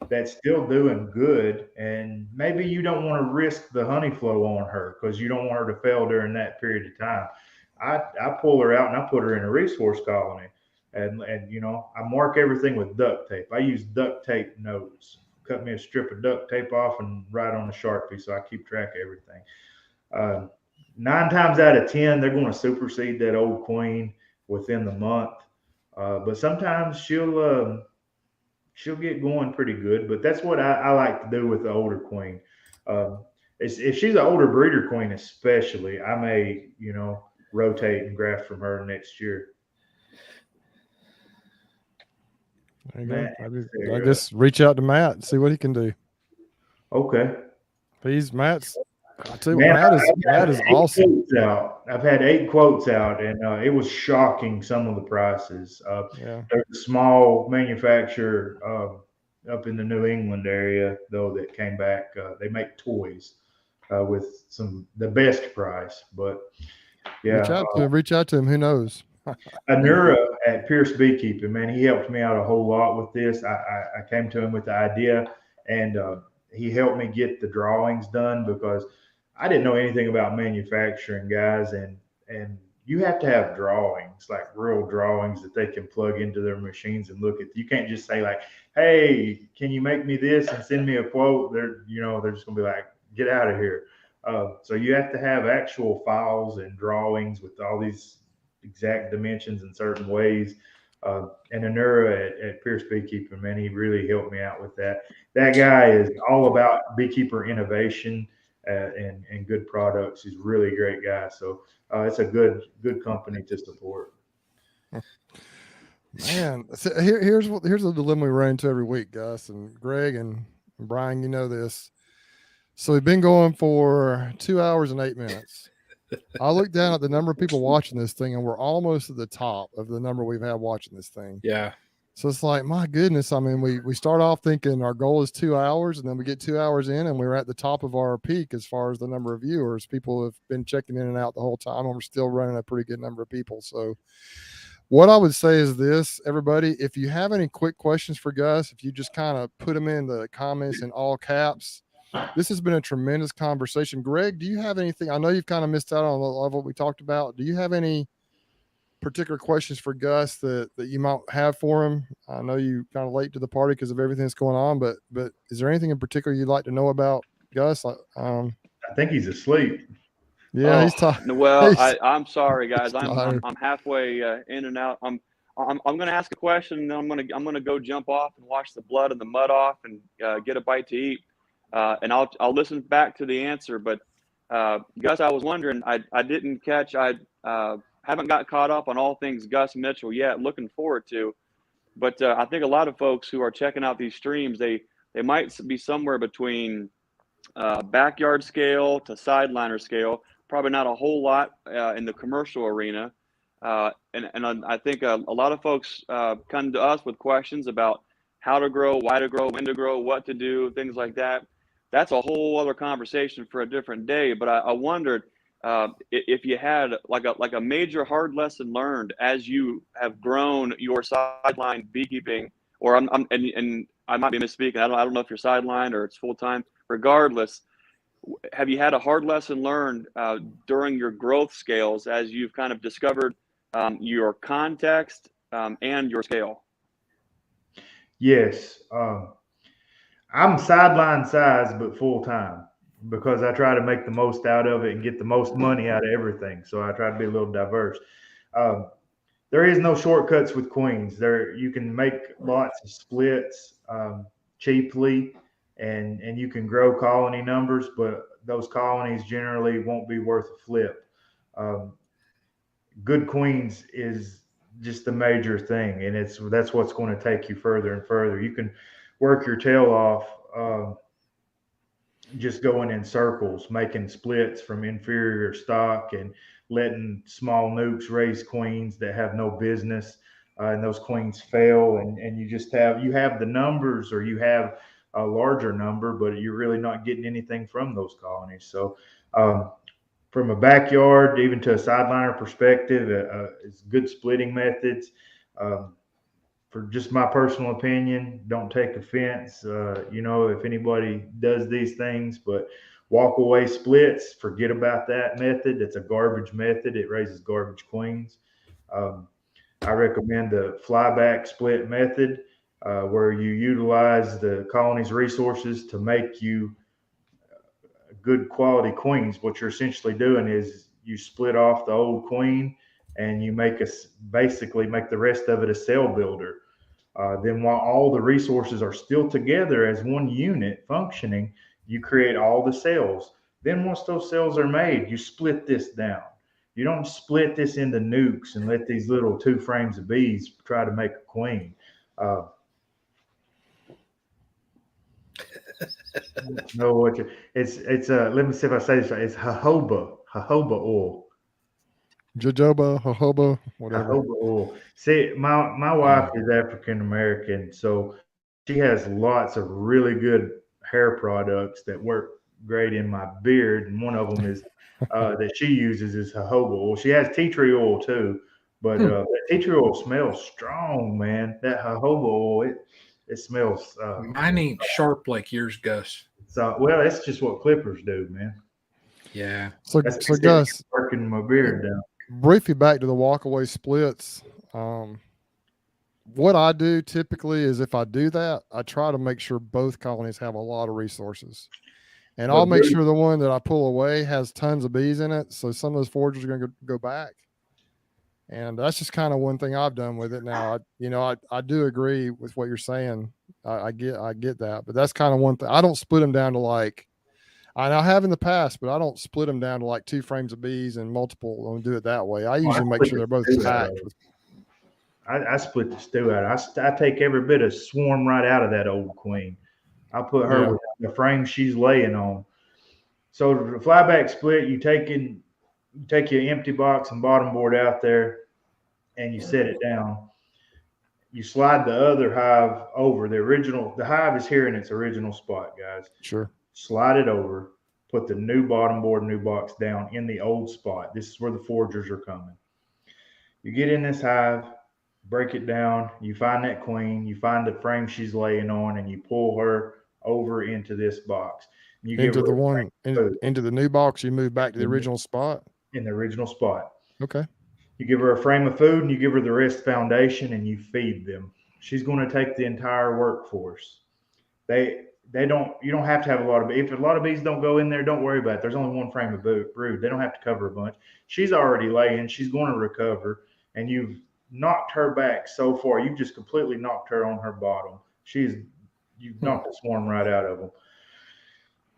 that's still doing good, and maybe you don't want to risk the honey flow on her because you don't want her to fail during that period of time. I pull her out and I put her in a resource colony, and you know, I mark everything with duct tape. I use duct tape notes. Cut me a strip of duct tape off and write on a Sharpie so I keep track of everything. Uh, 9 times out of 10, they're going to supersede that old queen within the month. But sometimes she'll get going pretty good. But that's what I like to do with the older queen. Uh, if she's an older breeder queen, especially, I may, you know, rotate and graft from her next year. There you Matt, go. I guess reach out to Matt and see what he can do. Okay. Matt's. I tell you, Man, Matt is awesome. I've had 8 quotes out, and it was shocking some of the prices. Yeah. There's a small manufacturer up in the New England area, though, that came back. They make toys with the best price, but yeah. Reach out to him. Who knows? Anura at Pierce Beekeeping, man, he helped me out a whole lot with this. I came to him with the idea, and he helped me get the drawings done because I didn't know anything about manufacturing, guys, and you have to have drawings, like real drawings that they can plug into their machines and look at. You can't just say like, "Hey, can you make me this and send me a quote?" They're just gonna be like, "Get out of here." So you have to have actual files and drawings with all these exact dimensions in certain ways. And Anura at Pierce Beekeeping, man, he really helped me out with that. That guy is all about beekeeper innovation and good products. He's a really great guy. So it's a good company to support. Man, so here's a dilemma we run into every week, Gus and Greg and Brian. You know this. So we've been going for 2 hours and 8 minutes. I look down at the number of people watching this thing, and we're almost at the top of the number we've had watching this thing. Yeah. So it's like, my goodness. I mean, we start off thinking our goal is 2 hours, and then we get 2 hours in, and we're at the top of our peak as far as the number of viewers. People have been checking in and out the whole time, and we're still running a pretty good number of people. So what I would say is this, everybody, if you have any quick questions for Gus, if you just kind of put them in the comments in all caps. This has been a tremendous conversation. Greg, do you have anything? I know you've kind of missed out on a lot of what we talked about. Do you have any particular questions for Gus that you might have for him? I know you kind of late to the party because of everything that's going on, but is there anything in particular you'd like to know about Gus? I think he's asleep. Yeah, he's tired. Well, I'm sorry, guys. I'm halfway in and out. I'm going to ask a question, and then I'm going to go jump off and wash the blood and the mud off and get a bite to eat. And I'll listen back to the answer. But Gus, I was wondering, I didn't catch, I haven't got caught up on all things Gus Mitchell yet. Looking forward to, but I think a lot of folks who are checking out these streams, they might be somewhere between backyard scale to sideliner scale. Probably not a whole lot in the commercial arena. And I think a lot of folks come to us with questions about how to grow, why to grow, when to grow, what to do, things like that. That's a whole other conversation for a different day. But I wondered if you had like a major hard lesson learned as you have grown your sideline beekeeping, or and I might be misspeaking. I don't know if you're sidelined or it's full time. Regardless, have you had a hard lesson learned during your growth scales as you've kind of discovered your context and your scale? Yes. I'm sideline size, but full time because I try to make the most out of it and get the most money out of everything. So I try to be a little diverse. There is no shortcuts with queens. You can make lots of splits cheaply, and you can grow colony numbers, but those colonies generally won't be worth a flip. Good queens is just the major thing, and that's what's going to take you further and further. You can work your tail off just going in circles, making splits from inferior stock and letting small nukes raise queens that have no business, and those queens fail, and you have the numbers, or you have a larger number, but you're really not getting anything from those colonies. So from a backyard even to a sideliner perspective, it's good splitting methods. for just my personal opinion, don't take offense, if anybody does these things, but walk away splits, forget about that method. It's a garbage method. It raises garbage queens. I recommend the flyback split method, where you utilize the colony's resources to make you good quality queens. What you're essentially doing is you split off the old queen and you basically make the rest of it a cell builder. Then while all the resources are still together as one unit functioning, you create all the cells. Then once those cells are made, you split this down. You don't split this into nukes and let these little 2 frames of bees try to make a queen. No, what it's let me see if I say this right. It's jojoba oil. Jojoba, whatever. Jojoba oil. See, my wife is African American, so she has lots of really good hair products that work great in my beard, and one of them is that she uses is jojoba oil. She has tea tree oil too, but that tea tree oil smells strong, man. That jojoba oil, it smells. Mine ain't sharp like yours, Gus. So, well, that's just what clippers do, man. Yeah. So Gus, working my beard down. Briefly back to the walkaway splits. What I do typically is if I do that, I try to make sure both colonies have a lot of resources. And I'll make sure the one that I pull away has tons of bees in it. So some of those foragers are going to go back. And that's just kind of one thing I've done with it now. I do agree with what you're saying. I get that, but that's kind of one thing. I don't split them down to like, I have in the past, but I don't split them down to like 2 frames of bees and multiple. I don't do it that way. I usually make sure they're both packed. I split the stew out. I take every bit of swarm right out of that old queen. I put her with the frame she's laying on. So the flyback split, you take your empty box and bottom board out there and you set it down. You slide the other hive over. The hive is here in its original spot, guys. Sure. Slide it over, put the new bottom board, new box down in the old spot. This is where the foragers are coming. You get in this hive, break it down. You find that queen, you find the frame she's laying on, and you pull her over into this box. You into the new box, you move back to the original spot? In the original spot. Okay. You give her a frame of food and you give her the rest foundation and you feed them. She's going to take the entire workforce. You don't have to have a lot of bees. If a lot of bees don't go in there, don't worry about it. There's only 1 frame of brood. They don't have to cover a bunch. She's already laying. She's going to recover. And you've knocked her back so far. You've just completely knocked her on her bottom. You've knocked the swarm right out of them.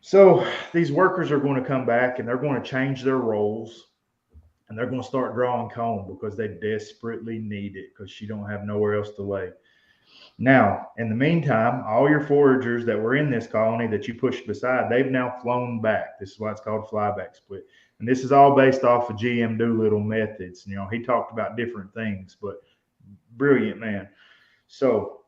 So these workers are going to come back and they're going to change their roles. And they're going to start drawing comb because they desperately need it because she don't have nowhere else to lay. Now, in the meantime, all your foragers that were in this colony that you pushed beside, they've now flown back. This is why it's called flyback split. And this is all based off of GM Doolittle methods. He talked about different things, but brilliant man. So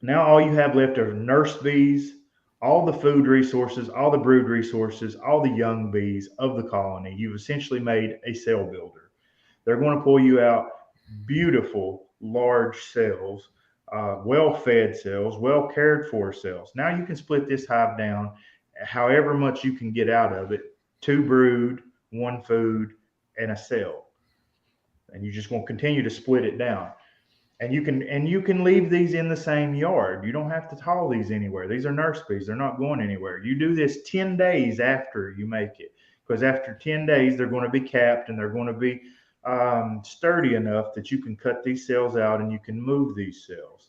now all you have left are nurse bees, all the food resources, all the brood resources, all the young bees of the colony. You've essentially made a cell builder. They're going to pull you out beautiful, large cells, well-fed cells, well-cared for cells. Now you can split this hive down however much you can get out of it, 2 brood, 1 food, and a cell. And you just want to continue to split it down. And you can leave these in the same yard. You don't have to haul these anywhere. These are nurse bees. They're not going anywhere. You do this 10 days after you make it, because after 10 days, they're going to be capped and they're going to be sturdy enough that you can cut these cells out and you can move these cells.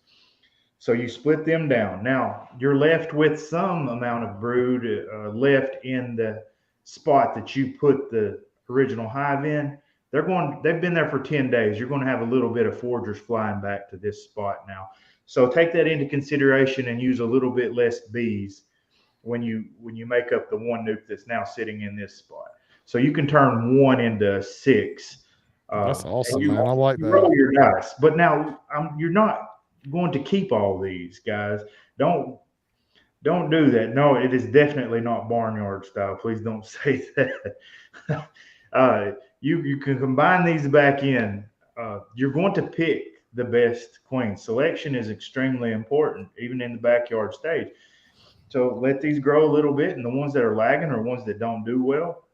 So you split them down. Now you're left with some amount of brood left in the spot that you put the original hive in. They've been there for 10 days. You're going to have a little bit of foragers flying back to this spot now. So take that into consideration and use a little bit less bees when you make up the 1 nuke that's now sitting in this spot. So you can turn 1 into 6. That's awesome, man. I like that. Roll your dice. But now you're not going to keep all these, guys. Don't do that. No, it is definitely not barnyard style. Please don't say that. You can combine these back in. You're going to pick the best queen. Selection is extremely important, even in the backyard stage. So let these grow a little bit, and the ones that are lagging or ones that don't do well,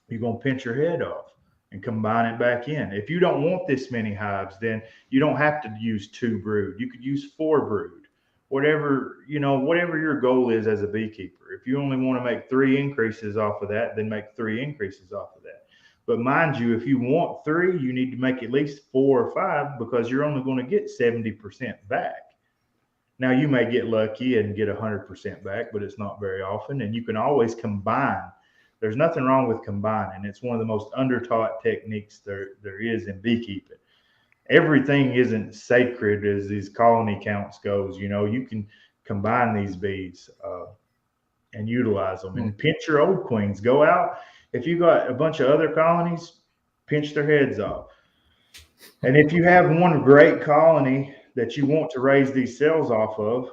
you're going to pinch your head off and combine it back in. If you don't want this many hives, then you don't have to use 2 brood. You could use 4 brood. Whatever your goal is as a beekeeper. If you only want to make 3 increases off of that, then make 3 increases off of that. But mind you, if you want 3, you need to make at least 4 or 5, because you're only going to get 70% back. Now, you may get lucky and get 100% back, but it's not very often. And you can always combine. There's nothing wrong with combining. It's one of the most undertaught techniques there is in beekeeping. Everything isn't sacred as these colony counts goes. You can combine these bees and utilize them, and pinch your old queens. Go out. If you got a bunch of other colonies, pinch their heads off. And if you have one great colony that you want to raise these cells off of,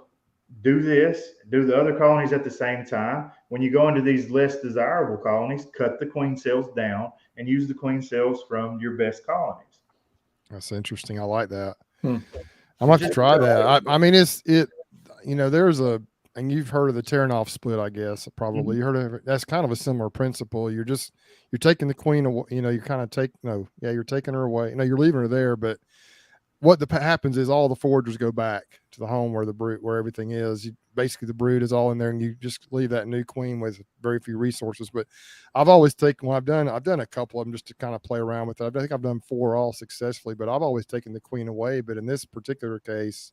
do the other colonies at the same time. When you go into these less desirable colonies, cut the queen cells down and use the queen cells from your best colonies. That's interesting. I like that. I'm going to try that. I mean, there's and you've heard of the tearing off split, I guess, probably. You heard of it. That's kind of a similar principle. You're taking the queen away, you're kind of you're taking her away. You're leaving her there, but what happens is all the foragers go back to the home where everything is. Basically the brood is all in there, and you just leave that new queen with very few resources. But I've always taken, I've done a couple of them just to kind of play around with it. I think I've done 4 all successfully, but I've always taken the queen away. But in this particular case,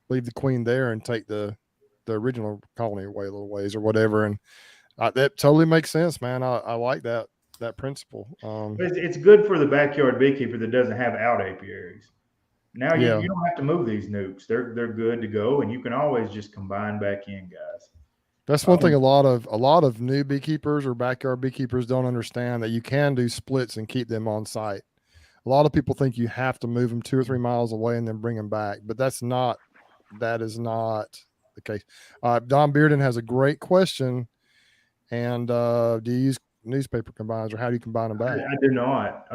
leave the queen there and take the original colony away a little ways or whatever. And that totally makes sense, man. I like that principle. It's good for the backyard beekeeper that doesn't have out apiaries. Now you don't have to move these nukes. They're good to go, and you can always just combine back in, guys. That's one thing a lot of new beekeepers or backyard beekeepers don't understand, that you can do splits and keep them on site. A lot of people think you have to move them 2 or 3 miles away and then bring them back, but that is not the case. Don Bearden has a great question. And do you use newspaper combiners, or how do you combine them back? I do not.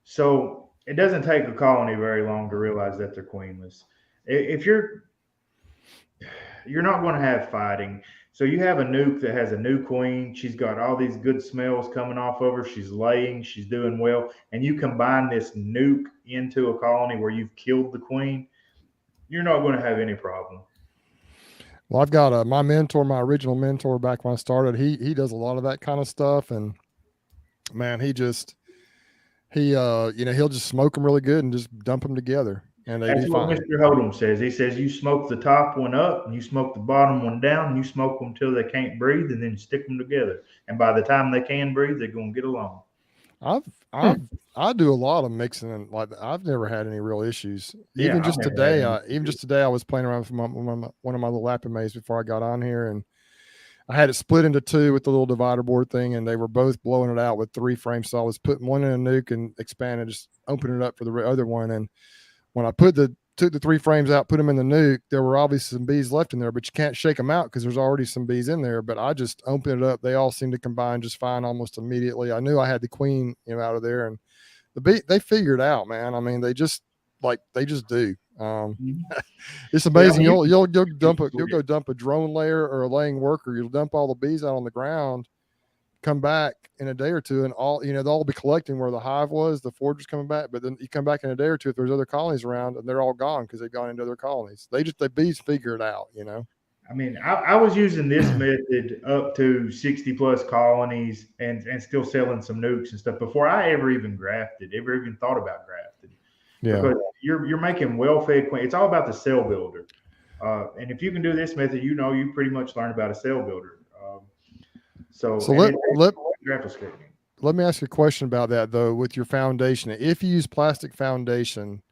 So it doesn't take a colony very long to realize that they're queenless. If you're not going to have fighting. So you have a nuke that has a new queen. She's got all these good smells coming off of her. She's laying. She's doing well. And you combine this nuke into a colony where you've killed the queen, you're not going to have any problem. Well, I've got my original mentor back when I started. He does a lot of that kind of stuff, and man, he'll just smoke them really good and just dump them together, and they do fine. That's what Mr. Hodem says. He says you smoke the top one up and you smoke the bottom one down, and you smoke them until they can't breathe, and then stick them together. And by the time they can breathe, they're going to get along. I do a lot of mixing, and I've never had any real issues. Even just today, I was playing around with one of my little Apimays before I got on here, and I had it split into 2 with the little divider board thing, and they were both blowing it out with 3 frames. So I was putting one in a nuke and expanding, just opening it up for the other one. And when I took the 3 frames out, put them in the nuke, there were obviously some bees left in there, but you can't shake them out because there's already some bees in there. But I just opened it up. They all seemed to combine just fine almost immediately. I knew I had the queen, out of there, and they figured out, man. I mean, they just do. It's amazing. You'll go dump a drone layer or a laying worker. You'll dump all the bees out on the ground, come back in a day or 2, and they'll all be collecting where the hive was. The foragers coming back, but then you come back in a day or 2 if there's other colonies around, and they're all gone because they've gone into other colonies. The bees figure it out, I mean, I was using this method up to 60 plus colonies and still selling some nukes and stuff before I ever even thought about grafting. Yeah. Because you're making well-fed queen. It's all about the cell builder. And if you can do this method, you pretty much learn about a cell builder. Let me ask you a question about that, though, with your foundation. If you use plastic foundation,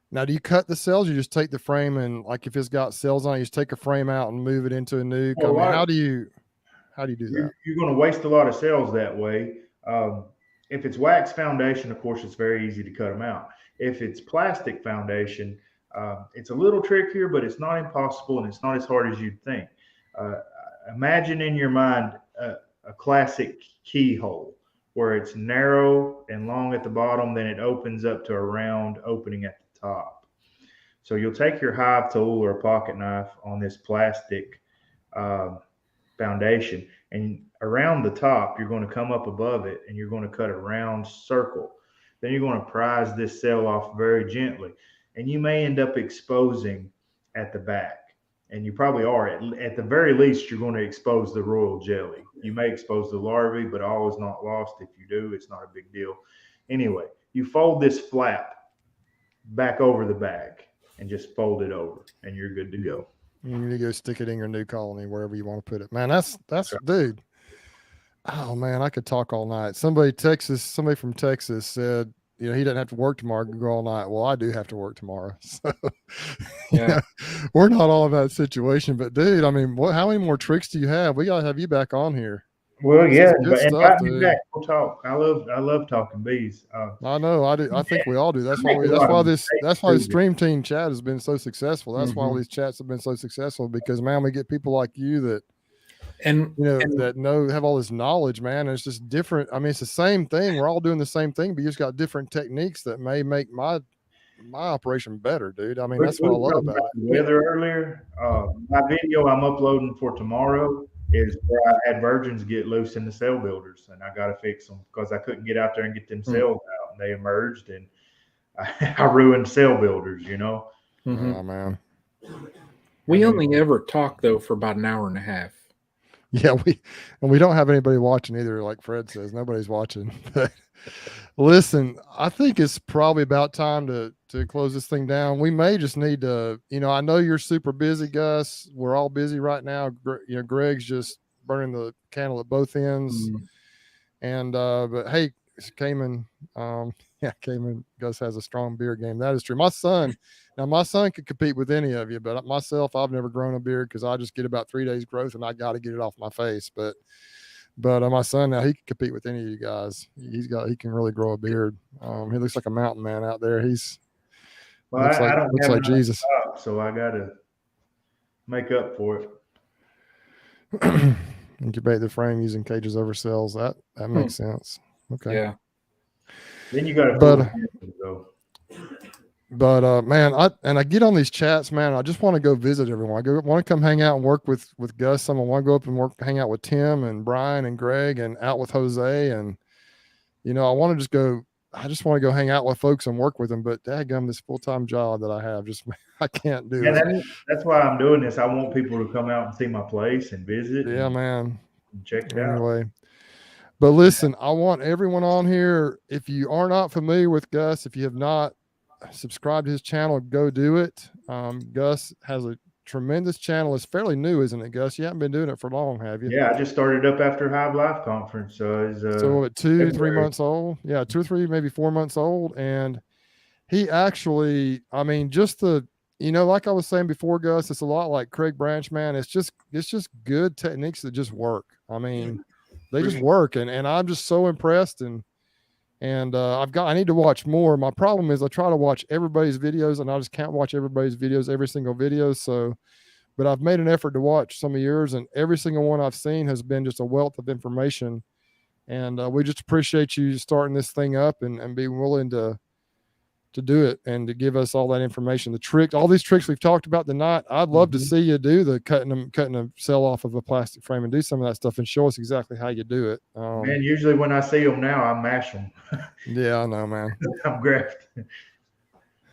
now, do you cut the cells? You just take the frame and, like, if it's got cells on it, you just take a frame out and move it into a nuke. Well, how do you do that? You're going to waste a lot of cells that way. If it's wax foundation, of course, it's very easy to cut them out. If it's plastic foundation, it's a little trickier, but it's not impossible, and it's not as hard as you'd think. Imagine in your mind a classic keyhole where it's narrow and long at the bottom, then it opens up to a round opening at the top. So you'll take your hive tool or a pocket knife on this plastic foundation, and around the top, you're going to come up above it and you're going to cut a round circle. Then you're going to prise this cell off very gently, and you may end up exposing at the back. And you probably are. At the very least, you're going to expose the royal jelly. You may expose the larvae, but all is not lost. If you do, it's not a big deal. Anyway, you fold this flap back over the bag and just fold it over, and you're good to go. You need to go stick it in your new colony, wherever you want to put it. Man, that's dude. Oh man, I could talk all night. Somebody from Texas said, you know, he doesn't have to work tomorrow, can go all night. Well, I do have to work tomorrow. So yeah, we're not all in that situation. But dude, I mean, how many more tricks do you have? We gotta have you back on here. Well, yeah, and invite me back. We'll talk. I love talking bees. I know, I do. I think we all do. That's why this Stream Team chat has been so successful. That's why all these chats have been so successful, because man, we get people like you that, and you know, that have all this knowledge, man. And it's just different. I mean, it's the same thing. We're all doing the same thing, but you just got different techniques that may make my operation better, dude. I mean, that's what I love about it. Weather earlier, my video I'm uploading for tomorrow is where I had virgins get loose in the cell builders, and I got to fix them because I couldn't get out there and get them cells out, and they emerged, and I ruined cell builders, you know. Oh man, we only ever talk though for about an hour and a half. Yeah, we don't have anybody watching either. Like Fred says, nobody's watching. But listen, I think it's probably about time to close this thing down. We may just need to, you know, I know you're super busy, Gus. We're all busy right now. You know, Greg's just burning the candle at both ends. And but hey, Cayman, Cayman, Gus has a strong beard game. That is true. My son could compete with any of you, but myself, I've never grown a beard because I just get about 3 days growth and I got to get it off my face. But my son now, he can compete with any of you guys. He can really grow a beard. He looks like a mountain man out there. Looks like Jesus. So I got to make up for it. Incubate the frame using cages over cells. That makes sense. Okay. Yeah. Then you got to. But man, I get on these chats, man. I just want to go visit everyone. I want to come hang out and work with Gus. Someone want to go up and hang out with Tim and Brian and Greg and out with Jose. And you know, I just want to go hang out with folks and work with them. But daggum, this full-time job that I have, I can't do it. That's why I'm doing this. I want people to come out and see my place and visit. Yeah, man. And check it out. But listen, I want everyone on here. If you are not familiar with Gus, if you have not subscribed to his channel, go do it. Gus has a tremendous channel. It's fairly new, isn't it, Gus? You haven't been doing it for long, have you? Yeah, I just started up after Hive Life Conference. So 2-3 months old. Yeah, 2 or 3, maybe 4 months old. And he actually, I mean, just like I was saying before, Gus, it's a lot like Craig Branch, man. It's just good techniques that just work. I mean, they just work, and I'm just so impressed. And I need to watch more. My problem is I try to watch everybody's videos, and I just can't watch everybody's videos, every single video. So, but I've made an effort to watch some of yours, and every single one I've seen has been just a wealth of information. And we just appreciate you starting this thing up and being willing to do it and to give us all that information. The trick, all these tricks we've talked about tonight, I'd love to see you do the cutting a cell off of a plastic frame and do some of that stuff and show us exactly how you do it. Man, usually when I see them now, I mash them. Yeah, I know, man. I'm grafting.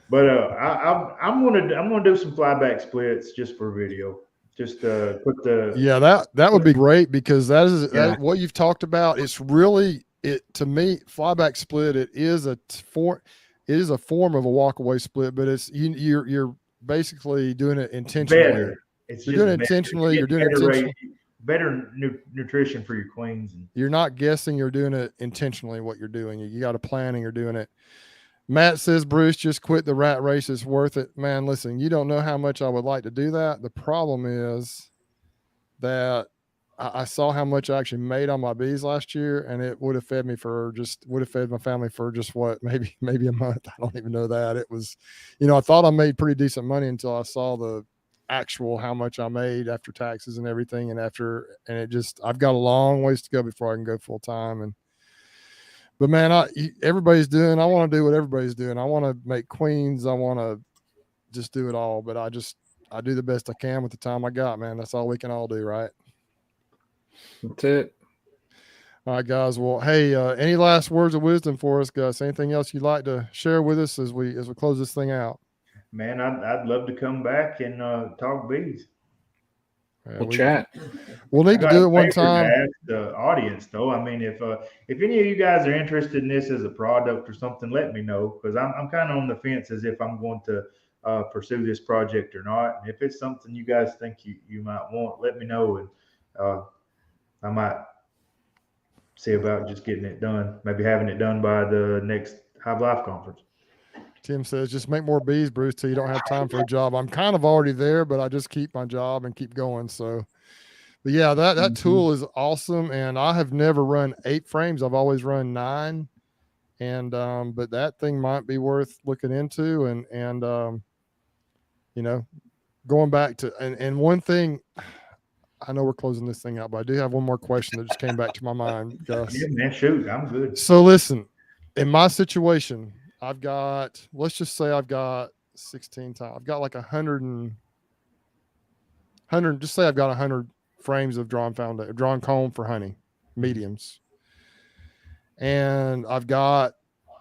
But I'm gonna do some flyback splits just for video. Just put the that would be great, because that is what you've talked about. It's really to me, flyback split. It is a form of a walkaway split, but it's you're basically doing it intentionally. You're doing it intentionally. You're doing it intentionally. Better nutrition for your queens. You're not guessing. You're doing it intentionally. What you're doing, you got a plan, and you're doing it. Matt says, Bruce, just quit the rat race. It's worth it, man. Listen, you don't know how much I would like to do that. The problem is that I saw how much I actually made on my bees last year, and it would have fed my family for just what, maybe a month. I don't even know that. It was, I thought I made pretty decent money until I saw the actual how much I made after taxes and everything. And I've got a long ways to go before I can go full time. But man, everybody's doing. I want to do what everybody's doing. I want to make queens. I want to just do it all. But I do the best I can with the time I got, man. That's all we can all do, right? That's it. All right, guys. Well, hey, any last words of wisdom for us, Gus? Anything else you'd like to share with us as we close this thing out? Man, I'd love to come back and talk bees. We'll chat. We'll need to do it one time. To ask the audience, though. I mean, if any of you guys are interested in this as a product or something, let me know, because I'm kind of on the fence as if I'm going to pursue this project or not. And if it's something you guys think you might want, let me know, and I might see about just getting it done. Maybe having it done by the next Hive Life conference. Tim says, just make more bees, Bruce, till you don't have time for a job. I'm kind of already there, but I just keep my job and keep going. So, but yeah, that tool is awesome. And I have never run 8 frames. I've always run 9. And, but that thing might be worth looking into. And you know, going back to, and one thing, I know we're closing this thing out, but I do have one more question that just came back to my mind, Gus. Yeah, man, shoot, I'm good. So listen, in my situation, I've got, let's just say I've got 16 times. I've got like 100, just say I've got 100 frames of drawn comb for honey, mediums. And I've got,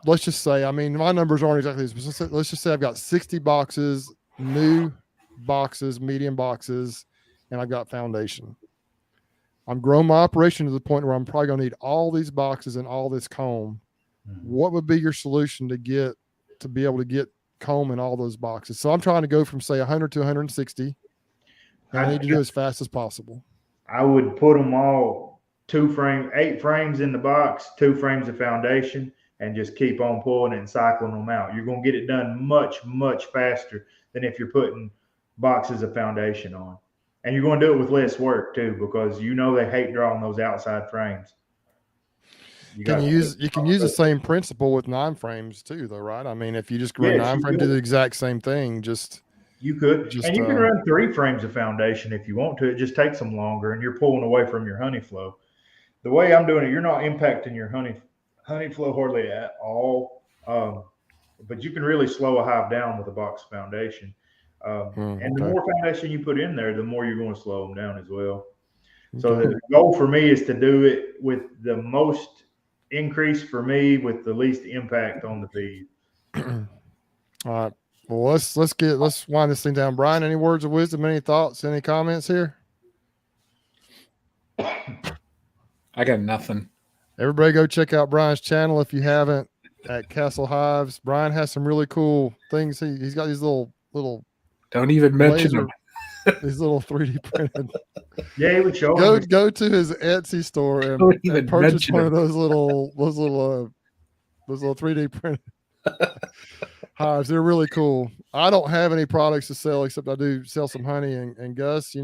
let's just say, I mean, my numbers aren't exactly this, but let's just say I've got 60 boxes, new boxes, medium boxes, and I've got foundation. I'm growing my operation to the point where I'm probably going to need all these boxes and all this comb. What would be your solution to be able to get comb in all those boxes? So I'm trying to go from say 100 to 160. And I need to do as fast as possible. I would put them all 8 frames in the box, 2 frames of foundation, and just keep on pulling it and cycling them out. You're going to get it done much, much faster than if you're putting boxes of foundation on. And you're going to do it with less work too, because they hate drawing those outside frames. You can use the same principle with 9 frames too, though, right? I mean, if you just run 9 frames, do the exact same thing. You could, and you can run 3 frames of foundation if you want to. It just takes them longer, and you're pulling away from your honey flow. The way I'm doing it, you're not impacting your honey flow hardly at all. But you can really slow a hive down with a box of foundation. And the more foundation you put in there, the more you're going to slow them down as well. So the goal for me is to do it with the most increase for me with the least impact on the bees. All right. Well, let's wind this thing down. Brian, any words of wisdom, any thoughts, any comments here? I got nothing. Everybody go check out Brian's channel if you haven't, at Castle Hives. Brian has some really cool things. He's got these little don't even mention them. These little 3D printed. Yeah, he would show go to his Etsy store and purchase one of those little 3D printed hives. They're really cool. I don't have any products to sell except I do sell some honey. And Gus,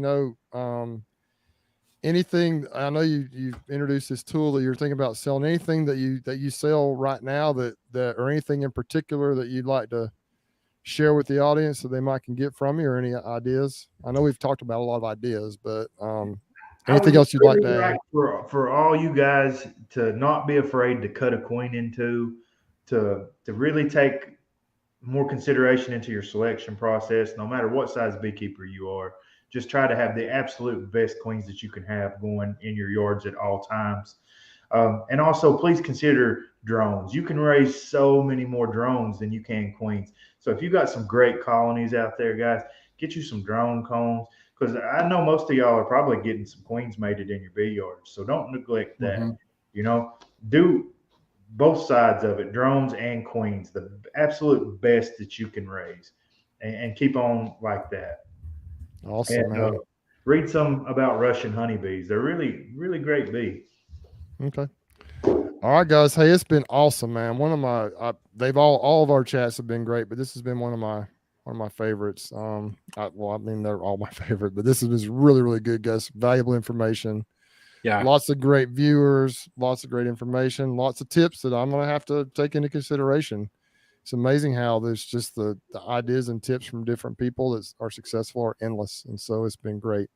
anything, I know you've introduced this tool that you're thinking about selling. Anything that you sell right now that or anything in particular that you'd like to share with the audience so they might can get from you, or any ideas? I know we've talked about a lot of ideas, but anything else you'd like to add? For all you guys to not be afraid to cut a queen into, to really take more consideration into your selection process, no matter what size beekeeper you are. Just try to have the absolute best queens that you can have going in your yards at all times. And also, please consider drones. You can raise so many more drones than you can queens. So if you got some great colonies out there, guys, get you some drone combs, because I know most of y'all are probably getting some queens mated in your bee yards. So don't neglect that. Do both sides of it, drones and queens, the absolute best that you can raise, and keep on like that. Awesome. And read some about Russian honeybees. They're really, really great bees. Okay. All right, guys. Hey, it's been awesome, man. One of my, all of our chats have been great, but this has been one of my favorites. They're all my favorite, but this is really, really good, guys. Valuable information. Yeah. Lots of great viewers, lots of great information, lots of tips that I'm going to have to take into consideration. It's amazing how there's just the ideas and tips from different people that are successful are endless. And so it's been great.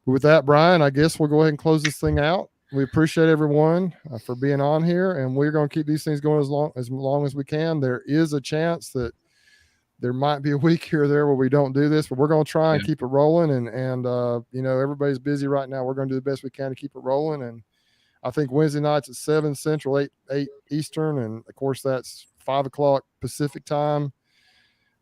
But with that, Brian, I guess we'll go ahead and close this thing out. we appreciate everyone for being on here, and we're going to keep these things going as long as we can. There is a chance that there might be a week here or there where we don't do this, but we're going to try and keep it rolling. And you know, everybody's busy right now. We're going to do the best we can to keep it rolling. And I think Wednesday nights at 7 Central, 8 Eastern, and of course that's 5 o'clock Pacific time.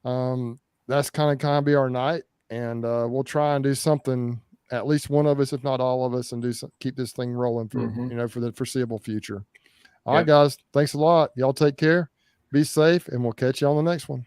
That's kind of be our night, and we'll try and do something. At least one of us, if not all of us, and keep this thing rolling for you know, for the foreseeable future. All right, guys, thanks a lot. Y'all take care, be safe, and we'll catch you on the next one.